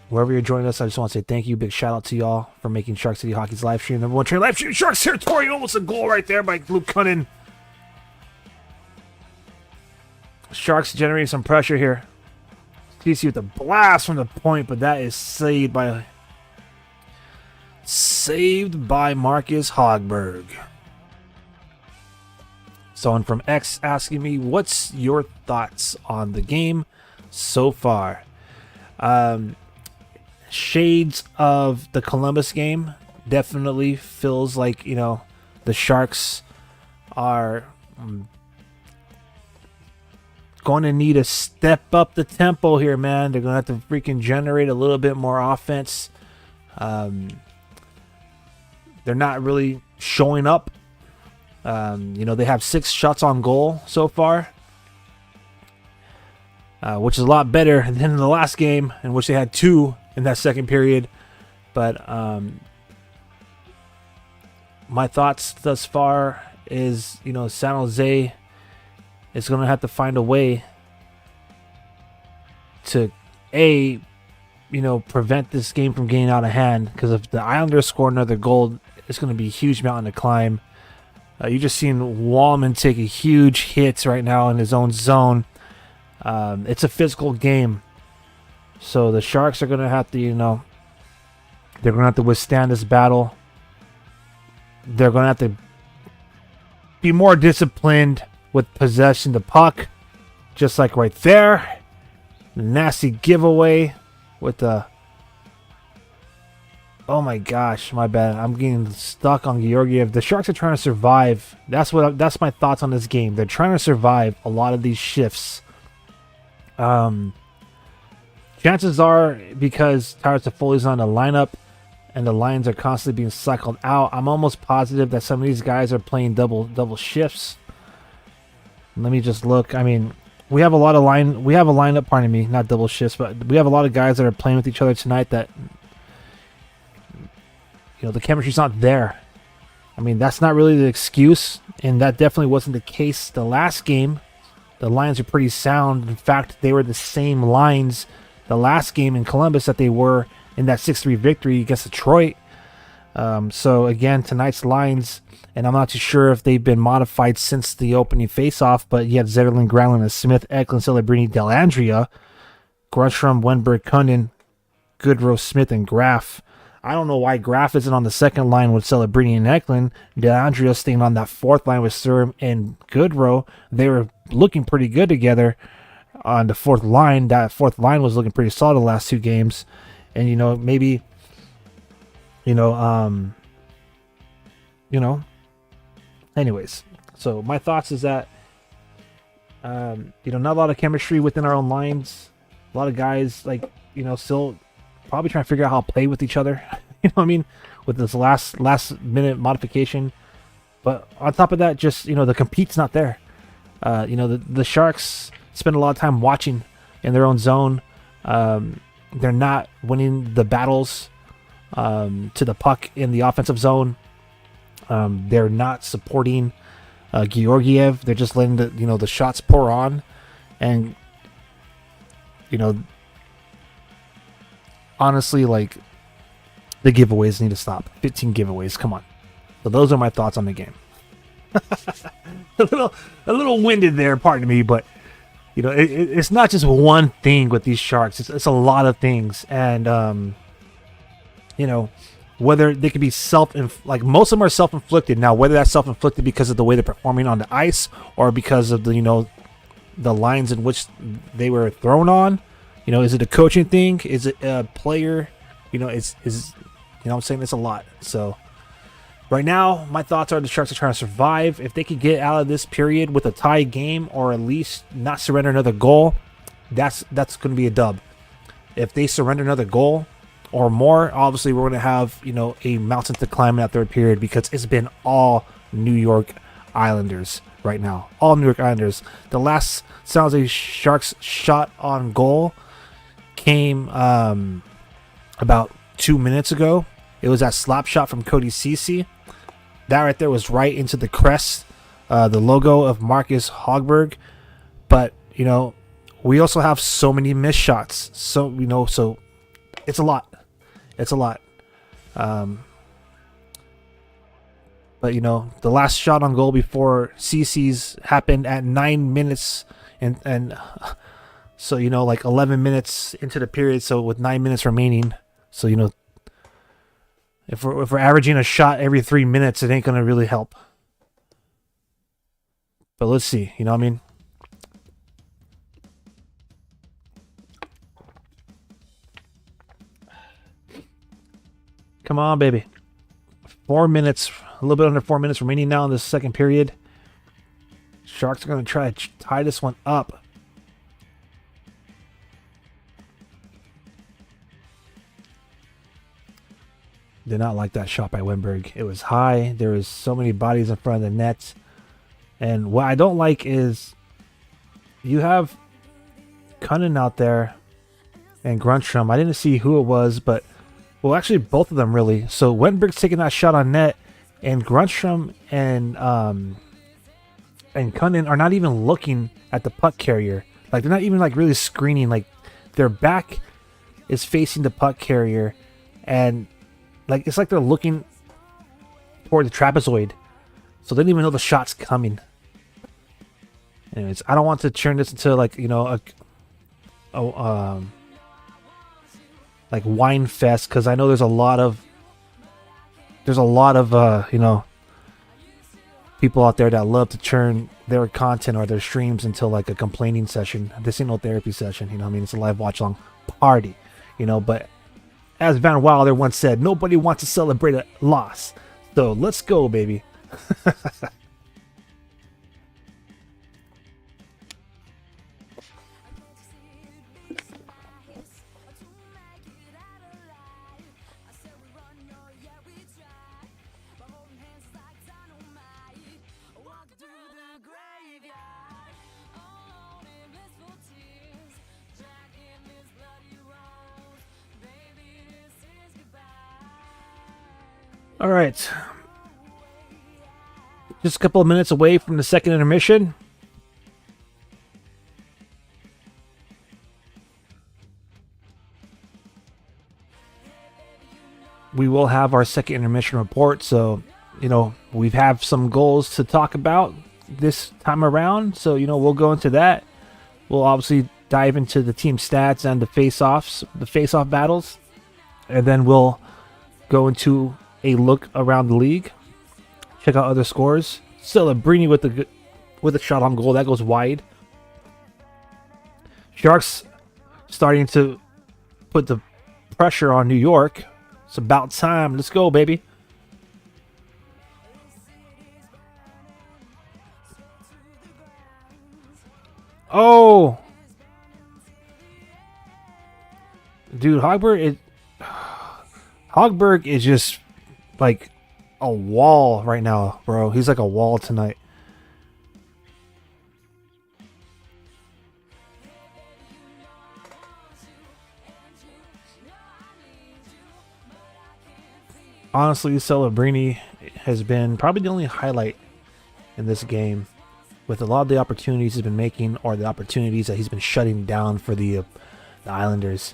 wherever you're joining us, I just want to say thank you. Big shout out to y'all for making Shark City Hockey's live stream #1 train live stream. Sharks territory, almost a goal right there by Luke Cunnin. Sharks generating some pressure here. TC with the blast from the point, but that is saved by Marcus Hogberg. Someone from X asking me, what's your thoughts on the game so far? Shades of the Columbus game. Definitely feels like, you know, the Sharks are going to need to step up the tempo here, man. They're going to have to freaking generate a little bit more offense. They're not really showing up. You know, they have 6 shots on goal so far, which is a lot better than the last game, in which they had 2 in that second period. But my thoughts thus far is, you know, San Jose is going to have to find a way to, you know, prevent this game from getting out of hand. Because if the Islanders score another goal, it's going to be a huge mountain to climb. You're just seeing Wallman take a huge hit right now in his own zone. It's a physical game. So the Sharks are going to have to, you know, they're going to have to withstand this battle. They're going to have to be more disciplined with possession the puck. Just like right there. Nasty giveaway with the... Oh my gosh, my bad. I'm getting stuck on Georgiev. The Sharks are trying to survive. That's my thoughts on this game. They're trying to survive a lot of these shifts. Chances are, because Tyler Toffoli's on the lineup and the lines are constantly being cycled out, I'm almost positive that some of these guys are playing double shifts. Let me just look. I mean, we have a lot of we have a lineup, pardon me, not double shifts, but we have a lot of guys that are playing with each other tonight that, the chemistry's not there. I mean, that's not really the excuse, and that definitely wasn't the case the last game. The lines are pretty sound. In fact, they were the same lines the last game in Columbus that they were in that 6-3 victory against Detroit. So again, tonight's lines, and I'm not too sure if they've been modified since the opening faceoff, but you have Zetterlund, Granlund, and Smith, Eklund, Celebrini, Dellandrea, Grundstrom, Wenberg, Kundan, Goodrow, Smith, and Graf. I don't know why Graf isn't on the second line with Celebrini and Eklund. Dellandrea staying on that fourth line with Sturm and Goodrow. They were looking pretty good together on the fourth line. That fourth line was looking pretty solid the last two games. And, maybe, anyways. So my thoughts is that, not a lot of chemistry within our own lines. A lot of guys, still probably trying to figure out how to play with each other. You know what I mean? With this last minute modification. But on top of that, just, the compete's not there. The Sharks spend a lot of time watching in their own zone. They're not winning the battles to the puck in the offensive zone. They're not supporting Georgiev. They're just letting the shots pour on. And, honestly, the giveaways need to stop. 15 giveaways, come on. So those are my thoughts on the game. a little winded there, pardon me, but it's not just one thing with these Sharks. It's a lot of things, and whether they could be most of them are self-inflicted. Now, whether that's self-inflicted because of the way they're performing on the ice or because of the lines in which they were thrown on. Is it a coaching thing? Is it a player? I'm saying it's a lot. So right now, my thoughts are the Sharks are trying to survive. If they could get out of this period with a tie game or at least not surrender another goal, that's going to be a dub. If they surrender another goal or more, obviously we're going to have, a mountain to climb in that third period because it's been all New York Islanders right now. All New York Islanders. The last San Jose Sharks shot on goal came about 2 minutes ago. It was that slap shot from Cody Ceci. That right there was right into the crest, the logo of Marcus Hogberg. But, we also have so many missed shots. So, so it's a lot. It's a lot. But, the last shot on goal before Ceci's happened at 9 minutes and so, 11 minutes into the period. So with 9 minutes remaining. So, if we're averaging a shot every 3 minutes, it ain't going to really help. But let's see. You know what I mean? Come on, baby. 4 minutes. A little bit under 4 minutes remaining now in this second period. Sharks are going to try to tie this one up. Did not like that shot by Wenberg. It was high. There was so many bodies in front of the net. And what I don't like is you have Kundan out there and Grundstrom. I didn't see who it was, but actually both of them really. So Wenberg's taking that shot on net, and Grundstrom and Kundan are not even looking at the puck carrier. They're not even really screening. Their back is facing the puck carrier, and it's like they're looking toward the trapezoid. So they don't even know the shot's coming. Anyways, I don't want to turn this into wine fest, because I know there's a lot of people out there that love to turn their content or their streams into a complaining session. This ain't no therapy session, it's a live watch along party, but as Van Wilder once said, nobody wants to celebrate a loss. So let's go, baby. All right. Just a couple of minutes away from the second intermission. We will have our second intermission report. So, we have some goals to talk about this time around. So, we'll go into that. We'll obviously dive into the team stats and the face-off battles. And then we'll go into a look around the league. Check out other scores. Celebrini with a shot on goal. That goes wide. Sharks starting to put the pressure on New York. It's about time. Let's go, baby. Oh! Dude, Hogberg is just like a wall right now, bro. He's like a wall tonight. Honestly, Celebrini has been probably the only highlight in this game, with a lot of the opportunities he's been making or the opportunities that he's been shutting down for the Islanders.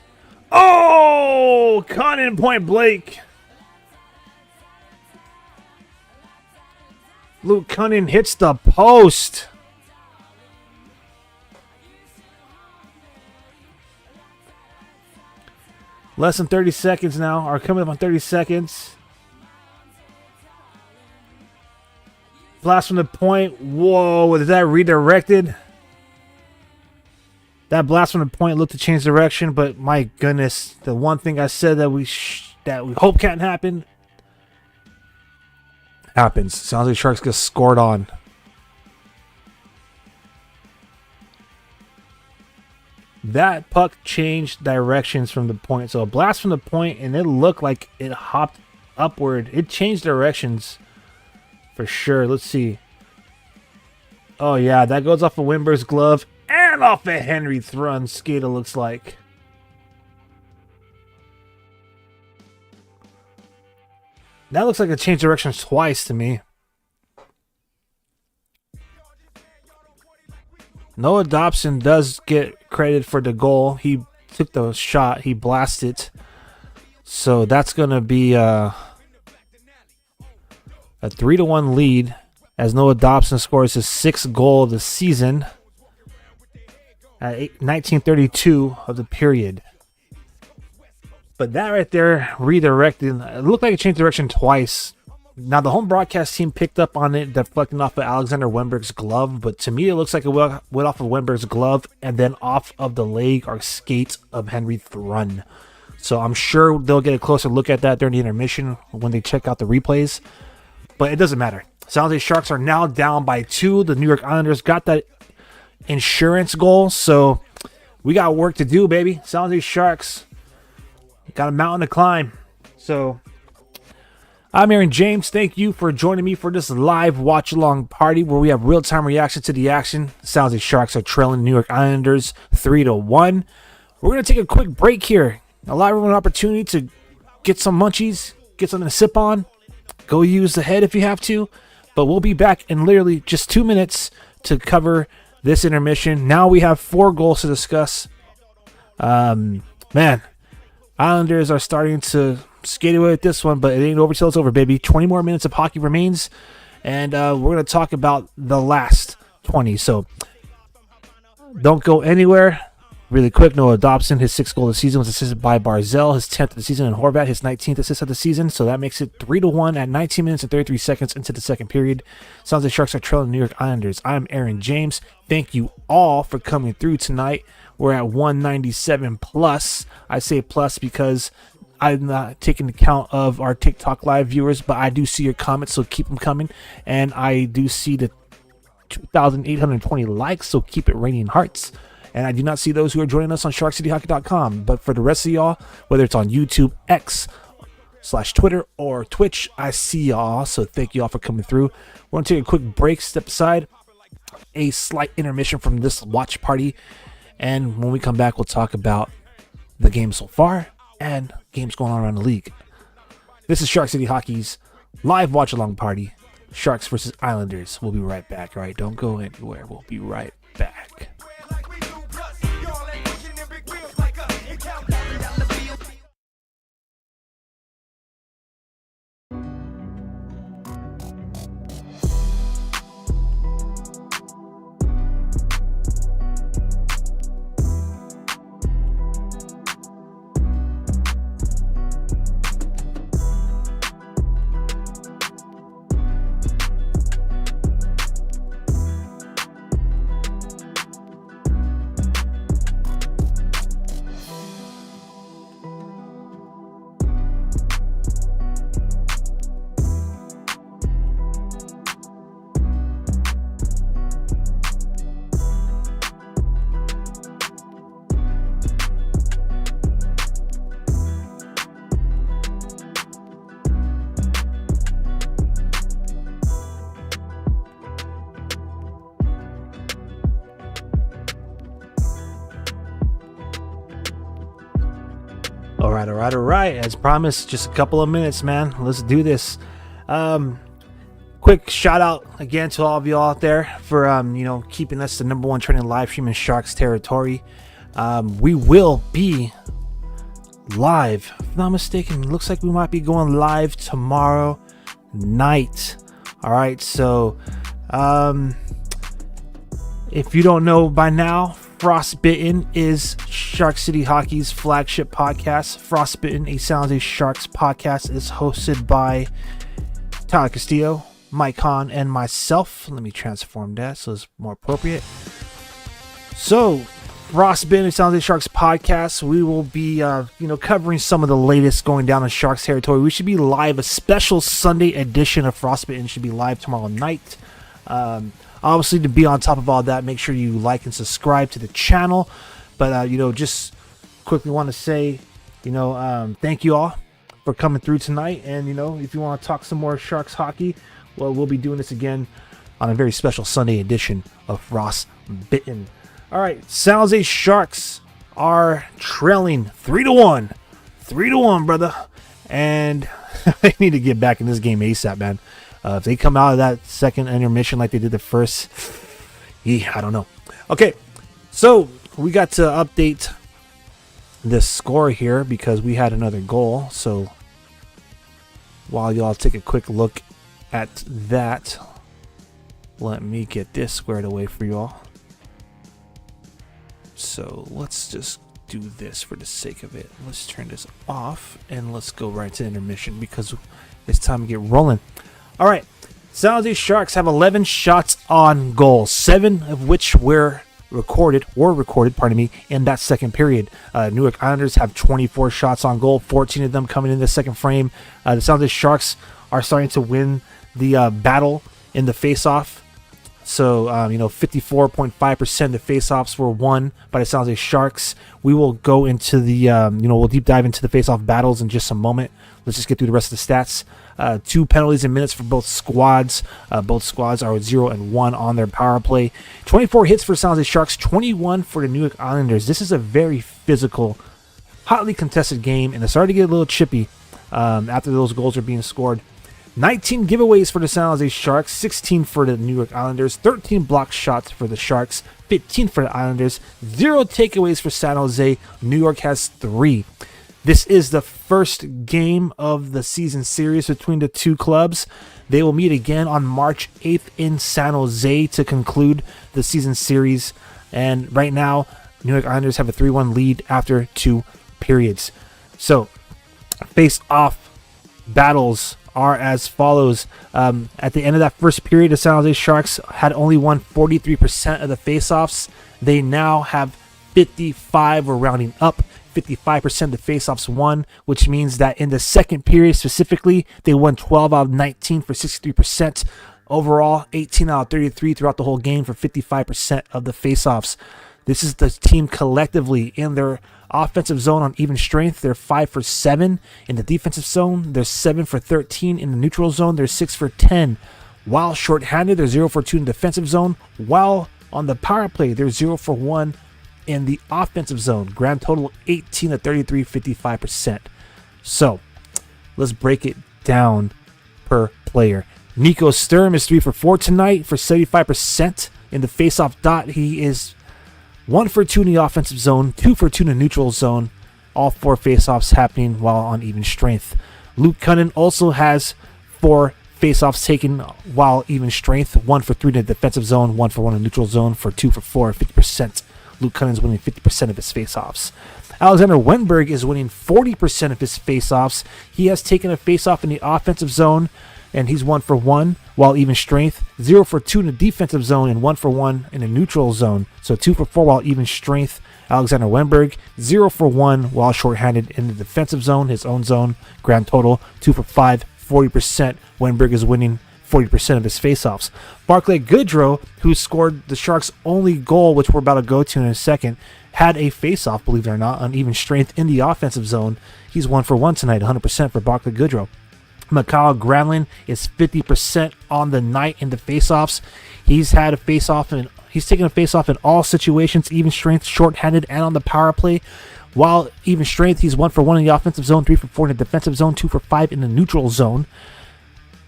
Oh! Cunning point blank. Luke Cunning hits the post. Less than 30 seconds now. Are coming up on 30 seconds. Blast from the point. Whoa, is that redirected? That blast from the point looked to change direction, but my goodness, the one thing I said that we hope can't happen happens. Sounds like Sharks get scored on. That puck changed directions from the point. So a blast from the point, and it looked like it hopped upward. It changed directions for sure. Let's see. Oh, yeah, that goes off of Wimber's glove and off of Henry Thrun's skate, it looks like. That looks like it changed directions twice to me. Noah Dobson does get credit for the goal. He took the shot. He blasted. So that's going to be a 3-1 lead as Noah Dobson scores his 6th goal of the season at 19:32 of the period. But that right there redirected. It looked like it changed direction twice. Now, the home broadcast team picked up on it, deflecting off of Alexander Wemberg's glove. But to me, it looks like it went off of Wemberg's glove and then off of the leg or skate of Henry Thrun. So I'm sure they'll get a closer look at that during the intermission when they check out the replays. But it doesn't matter. San Jose Sharks are now down by 2. The New York Islanders got that insurance goal. So we got work to do, baby. San Jose Sharks got a mountain to climb. So I'm Aaron James. Thank you for joining me for this live watch-along party where we have real-time reaction to the action. San Jose Sharks are trailing New York Islanders 3-1. We're going to take a quick break here. Allow everyone an opportunity to get some munchies, get something to sip on. Go use the head if you have to. But we'll be back in literally just 2 minutes to cover this intermission. Now we have 4 goals to discuss. Man, Islanders are starting to skate away with this one, but it ain't over till it's over, baby. 20 more minutes of hockey remains, and we're going to talk about the last 20. So don't go anywhere. Really quick, Noah Dobson, his 6th goal of the season was assisted by Barzell, his 10th of the season, and Horvat, his 19th assist of the season. So that makes it 3-1 at 19 minutes and 33 seconds into the second period. Sounds like Sharks are trailing New York Islanders. I'm Aaron James. Thank you all for coming through tonight. We're at 197 plus. I say plus because I'm not taking account of our TikTok live viewers, but I do see your comments, so keep them coming. And I do see the 2,820 likes, so keep it raining hearts. And I do not see those who are joining us on SharkCityHockey.com. But for the rest of y'all, whether it's on YouTube, X/Twitter, or Twitch, I see y'all. So thank y'all for coming through. We're going to take a quick break, step aside, a slight intermission from this watch party. And when we come back, we'll talk about the game so far and games going on around the league. This is Shark City Hockey's live watch along party. Sharks versus Islanders. We'll be right back. All right, don't go anywhere. We'll be right back. All right. As promised, just a couple of minutes, man. Let's do this. Quick shout out again to all of you out there for keeping us the number one trending live stream in Sharks territory. We will be live, if I'm not mistaken. Looks like we might be going live tomorrow night. All right, so if you don't know by now, Frostbitten is Shark City Hockey's flagship podcast. Frostbitten, a San Jose Sharks podcast, is hosted by Tyler Castillo, Mike Hahn, and myself. Let me transform that so it's more appropriate. So, Frostbitten, a San Jose Sharks podcast, we will be covering some of the latest going down in Sharks territory. We should be live. A special Sunday edition of Frostbitten should be live tomorrow night. Obviously, to be on top of all that, make sure you like and subscribe to the channel. But, just quickly want to say, thank you all for coming through tonight. And, if you want to talk some more Sharks hockey, well, we'll be doing this again on a very special Sunday edition of Frostbitten. All right, San Jose Sharks are trailing 3-1. 3-1, brother. And they need to get back in this game ASAP, man. If they come out of that second intermission like they did the first, I don't know. Okay, so we got to update the score here because we had another goal. So while y'all take a quick look at that, let me get this squared away for y'all. So let's just do this for the sake of it. Let's turn this off and let's go right to intermission because it's time to get rolling. All right, San Jose Sharks have 11 shots on goal, 7 of which were recorded, in that second period. New York Islanders have 24 shots on goal, 14 of them coming in the second frame. The San Jose Sharks are starting to win the battle in the face-off. So, 54.5% of the face-offs were won by the San Jose Sharks. We will go into the, we'll deep dive into the face-off battles in just a moment. Let's just get through the rest of the stats. 2 penalties in minutes for both squads. Both squads are 0 and 1 on their power play. 24 hits for San Jose Sharks, 21 for the New York Islanders. This is a very physical, hotly contested game, and it started to get a little chippy after those goals are being scored. 19 giveaways for the San Jose Sharks, 16 for the New York Islanders, 13 block shots for the Sharks, 15 for the Islanders, 0 takeaways for San Jose. New York has 3. This is the first game of the season series between the two clubs. They will meet again on March 8th in San Jose to conclude the season series. And right now, New York Islanders have a 3-1 lead after 2 periods. So, face-off battles are as follows. At the end of that first period, the San Jose Sharks had only won 43% of the face-offs. They now have 55, we're rounding up, 55% of the face-offs won, which means that in the second period specifically, they won 12 out of 19 for 63%. Overall, 18 out of 33 throughout the whole game for 55% of the face-offs. This is the team collectively in their offensive zone on even strength. They're 5 for 7 in the defensive zone. They're 7 for 13 in the neutral zone. They're 6 for 10. While shorthanded, they're 0 for 2 in the defensive zone. While on the power play, they're 0 for 1 in the offensive zone. Grand total 18 to 33, 55%. So let's break it down per player. Nico Sturm is 3 for 4 tonight for 75% in the faceoff dot. He is 1 for 2 in the offensive zone, 2 for 2 in the neutral zone. All 4 faceoffs happening while on even strength. Luke Cunnin also has 4 faceoffs taken while even strength. 1 for 3 in the defensive zone, 1 for 1 in the neutral zone for 2 for 4, 50%. Luke Cunnin's winning 50% of his faceoffs. Alexander Wenberg is winning 40% of his faceoffs. He has taken a faceoff in the offensive zone, and he's 1 for 1 while even strength. 0 for 2 in the defensive zone and 1 for 1 in the neutral zone. So 2 for 4 while even strength. Alexander Wenberg, 0 for 1 while shorthanded in the defensive zone, his own zone. Grand total, 2 for 5, 40%. Wenberg is winning 40% of his faceoffs. Barclay Goodrow, who scored the Sharks' only goal, which we're about to go to in a second, had a faceoff, believe it or not, on even strength in the offensive zone. He's 1 for 1 tonight, 100% for Barclay Goodrow. Mikhail Granlund is 50% on the night in the faceoffs. He's taken a faceoff in all situations, even strength, shorthanded, and on the power play. While even strength, he's 1 for 1 in the offensive zone, 3 for 4 in the defensive zone, 2 for 5 in the neutral zone.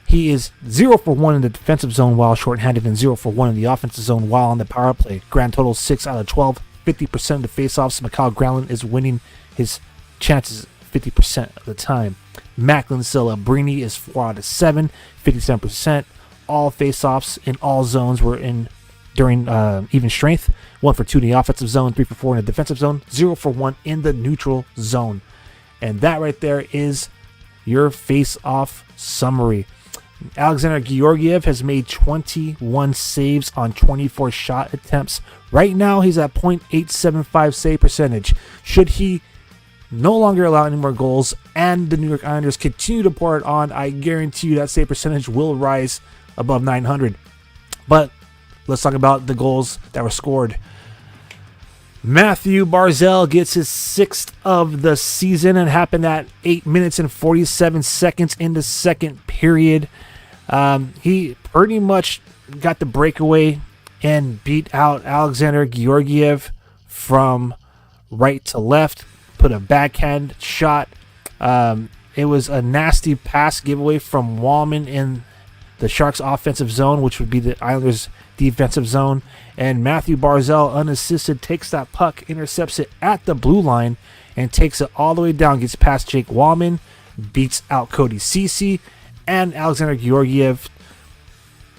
He is 0 for 1 in the defensive zone while shorthanded and 0 for 1 in the offensive zone while on the power play. Grand total 6 out of 12, 50% of the faceoffs. Mikhail Granlund is winning his chances 50% of the time. Macklin Celebrini is 4 out of 7, 57%. All faceoffs in all zones were in during even strength. 1 for 2 in the offensive zone, 3 for 4 in the defensive zone, 0 for 1 in the neutral zone. And that right there is your face-off summary. Alexander Georgiev has made 21 saves on 24 shot attempts. Right now, he's at .875 save percentage. Should he no longer allow any more goals and the New York Islanders continue to pour it on, I guarantee you that save percentage will rise above 900. But let's talk about the goals that were scored. Matthew Barzal gets his 6th of the season and happened at 8 minutes and 47 seconds in the second period. He pretty much got the breakaway and beat out Alexander Georgiev from right to left, put a backhand shot. It was a nasty pass giveaway from Wallman in the Sharks' offensive zone, which would be the Islanders' defensive zone. And Matthew Barzal, unassisted, takes that puck, intercepts it at the blue line, and takes it all the way down, gets past Jake Wallman, beats out Cody Ceci, and Alexander Georgiev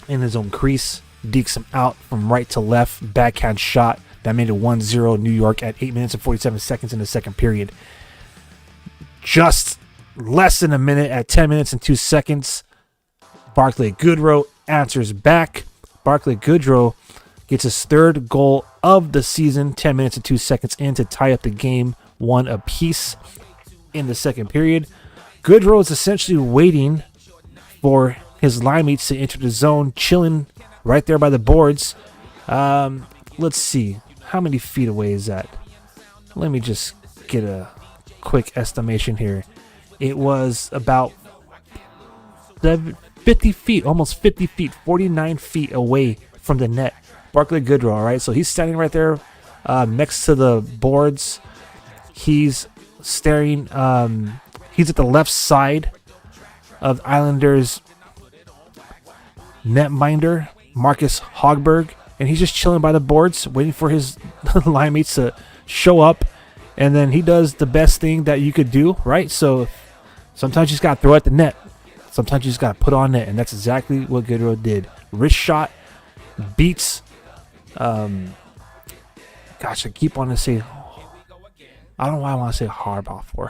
in his own crease, dekes him out from right to left, backhand shot. That made it 1-0 New York at 8 minutes and 47 seconds in the second period. Just less than a minute, at 10 minutes and 2 seconds, Barclay Goodrow answers back. Barclay Goodrow gets his 3rd goal of the season, 10 minutes and 2 seconds in, to tie up the game, 1 apiece in the second period. Goodrow is essentially waiting for his line mates to enter the zone, chilling right there by the boards. Let's see. How many feet away is that? Let me just get a quick estimation here. It was about 50 feet, almost 50 feet, 49 feet away from the net. Barclay Goodrow, all right? So he's standing right there next to the boards. He's staring. He's at the left side of Islanders netminder, Marcus Hogberg, and he's just chilling by the boards, waiting for his line mates to show up. And then he does the best thing that you could do, right? So sometimes you just got to throw at the net. Sometimes you just got to put on net, and that's exactly what Goodrow did. Wrist shot, beats, I keep wanting to say, I don't know why I want to say Harbaugh for.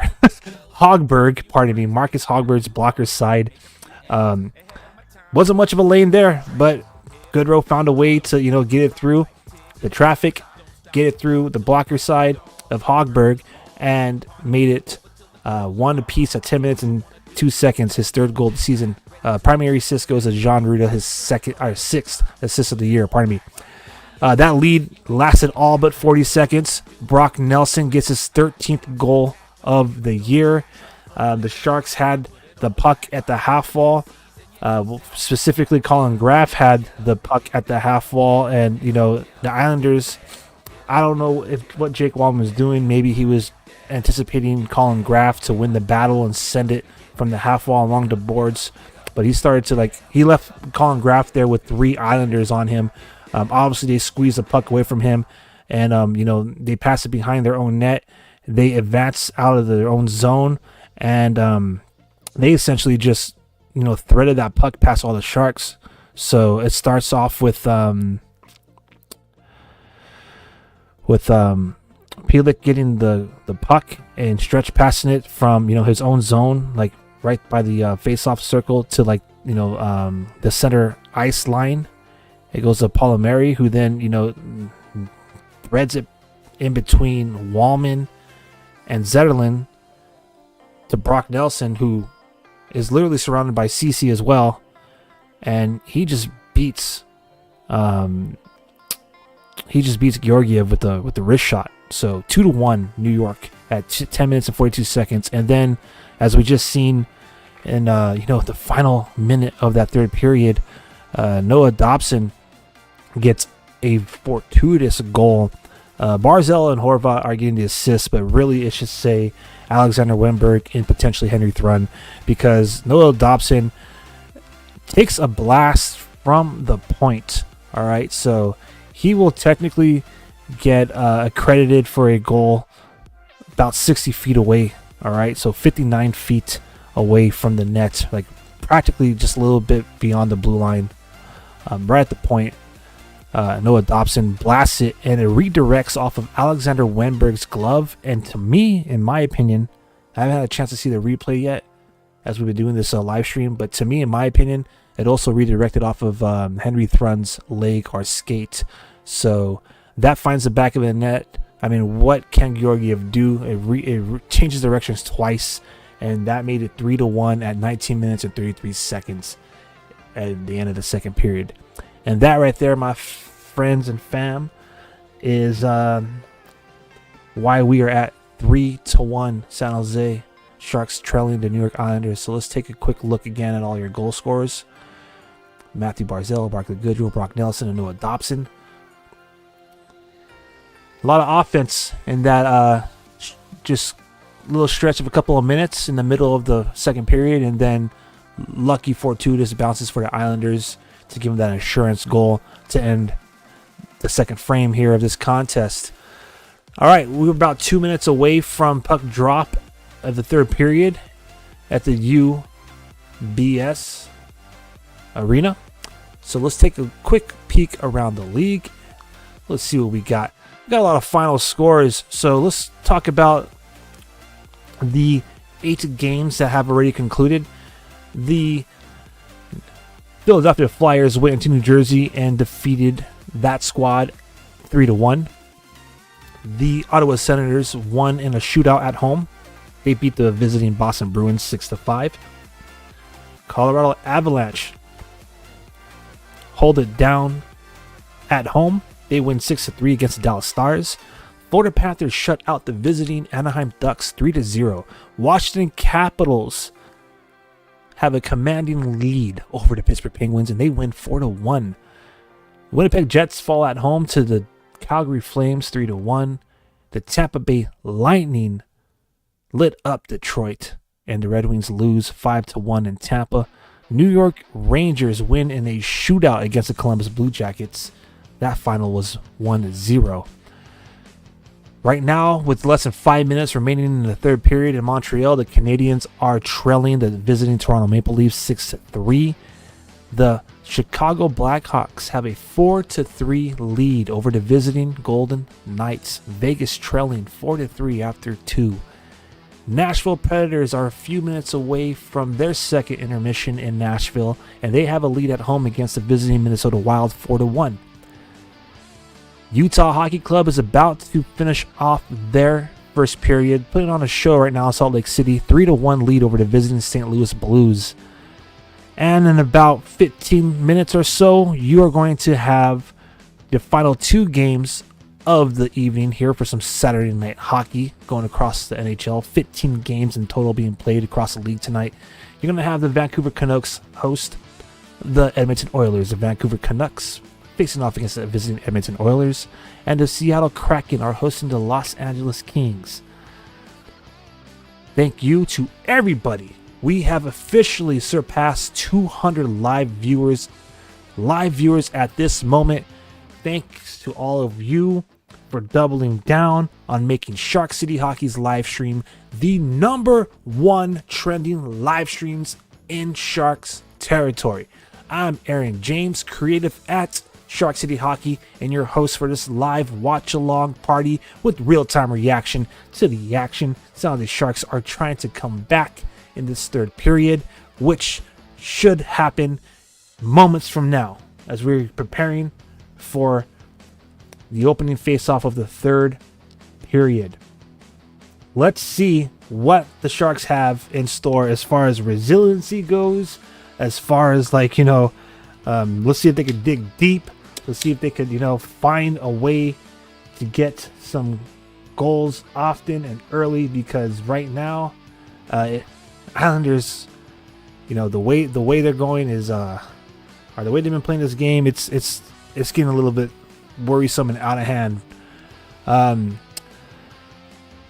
Hogberg, pardon me, Marcus Hogberg's blocker side. Wasn't much of a lane there, but Goodrow found a way to, get it through the traffic, get it through the blocker side of Hogberg, and made it 1 apiece at 10 minutes and 2 seconds, his 3rd goal of the season. Primary assist goes to Jean Ruda, his 6th assist of the year, that lead lasted all but 40 seconds. Brock Nelson gets his 13th goal of the year. The Sharks had the puck at the half wall. Specifically, Colin Graff had the puck at the half wall, and the Islanders, I don't know what Jake Wallman was doing. Maybe he was anticipating Colin Graff to win the battle and send it from the half wall along the boards. but he started to he left Colin Graff there with 3 Islanders on him. Obviously, they squeezed the puck away from him, and they pass it behind their own net. They advance out of their own zone, and they essentially just threaded that puck past all the Sharks. So it starts off with Pilik getting the puck and Stretch passing it from his own zone, like right by the face-off circle to the center ice line. It goes to Palmieri, who then threads it in between Wallman and Zetterlund to Brock Nelson, who is literally surrounded by CC as well, and he just beats Georgiev with the wrist shot. So 2-1 New York at 10 minutes and 42 seconds. And then, as we just seen in the final minute of that third period, Noah Dobson gets a fortuitous goal. Barzell and Horvat are getting the assists, but really it should say Alexander Wenberg and potentially Henry Thrun, because Noah Dobson takes a blast from the point. All right, so he will technically get accredited for a goal about 60 feet away. All right, so 59 feet away from the net, like practically just a little bit beyond the blue line, right at the point. Noah Dobson blasts it, and it redirects off of Alexander Wenberg's glove. And to me, in my opinion, I haven't had a chance to see the replay yet as we've been doing this live stream, but to me, in my opinion, it also redirected off of Henry Thrun's leg or skate. So that finds the back of the net. I mean, what can Georgiev do? It changes directions twice, and that made it 3-1 at 19 minutes and 33 seconds at the end of the second period. And that right there, my friends and fam, is why we are at 3-1 San Jose Sharks trailing the New York Islanders. So let's take a quick look again at all your goal scorers. Matthew Barzell, Barclay Goodrow, Brock Nelson, and Noah Dobson. A lot of offense in that just little stretch of a couple of minutes in the middle of the second period, and then lucky fortuitous bounces for the Islanders to give them that insurance goal to end the second frame here of this contest. All right, we're about 2 minutes away from puck drop of the third period at the UBS Arena. So let's take a quick peek around the league. Let's see what we got. We got a lot of final scores. So let's talk about the 8 games that have already concluded. The Philadelphia Flyers went into New Jersey and defeated that squad 3-1. The Ottawa Senators won in a shootout at home. They beat the visiting Boston Bruins 6-5. Colorado Avalanche hold it down at home. They win 6-3 against the Dallas Stars. Florida Panthers shut out the visiting Anaheim Ducks 3-0. Washington Capitals have a commanding lead over the Pittsburgh Penguins, and they win 4-1. Winnipeg Jets fall at home to the Calgary Flames 3-1. The Tampa Bay Lightning lit up Detroit, and the Red Wings lose 5-1 in Tampa. New York Rangers win in a shootout against the Columbus Blue Jackets. That final was 1-0. Right now, with less than 5 minutes remaining in the third period in Montreal, the Canadiens are trailing the visiting Toronto Maple Leafs 6-3. The Chicago Blackhawks have a 4-3 lead over the visiting Golden Knights. Vegas trailing 4-3 after 2. Nashville Predators are a few minutes away from their second intermission in Nashville, and they have a lead at home against the visiting Minnesota Wild 4-1. Utah Hockey Club is about to finish off their first period, putting on a show right now in Salt Lake City, 3-1 lead over the visiting St. Louis Blues. And in about 15 minutes or so, you are going to have the final 2 games of the evening here for some Saturday night hockey going across the NHL. 15 games in total being played across the league tonight. You're going to have the Vancouver Canucks host the Edmonton Oilers. The Vancouver Canucks facing off against the visiting Edmonton Oilers, and the Seattle Kraken are hosting the Los Angeles Kings. Thank you to everybody we have officially surpassed 200 live viewers at this moment. Thanks to all of you for doubling down on making Shark City Hockey's live stream the #1 trending live streams in Sharks territory. I'm Aaron James, creative at Shark City Hockey, and your host for this live watch-along party with real-time reaction to the action. Some of the Sharks are trying to come back in this third period, which should happen moments from now as we're preparing for the opening face-off of the third period. Let's see what the Sharks have in store as far as resiliency goes, as far as let's see if they can dig deep. Let's see if they could, find a way to get some goals often and early, because right now, Islanders, the way they're going is, or the way they've been playing this game, it's getting a little bit worrisome and out of hand.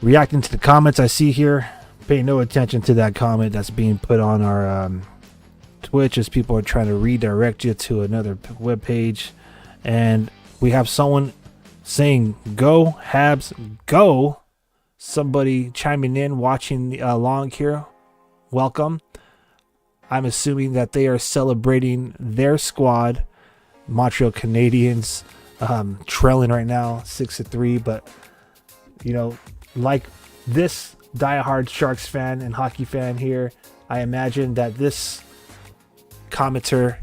Reacting to the comments I see here, pay no attention to that comment that's being put on our Twitch, as people are trying to redirect you to another web page. And we have someone saying, "Go Habs, go!" Somebody chiming in, watching along here. Welcome. I'm assuming that they are celebrating their squad, Montreal Canadiens, trailing right now 6-3. But like this diehard Sharks fan and hockey fan here, I imagine that this commenter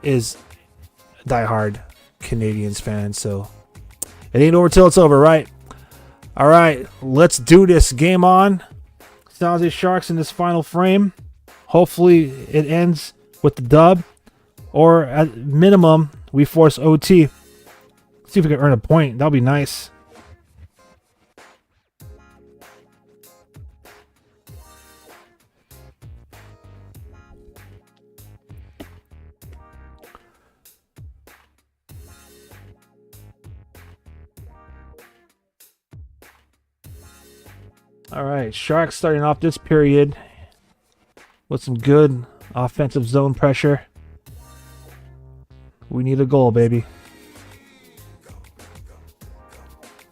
is a diehard Canadiens fan, so it ain't over till it's over, right? All right, let's do this. Game on. San Jose Sharks in this final frame. Hopefully it ends with the dub, or at minimum we force OT. See if we can earn a point. That'll be nice. All right, Sharks starting off this period with some good offensive zone pressure. We need a goal, baby.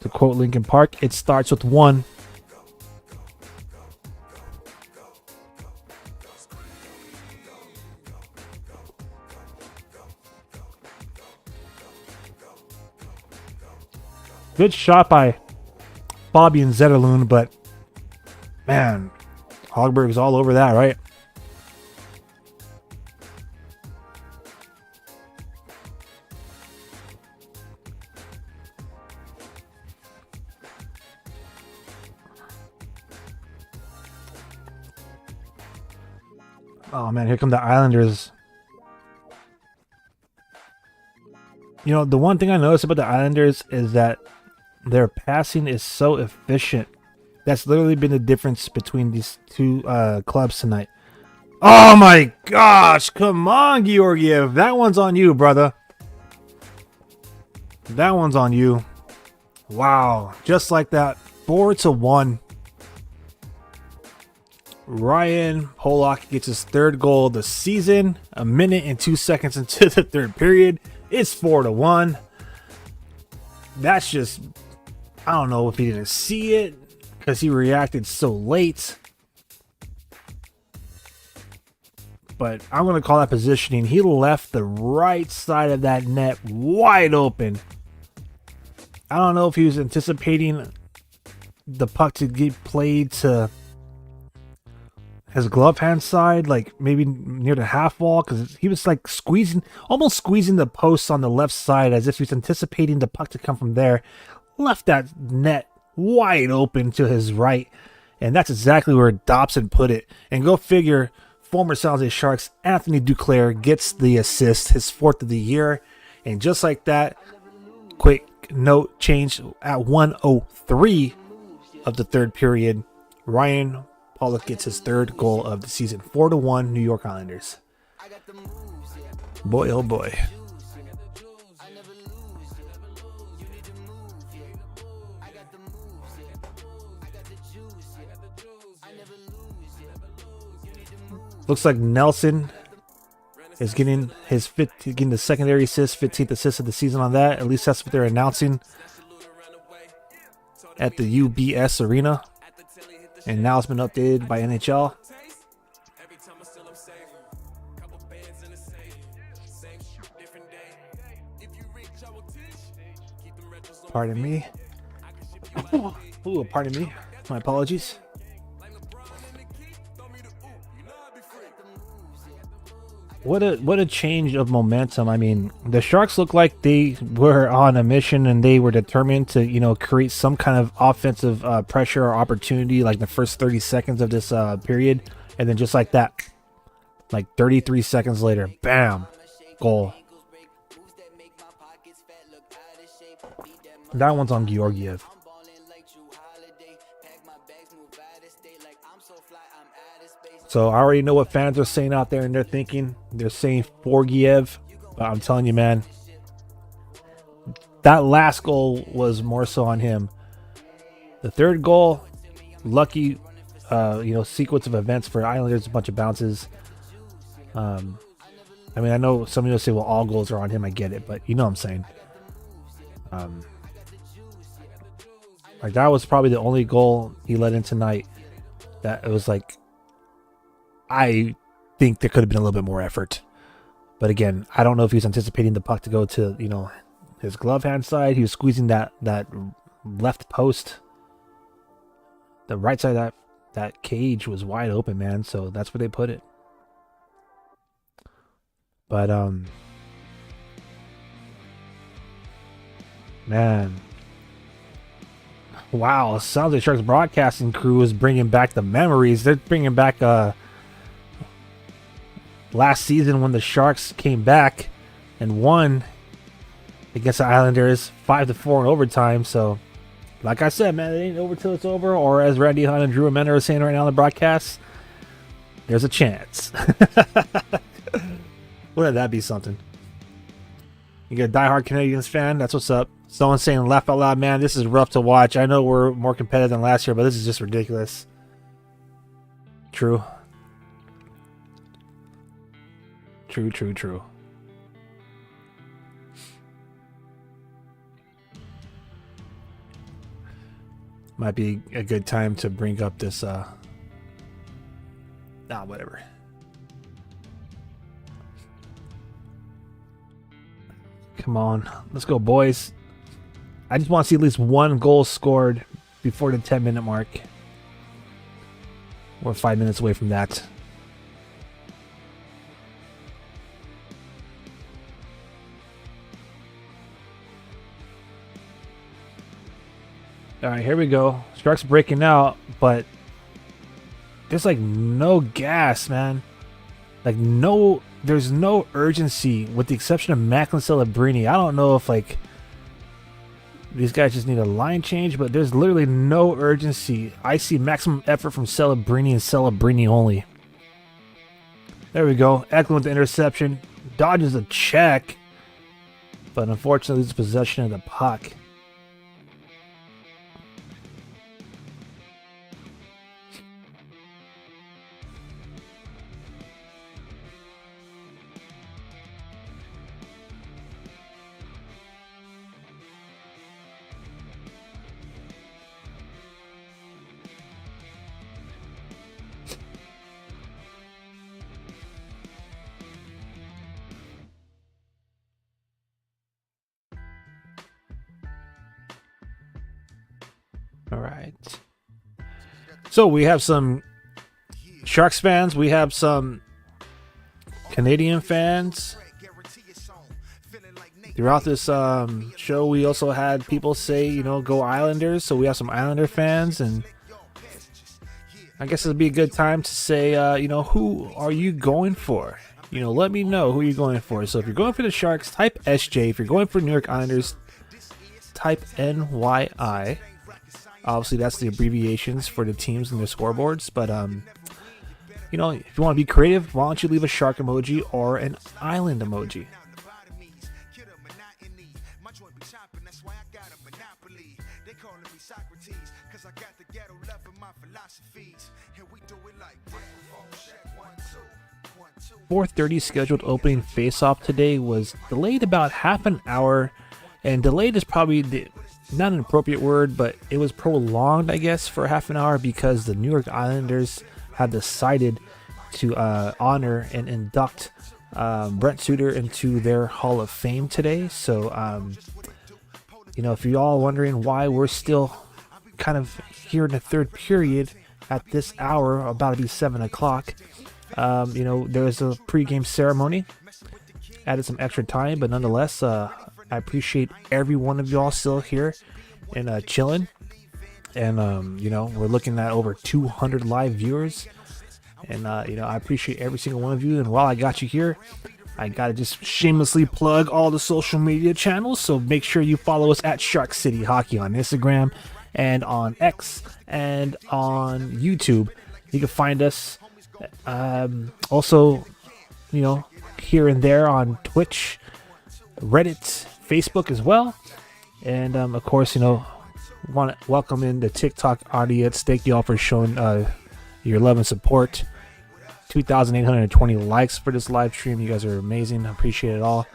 To quote Linkin Park, it starts with one. Good shot by Bobby and Zetterlund, but man, Hogberg's all over that, right? Oh man, here come the Islanders. The one thing I noticed about the Islanders is that their passing is so efficient. That's literally been the difference between these two clubs tonight. Oh my gosh, come on, Georgiev. That one's on you, brother. That one's on you. Wow, just like that. 4-1. Ryan Pollock gets his third goal of the season. A minute and 2 seconds into the third period. It's 4-1. That's just, I don't know if he didn't see it because he reacted so late. But I'm going to call that positioning. He left the right side of that net wide open. I don't know if he was anticipating the puck to get played to his glove hand side, like maybe near the half wall, because he was like almost squeezing the posts on the left side as if he was anticipating the puck to come from there. Left that net wide open to his right, and that's exactly where Dobson put it. And go figure, former San Jose Sharks Anthony Duclair gets the assist, his 4th of the year. And just like that, quick note change at 1:03 of the third period, Ryan Pollock gets his third goal of the season. 4-1 New York Islanders. Boy, oh boy. Looks like Nelson is getting getting the secondary assist, 15th assist of the season on that. At least that's what they're announcing at the UBS Arena. And now it's been updated by NHL. Pardon me. Ooh, pardon me. My apologies. What a change of momentum. I mean, the Sharks look like they were on a mission and they were determined to, you know, create some kind of offensive pressure or opportunity like the first 30 seconds of this period. And then just like that, like 33 seconds later, bam, goal. That one's on Georgiev. So I already know what fans are saying out there and they're thinking. They're saying Forgiev. But I'm telling you, man, that last goal was more so on him. The third goal, lucky, sequence of events for Islanders, a bunch of bounces. I mean, I know somebody will say, well, all goals are on him. I get it, but you know what I'm saying. Like that was probably the only goal he let in tonight. That it was like, I think there could have been a little bit more effort. But again, I don't know if he was anticipating the puck to go to, you know, his glove hand side. He was squeezing that left post. The right side of that cage was wide open, man. So that's where they put it. But man, wow! Sounds like Sharks broadcasting crew is bringing back the memories. They're bringing back last season when the Sharks came back and won against the Islanders 5-4 in overtime. So, like I said, man, it ain't over till it's over. Or as Randy Hunt and Drew Amanda are saying right now on the broadcast, there's a chance. Wouldn't that be something? You get a diehard Canadiens fan, that's what's up. Someone saying, laugh out loud, man, this is rough to watch. I know we're more competitive than last year, but this is just ridiculous. True. True. Might be a good time to bring up this, whatever. Come on. Let's go, boys. I just want to see at least one goal scored before the 10-minute mark. We're 5 minutes away from that. All right, here we go. Sharks breaking out, but there's like no gas, man. Like there's no urgency with the exception of Macklin Celebrini. I don't know if like these guys just need a line change, but there's literally no urgency. I see maximum effort from Celebrini and Celebrini only. There we go. Eklund with the interception. Dodges a check, but unfortunately loses possession of the puck. All right. So we have some Sharks fans. We have some Canadian fans. Throughout this show, we also had people say, you know, go Islanders. So we have some Islander fans. And I guess it'll be a good time to say, who are you going for? You know, let me know who you're going for. So if you're going for the Sharks, type SJ. If you're going for New York Islanders, type NYI. Obviously, that's the abbreviations for the teams and their scoreboards. But, if you want to be creative, why don't you leave a shark emoji or an island emoji? joint be chopping, that's why I got a monopoly. They calling me Socrates, cause I got the ghetto love in my philosophies. And we do it like microphone check 1 2 1 2. 4:30 scheduled opening face-off today was delayed about half an hour, and delayed is probably not an appropriate word, but it was prolonged, I guess, for half an hour because the New York Islanders had decided to honor and induct Brent Suter into their Hall of Fame today. So, if you're all wondering why we're still kind of here in the third period at this hour, about to be 7 o'clock, there's a pregame ceremony. Added some extra time, but nonetheless, I appreciate every one of y'all still here and chilling. And, we're looking at over 200 live viewers. And, I appreciate every single one of you. And while I got you here, I got to just shamelessly plug all the social media channels. So make sure you follow us at Shark City Hockey on Instagram and on X and on YouTube. You can find us also, here and there on Twitch, Reddit, Facebook as well. And, of course, want to welcome in the TikTok audience. Thank you all for showing your love and support. 2,820 likes for this live stream. You guys are amazing. I appreciate it all.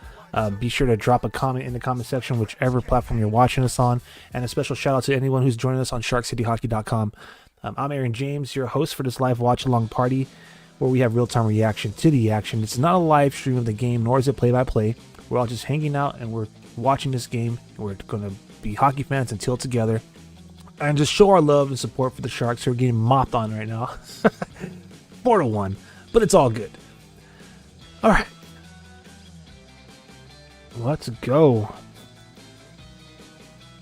Be sure to drop a comment in the comment section, whichever platform you're watching us on. And a special shout out to anyone who's joining us on SharkCityHockey.com. I'm Aaron James, your host for this live watch along party where we have real-time reaction to the action. It's not a live stream of the game, nor is it play-by-play. We're all just hanging out and we're watching this game. We're going to be hockey fans and Teal together and just show our love and support for the Sharks who are getting mopped on right now. 4-1, but it's all good. All right. Let's go.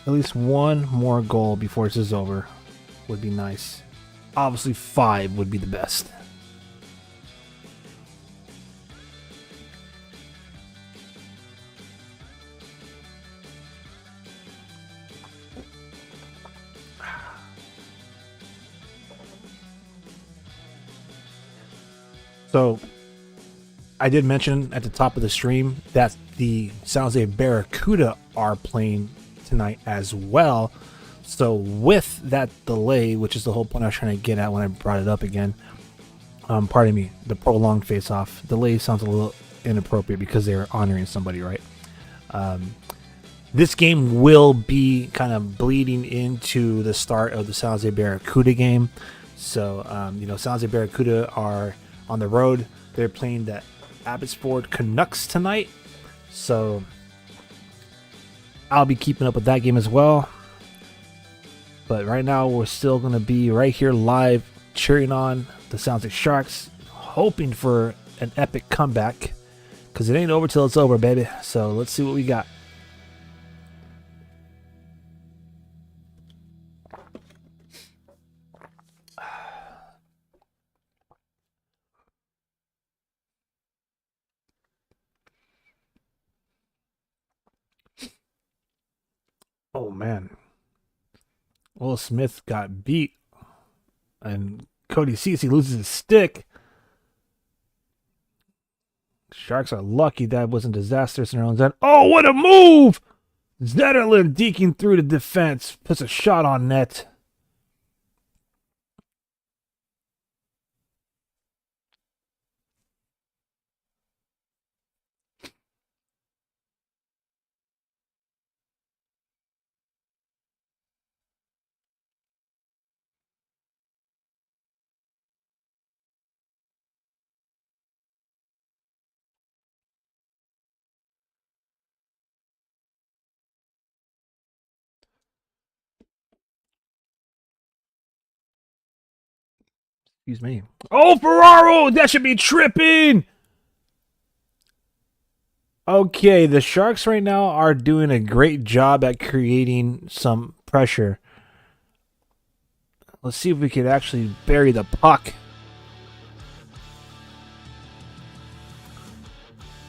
At least one more goal before this is over would be nice. Obviously 5 would be the best. So, I did mention at the top of the stream that the San Jose Barracuda are playing tonight as well. So, with that delay, which is the whole point I was trying to get at when I brought it up again, pardon me, the prolonged face-off. Delay sounds a little inappropriate because they're honoring somebody, right? This game will be kind of bleeding into the start of the San Jose Barracuda game. So, San Jose Barracuda are on the road. They're playing the Abbotsford Canucks tonight. So I'll be keeping up with that game as well. But right now we're still going to be right here live cheering on the San Jose Sharks, hoping for an epic comeback because it ain't over till it's over, baby. So let's see what we got. Oh, man. Will Smith got beat. And Cody Ceci loses his stick. Sharks are lucky that wasn't disastrous in their own end. Oh, what a move! Zetterlund deking through the defense. Puts a shot on net. Excuse me. Oh, Ferraro! That should be tripping! Okay, the Sharks right now are doing a great job at creating some pressure. Let's see if we can actually bury the puck.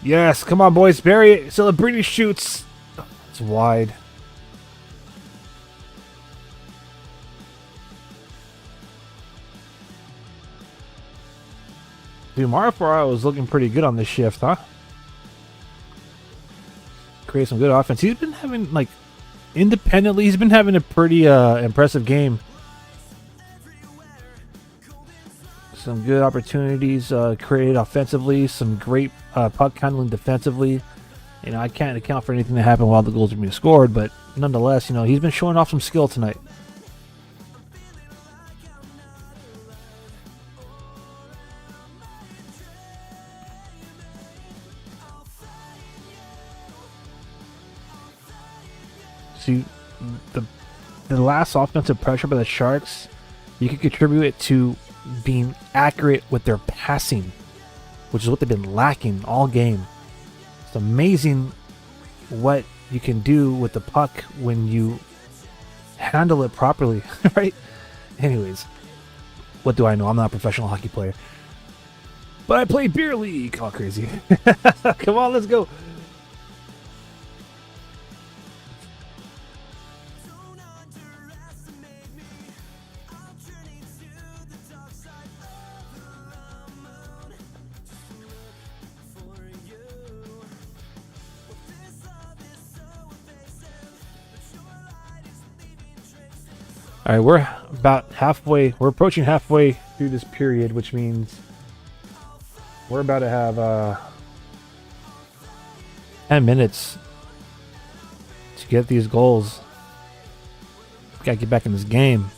Yes, come on, boys, bury it. Celebrini shoots. It's wide. Dude, Mario Ferraro was looking pretty good on this shift, huh? create some good offense. He's been having, like, independently, he's been having a pretty impressive game. Some good opportunities created offensively, some great puck handling defensively. You know, I can't account for anything that happened while the goals are being scored, but nonetheless, you know, he's been showing off some skill tonight. See, the last offensive pressure by the Sharks, you can contribute it to being accurate with their passing, which is what they've been lacking all game. It's amazing what you can do with the puck when you handle it properly, right? Anyways, what do I know? I'm not a professional hockey player, but I play beer league. Oh, crazy. Come on, let's go. All right, we're about halfway. We're approaching halfway through this period, which means we're about to have 10 minutes to get these goals. Gotta get back in this game.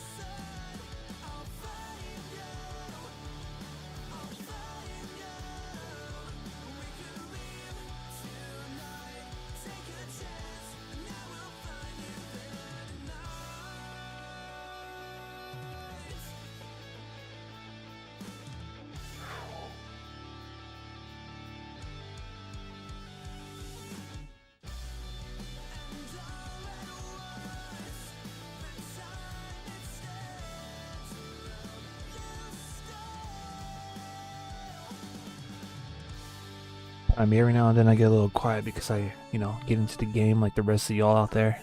I mean, every now and then I get a little quiet because I, you know, get into the game like the rest of y'all out there.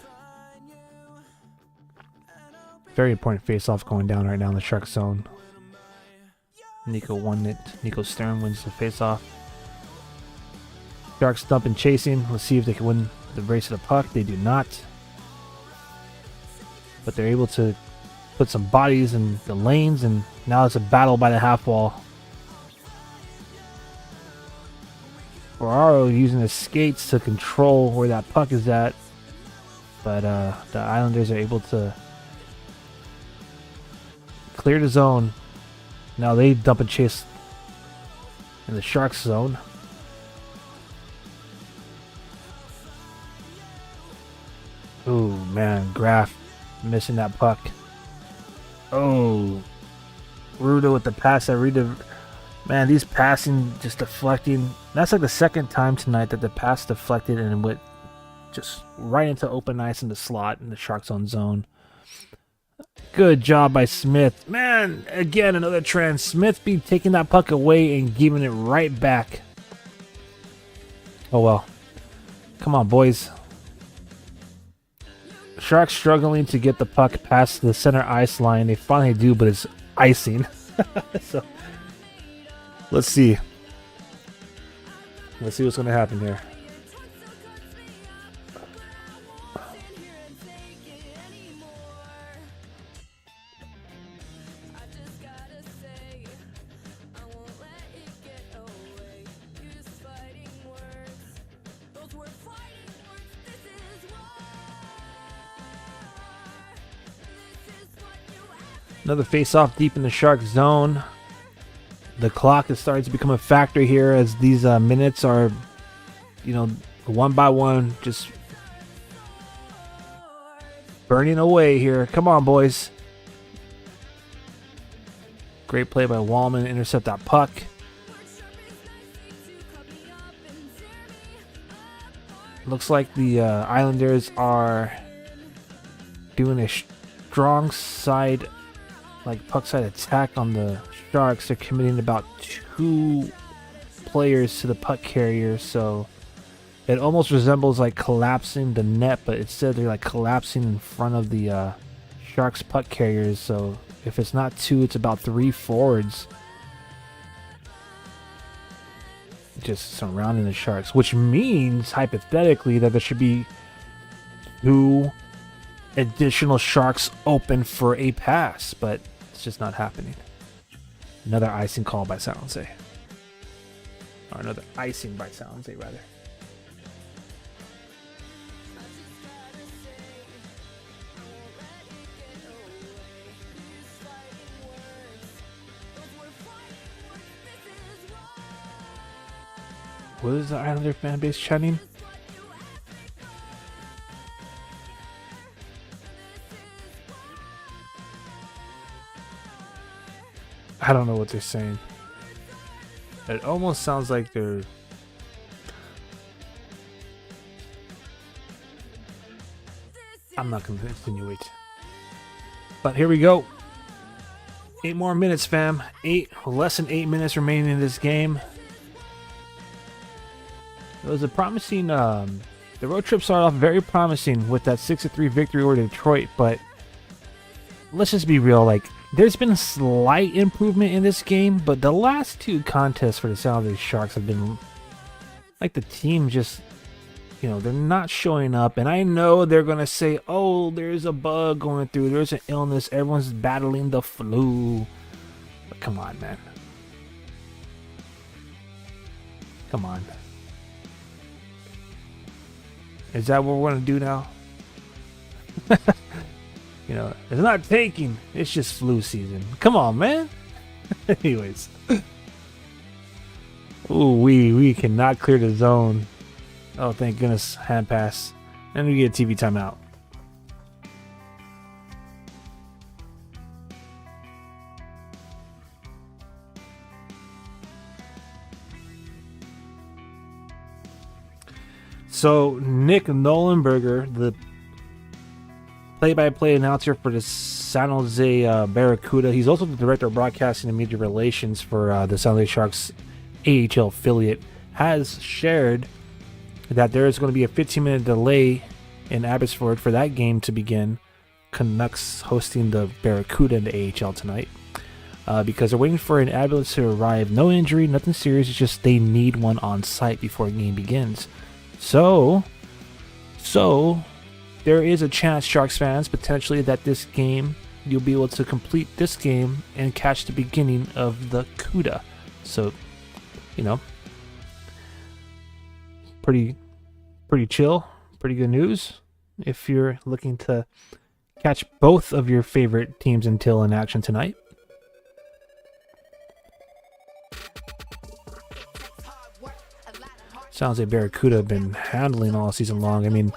Very important face-off going down right now in the Shark zone. Nico won it. Nico Stern wins the face-off. Sharks dumping, chasing. Let's see if they can win the race of the puck. They do not. But they're able to put some bodies in the lanes, and now it's a battle by the half wall. Ferraro using his skates to control where that puck is at, but the Islanders are able to clear the zone. Now they dump and chase in the Sharks zone. Ooh, man, Graf missing that puck. Oh, Ruda with the pass. Man, these passing just deflecting. That's like the second time tonight that the pass deflected and went just right into open ice in the slot in the Sharks zone. Good job by Smith. Man, again, another trend. Smith be taking that puck away and giving it right back. Oh, well. Come on, boys. Sharks struggling to get the puck past the center ice line. They finally do, but it's icing. So, let's see. Let's see what's going to happen here. Another face-off deep in the Shark zone. The clock is starting to become a factor here as these minutes are, you know, one by one just burning away here. Come on, boys. Great play by Wallman. Intercept that puck. Looks like the Islanders are doing a strong side, like puck side attack on the Sharks. They're committing about 2 players to the puck carrier, so it almost resembles like collapsing the net, but instead they're like collapsing in front of the Sharks puck carriers. So if it's not 2, it's about 3 forwards just surrounding the Sharks, which means hypothetically that there should be 2 additional Sharks open for a pass, but it's just not happening. Another icing call by San Jose. Or another icing by San Jose, rather. What is the Islander fan base chanting? I don't know what they're saying. It almost sounds like they're... I'm not going to insinuate. But here we go. 8 more minutes, fam. Less than 8 minutes remaining in this game. It was a promising... the road trip started off very promising with that 6-3 victory over Detroit, but let's just be real, like, there's been a slight improvement in this game, but the last 2 contests for the San Jose Sharks have been like the team just, you know, they're not showing up. And I know they're going to say, oh, there's a bug going through, there's an illness, everyone's battling the flu. But come on, man. Come on. Is that what we're going to do now? You know, it's not tanking. It's just flu season. Come on, man. Anyways. Ooh, we cannot clear the zone. Oh, thank goodness. Hand pass. And we get a TV timeout. So, Nick Nolenberger, the play-by-play announcer for the San Jose Barracuda. He's also the director of broadcasting and media relations for the San Jose Sharks AHL affiliate, has shared that there is going to be a 15-minute delay in Abbotsford for that game to begin. Canucks hosting the Barracuda in the AHL tonight because they're waiting for an ambulance to arrive. No injury, nothing serious. It's just they need one on site before the game begins. So there is a chance, Sharks fans, potentially that this game, you'll be able to complete this game and catch the beginning of the CUDA. So, you know, pretty chill, pretty good news if you're looking to catch both of your favorite teams in Teal in action tonight. Sounds like Barracuda have been handling all season long. I mean,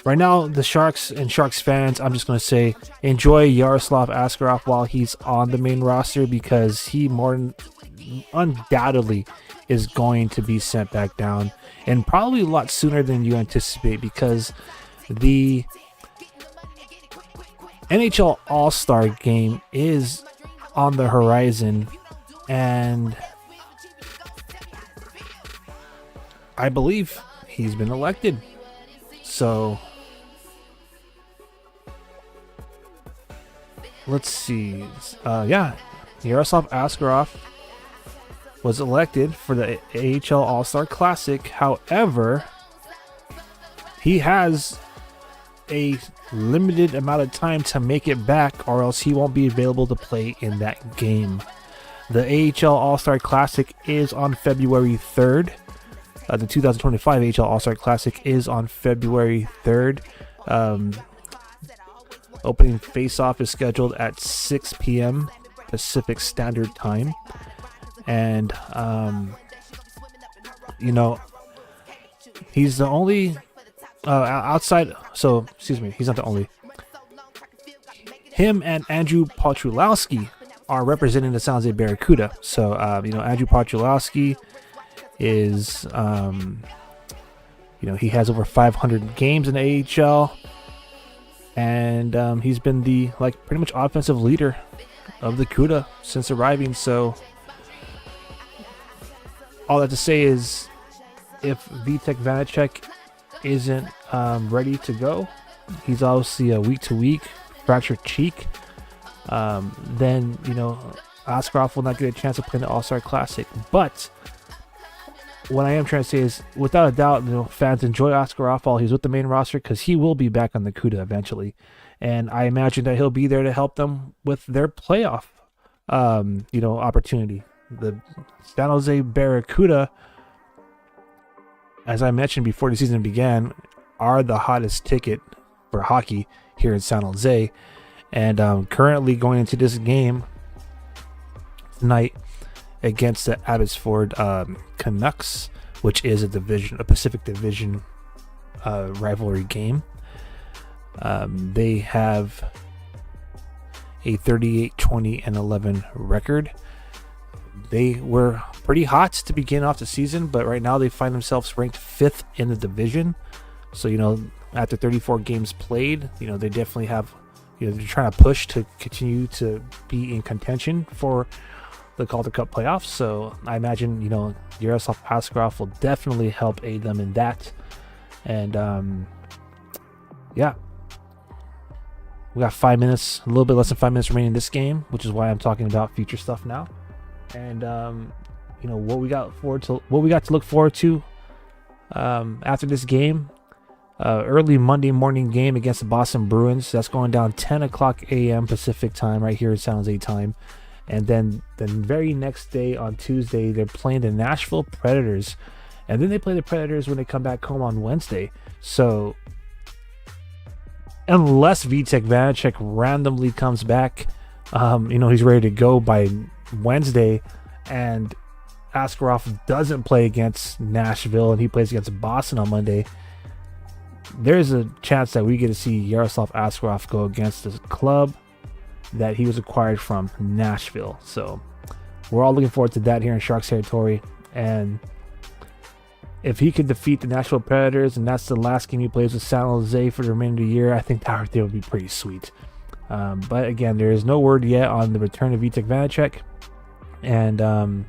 right now, the Sharks and Sharks fans, I'm just going to say, enjoy Yaroslav Askarov while he's on the main roster, because he more undoubtedly is going to be sent back down, and probably a lot sooner than you anticipate, because the NHL All-Star game is on the horizon, and I believe he's been elected. So let's see. Yaroslav Askarov was elected for the AHL All-Star Classic. However, he has a limited amount of time to make it back, or else he won't be available to play in that game. The AHL All-Star Classic is on February 3rd. The 2025 AHL All-Star Classic is on February 3rd. Opening face-off is scheduled at 6 p.m. Pacific Standard Time. And, you know, he's the only outside... So, excuse me, he's not the only. Him and Andrew Piotrowski are representing the San Jose Barracuda. So, you know, Andrew Piotrowski is, you know, he has over 500 games in the AHL, and he's been the, like, pretty much offensive leader of the CUDA since arriving. So all that to say is, if Vitek Vanacek isn't ready to go, he's obviously a week-to-week fractured cheek, then, you know, Askarov will not get a chance to play in the All-Star Classic. But what I am trying to say is, without a doubt, fans enjoy Askarov while he's with the main roster, because he will be back on the CUDA eventually, and I imagine that he'll be there to help them with their playoff, opportunity. The San Jose Barracuda, as I mentioned before the season began, are the hottest ticket for hockey here in San Jose, and currently going into this game tonight against the Abbotsford Canucks, which is a Pacific Division rivalry game. They have a 38-20-11 record. They were pretty hot to begin off the season, but right now they find themselves ranked 5th in the division. So, after 34 games played, they definitely have, they're trying to push to continue to be in contention for the Calder Cup playoffs. So I imagine, Yaroslav Askarov will definitely help aid them in that. And yeah, we got 5 minutes, a little bit less than 5 minutes remaining in this game, which is why I'm talking about future stuff now. And what we got to look forward to after this game. Early Monday morning game against the Boston Bruins. That's going down 10 o'clock a.m. Pacific time right here in San Jose time. And then the very next day on Tuesday, they're playing the Nashville Predators. And then they play the Predators when they come back home on Wednesday. So unless Vitek Vanacek randomly comes back, he's ready to go by Wednesday, and Askarov doesn't play against Nashville and he plays against Boston on Monday, there's a chance that we get to see Yaroslav Askarov go against the club that he was acquired from, Nashville. So we're all looking forward to that here in Sharks territory. And if he could defeat the Nashville Predators and that's the last game he plays with San Jose for the remainder of the year, I think that right there would be pretty sweet. But again, there is no word yet on the return of Vitek Vanacek. And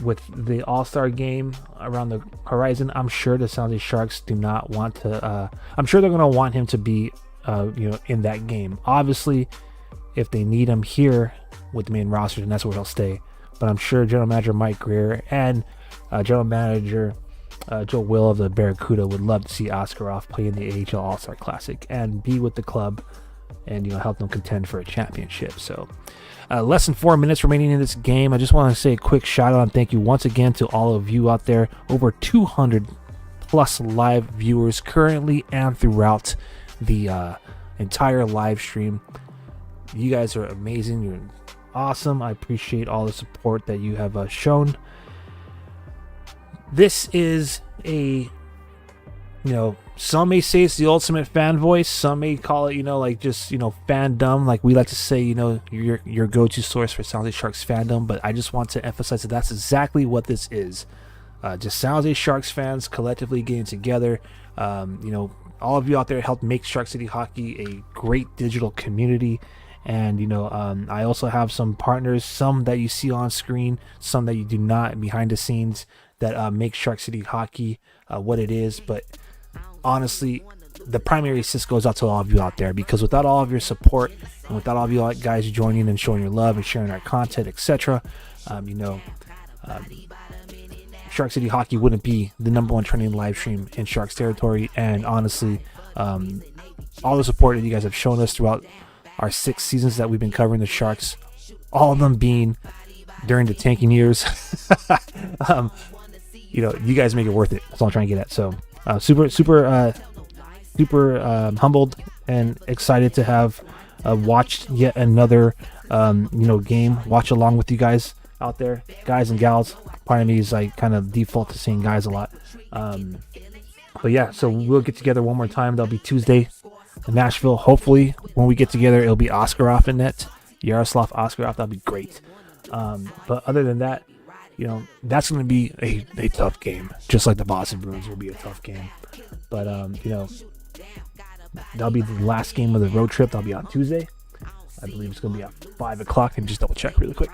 with the All-Star game around the horizon, I'm sure the San Jose Sharks do not want to. I'm sure they're going to want him to be, in that game. Obviously, if they need him here with the main roster, then that's where he'll stay. But I'm sure General Manager Mike Greer and General Manager Joe Will of the Barracuda would love to see Askarov play in the AHL All-Star Classic and be with the club and help them contend for a championship. So less than 4 minutes remaining in this game. I just want to say a quick shout out and thank you once again to all of you out there. Over 200 plus live viewers currently and throughout the entire live stream. You guys are amazing. You're awesome. I appreciate all the support that you have shown. This is a, some may say it's the ultimate fan voice. Some may call it, fandom. Like we like to say, your go-to source for San Jose Sharks fandom. But I just want to emphasize that that's exactly what this is. Just San Jose Sharks fans collectively getting together. All of you out there helped make Shark City Hockey a great digital community. And, I also have some partners, some that you see on screen, some that you do not behind the scenes, that make Shark City Hockey what it is. But honestly, the primary assist goes out to all of you out there, because without all of your support and without all of you guys joining and showing your love and sharing our content, etc., Shark City Hockey wouldn't be the number one trending live stream in Sharks territory. And honestly, all the support that you guys have shown us throughout our 6 seasons that we've been covering the Sharks, all of them being during the tanking years, you guys make it worth it. That's all I'm trying to get at. So super humbled and excited to have watched yet another game, watch along with you guys out there, guys and gals. Part of me is like kind of default to saying guys a lot. But yeah, so we'll get together one more time. That'll be Tuesday in Nashville. Hopefully when we get together, it'll be Askarov in net, Yaroslav Askarov. That'll be great. But other than that, that's going to be a tough game, just like the Boston Bruins will be a tough game. But that'll be the last game of the road trip. That'll be on Tuesday. I believe it's going to be at 5 o'clock. And just double check really quick.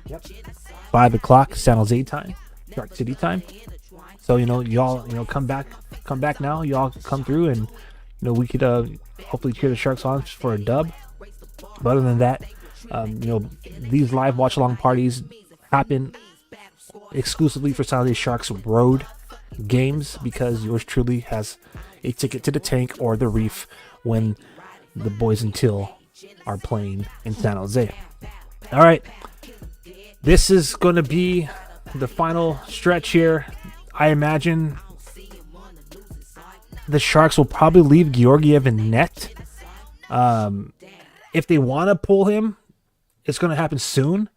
Yep, 5 o'clock San Jose time, Shark City time. So y'all come back now. Y'all come through, and we could hopefully cheer the Sharks on for a dub. But other than that, these live watch along parties happen exclusively for San Jose Sharks road games, because yours truly has a ticket to the tank or the reef when the boys in Teal are playing in San Jose. All right, this is going to be the final stretch here. I imagine the Sharks will probably leave Georgiev in net. If they want to pull him, it's going to happen soon.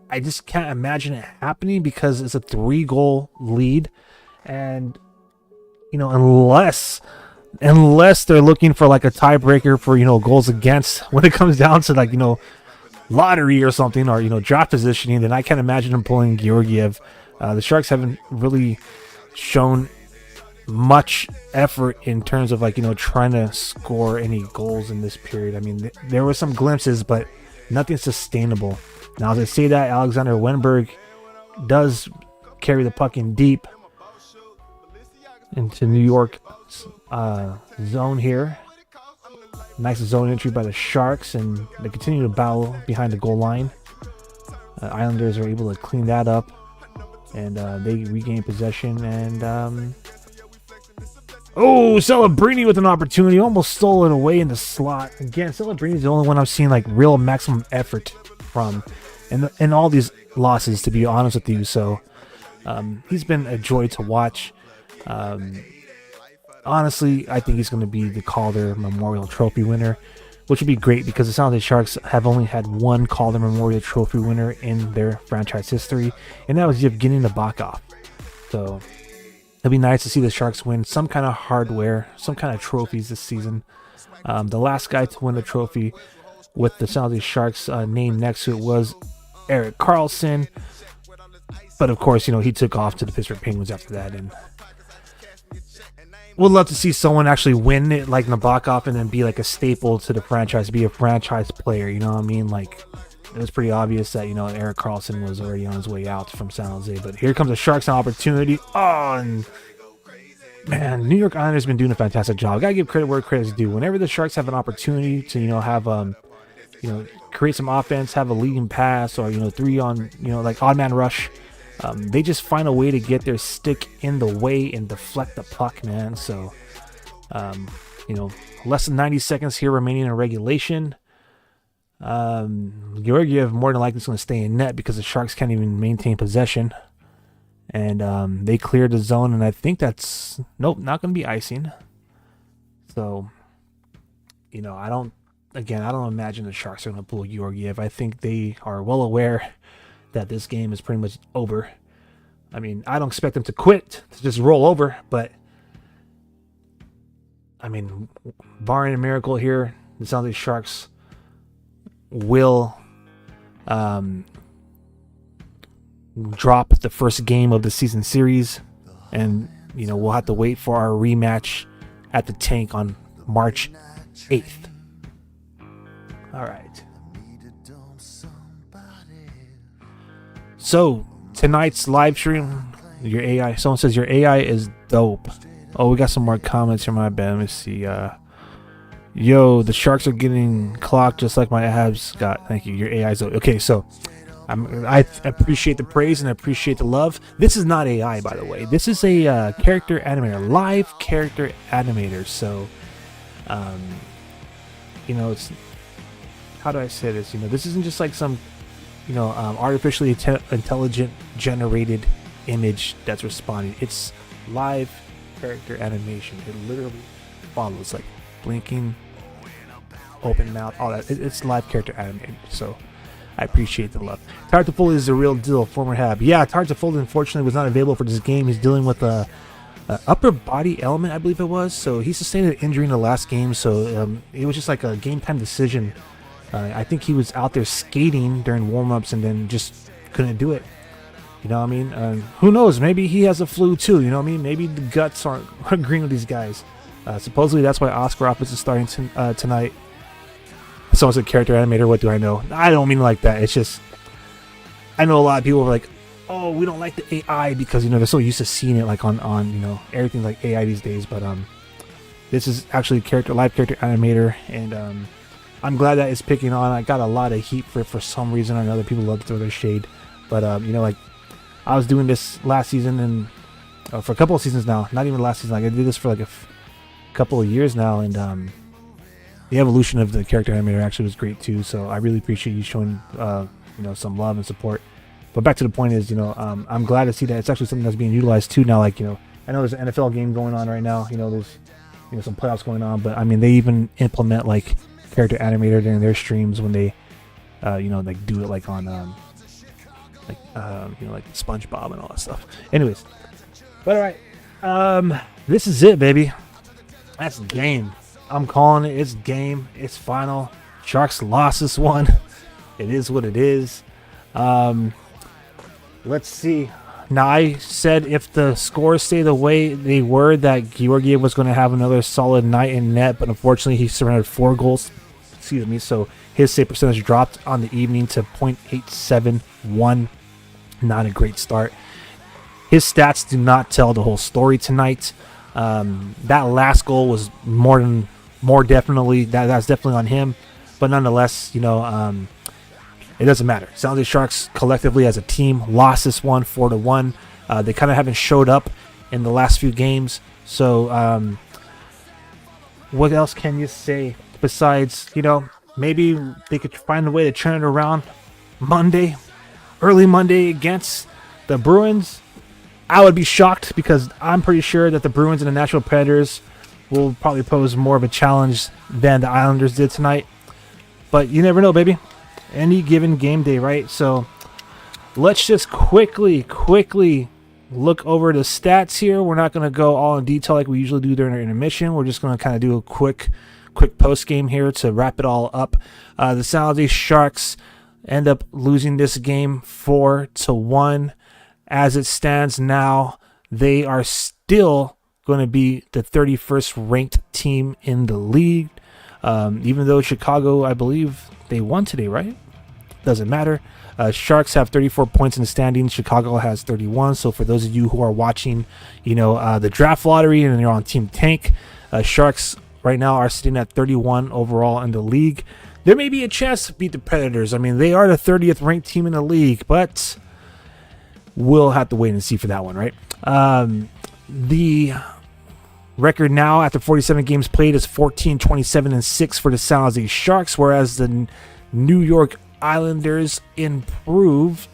I just can't imagine it happening because it's a 3-goal lead. And, unless they're looking for like a tiebreaker for, goals against when it comes down to like, lottery or something, or, draft positioning, then I can't imagine them pulling Georgiev. The Sharks haven't really shown much effort in terms of like, trying to score any goals in this period. I mean, there were some glimpses, but nothing sustainable. Now, as I say that, Alexander Wenberg does carry the puck in deep into New York zone here. Nice zone entry by the Sharks, and they continue to battle behind the goal line. Islanders are able to clean that up, and they regain possession. And Celebrini with an opportunity, almost stole it away in the slot. Again, Celebrini is the only one I'm seeing like real maximum effort from, and all these losses, to be honest with you. So he's been a joy to watch. Honestly, I think he's going to be the Calder Memorial Trophy winner, which would be great because the San Jose Sharks have only had one Calder Memorial Trophy winner in their franchise history, and that was Yevgeny Nabokov. So it'd be nice to see the Sharks win some kind of hardware, some kind of trophies this season. The last guy to win the trophy with the San Jose Sharks name next to it was Erik Karlsson, but of course, he took off to the Pittsburgh Penguins after that, and would love to see someone actually win it like Nabokov and then be like a staple to the franchise, be a franchise player, you know what I mean? Like, it was pretty obvious that, Erik Karlsson was already on his way out from San Jose, but here comes the Sharks opportunity. Oh, and man, New York Islanders been doing a fantastic job. Gotta give credit where credit's due. Whenever the Sharks have an opportunity to, have create some offense, have a leading pass, or 3 on, like odd man rush, they just find a way to get their stick in the way and deflect the puck, man. So, less than 90 seconds here remaining in regulation. Georgiev more than likely is going to stay in net because the Sharks can't even maintain possession. And they cleared the zone, and I think that's not going to be icing. So, I don't imagine the Sharks are going to pull Georgiev. I think they are well aware that this game is pretty much over. I mean, I don't expect them to quit, to just roll over, but I mean, barring a miracle here, the San Jose Sharks will drop the first game of the season series, and we'll have to wait for our rematch at the tank on March 8th. All right. So tonight's live stream, your AI. Someone says your AI is dope. Oh, we got some more comments here. My bad. Let me see. Yo, the Sharks are getting clocked just like my abs got. Thank you. Your AI is dope. Okay, so I appreciate the praise and I appreciate the love. This is not AI, by the way. This is a character animator, live character animator. So, it's, how do I say this? This isn't just like some artificially intelligent generated image that's responding. It's live character animation. It literally follows, like blinking, open mouth, all that. It's live character animated. So I appreciate the love. Tyler Toffoli is the real deal. Former Hab. Yeah, Tyler Toffoli unfortunately was not available for this game. He's dealing with a upper body element, I believe it was. So he sustained an injury in the last game. So it was just like a game time decision. I think he was out there skating during warm-ups and then just couldn't do it. You know what I mean? Who knows? Maybe he has a flu too. You know what I mean? Maybe the guts aren't agreeing with these guys. Supposedly that's why Oscar Office is starting tonight. Someone said character animator. What do I know? I don't mean like that. It's just, I know a lot of people are like, oh, we don't like the AI because they're so used to seeing it like on everything like AI these days. But this is actually live character animator, and I'm glad that it's picking on. I got a lot of heat for some reason or another. People love to throw their shade, but I was doing this last season and for a couple of seasons now. Not even last season. Like I did this for like a couple of years now, and the evolution of the character animator actually was great too. So I really appreciate you showing some love and support. But back to the point is, I'm glad to see that it's actually something that's being utilized too now. Like, I know there's an NFL game going on right now. There's some playoffs going on, but I mean they even implement like character animator during their streams when they like do it like on like SpongeBob and all that stuff. Anyways, but all right, this is it, baby. That's game. I'm calling it. It's game. It's final. Sharks lost this one. It is what it is. Let's see. Now, I said if the scores stay the way they were, that Georgiev was going to have another solid night in net, but unfortunately he surrendered 4 goals. Excuse me. So his save percentage dropped on the evening to .871. Not a great start. His stats do not tell the whole story tonight. That last goal was more definitely that's definitely on him, but nonetheless, it doesn't matter. San Jose Sharks collectively as a team lost this one 4-1. They kind of haven't showed up in the last few games. So what else can you say besides, maybe they could find a way to turn it around early Monday against the Bruins. I would be shocked because I'm pretty sure that the Bruins and the Nashville Predators will probably pose more of a challenge than the Islanders did tonight. But you never know, baby. Any given game day, right? So let's just quickly look over the stats here. We're not going to go all in detail like we usually do during our intermission. We're just going to kind of do a quick post game here to wrap it all up. The San Jose Sharks end up losing this game 4-1. As it stands now, they are still going to be the 31st ranked team in the league. Even though Chicago, I believe they won today, right? Doesn't matter. Sharks have 34 points in the standings. Chicago has 31. So for those of you who are watching, the draft lottery and you're on Team Tank, Sharks right now are sitting at 31 overall in the league. There may be a chance to beat the Predators. I mean, they are the 30th ranked team in the league, but we'll have to wait and see for that one, right? The record now after 47 games played is 14-27-6 for the San Jose Sharks, whereas the New York Islanders improve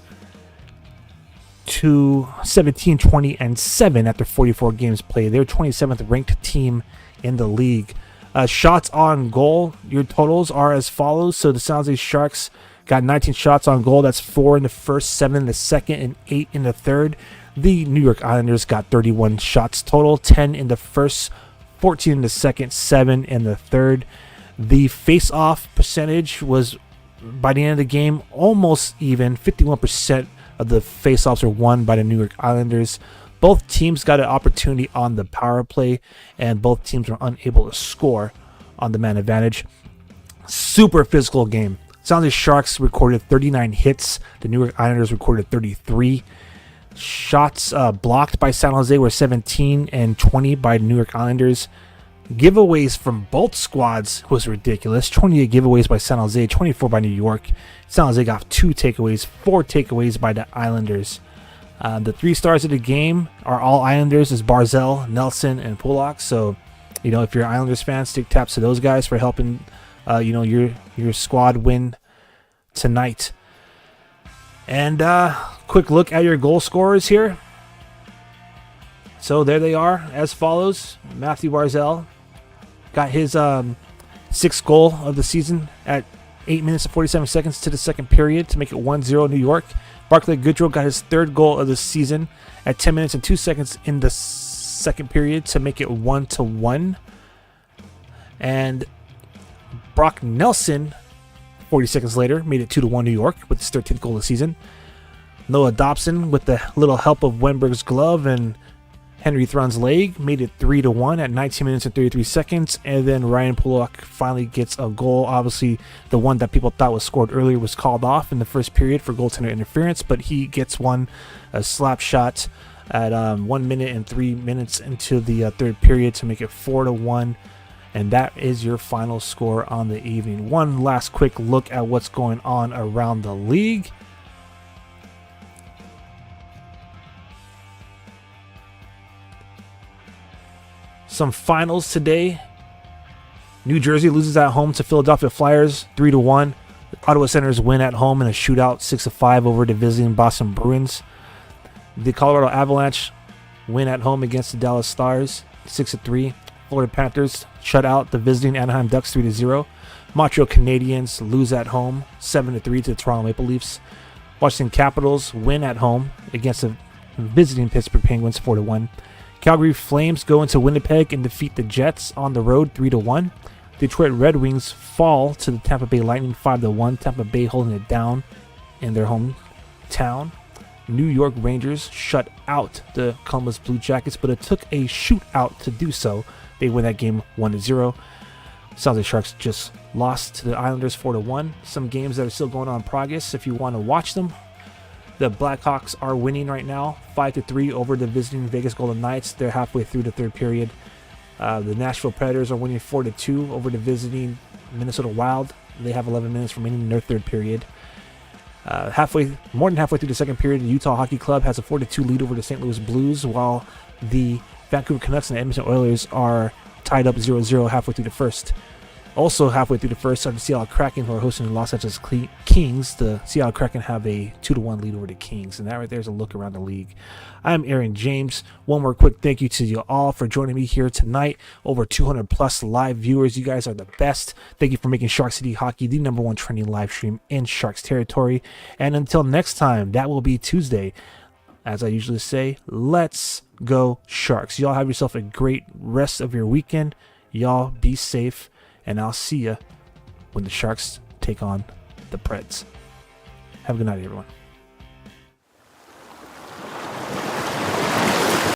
to 17-20-7 after 44 games played. They're 27th ranked team in the league. Shots on goal, your totals are as follows. So the San Jose Sharks got 19 shots on goal. That's 4 in the first, 7 in the second, and 8 in the third. The New York Islanders got 31 shots total, 10 in the first, 14 in the second, 7 in the third. The face-off percentage was, by the end of the game, almost even. 51% of the face-offs were won by the New York Islanders. Both teams got an opportunity on the power play, and both teams were unable to score on the man advantage. Super physical game. San Jose Sharks recorded 39 hits. The New York Islanders recorded 33. Shots blocked by San Jose were 17 and 20 by the New York Islanders. Giveaways from both squads was ridiculous. 28 giveaways by San Jose, 24 by New York. San Jose got 2 takeaways, 4 takeaways by the Islanders. The 3 stars of the game are all Islanders, is Barzal, Nelson, and Pulock. So, if you're Islanders fans, stick taps to those guys for helping, your squad win tonight. And quick look at your goal scorers here. So there they are as follows. Matthew Barzal got his 6th goal of the season at 8 minutes and 47 seconds to the second period to make it 1-0 New York. Barclay Goodrow got his 3rd goal of the season at 10 minutes and 2 seconds in the second period to make it 1-1. And Brock Nelson, 40 seconds later, made it 2-1 New York with his 13th goal of the season. Noah Dobson, with the little help of Wenberg's glove and Henry Thrun's leg, made it 3-1 at 19 minutes and 33 seconds. And then Ryan Pulock finally gets a goal. Obviously, the one that people thought was scored earlier was called off in the first period for goaltender interference, but he gets a slap shot at 1 minute and 3 minutes into the third period to make it 4-1. And that is your final score on the evening. One last quick look at what's going on around the league. Some finals today. New Jersey loses at home to Philadelphia Flyers 3-1. Ottawa Senators win at home in a shootout 6-5 over the visiting Boston Bruins. The Colorado Avalanche win at home against the Dallas Stars 6-3. Florida Panthers shut out the visiting Anaheim Ducks 3-0. Montreal Canadiens lose at home 7-3 to the Toronto Maple Leafs. Washington Capitals win at home against the visiting Pittsburgh Penguins 4-1. Calgary Flames go into Winnipeg and defeat the Jets on the road 3-1. Detroit Red Wings fall to the Tampa Bay Lightning 5-1. Tampa Bay holding it down in their hometown. New York Rangers shut out the Columbus Blue Jackets, but it took a shootout to do so. They win that game 1-0. San Jose Sharks just lost to the Islanders 4-1. Some games that are still going on in progress if you want to watch them. The Blackhawks are winning right now 5-3 over the visiting Vegas Golden Knights. They're halfway through the third period. The Nashville Predators are winning 4-2 over the visiting Minnesota Wild. They have 11 minutes remaining in their third period. More than halfway through the second period, the Utah Hockey Club has a 4-2 lead over the St. Louis Blues, while the Vancouver Canucks and the Edmonton Oilers are tied up 0-0 halfway through the first. Also halfway through the first are the Seattle Kraken, who are hosting the Los Angeles Kings. The Seattle Kraken have a 2-1 lead over the Kings, and that right there is a look around the league. I'm Aaron James. One more quick thank you to you all for joining me here tonight. Over 200 plus live viewers. You guys are the best. Thank you for making Shark City Hockey the #1 trending live stream in Sharks territory. And until next time, that will be Tuesday. As I usually say, let's go Sharks. Y'all have yourself a great rest of your weekend. Y'all be safe. And I'll see you when the Sharks take on the Preds. Have a good night, everyone.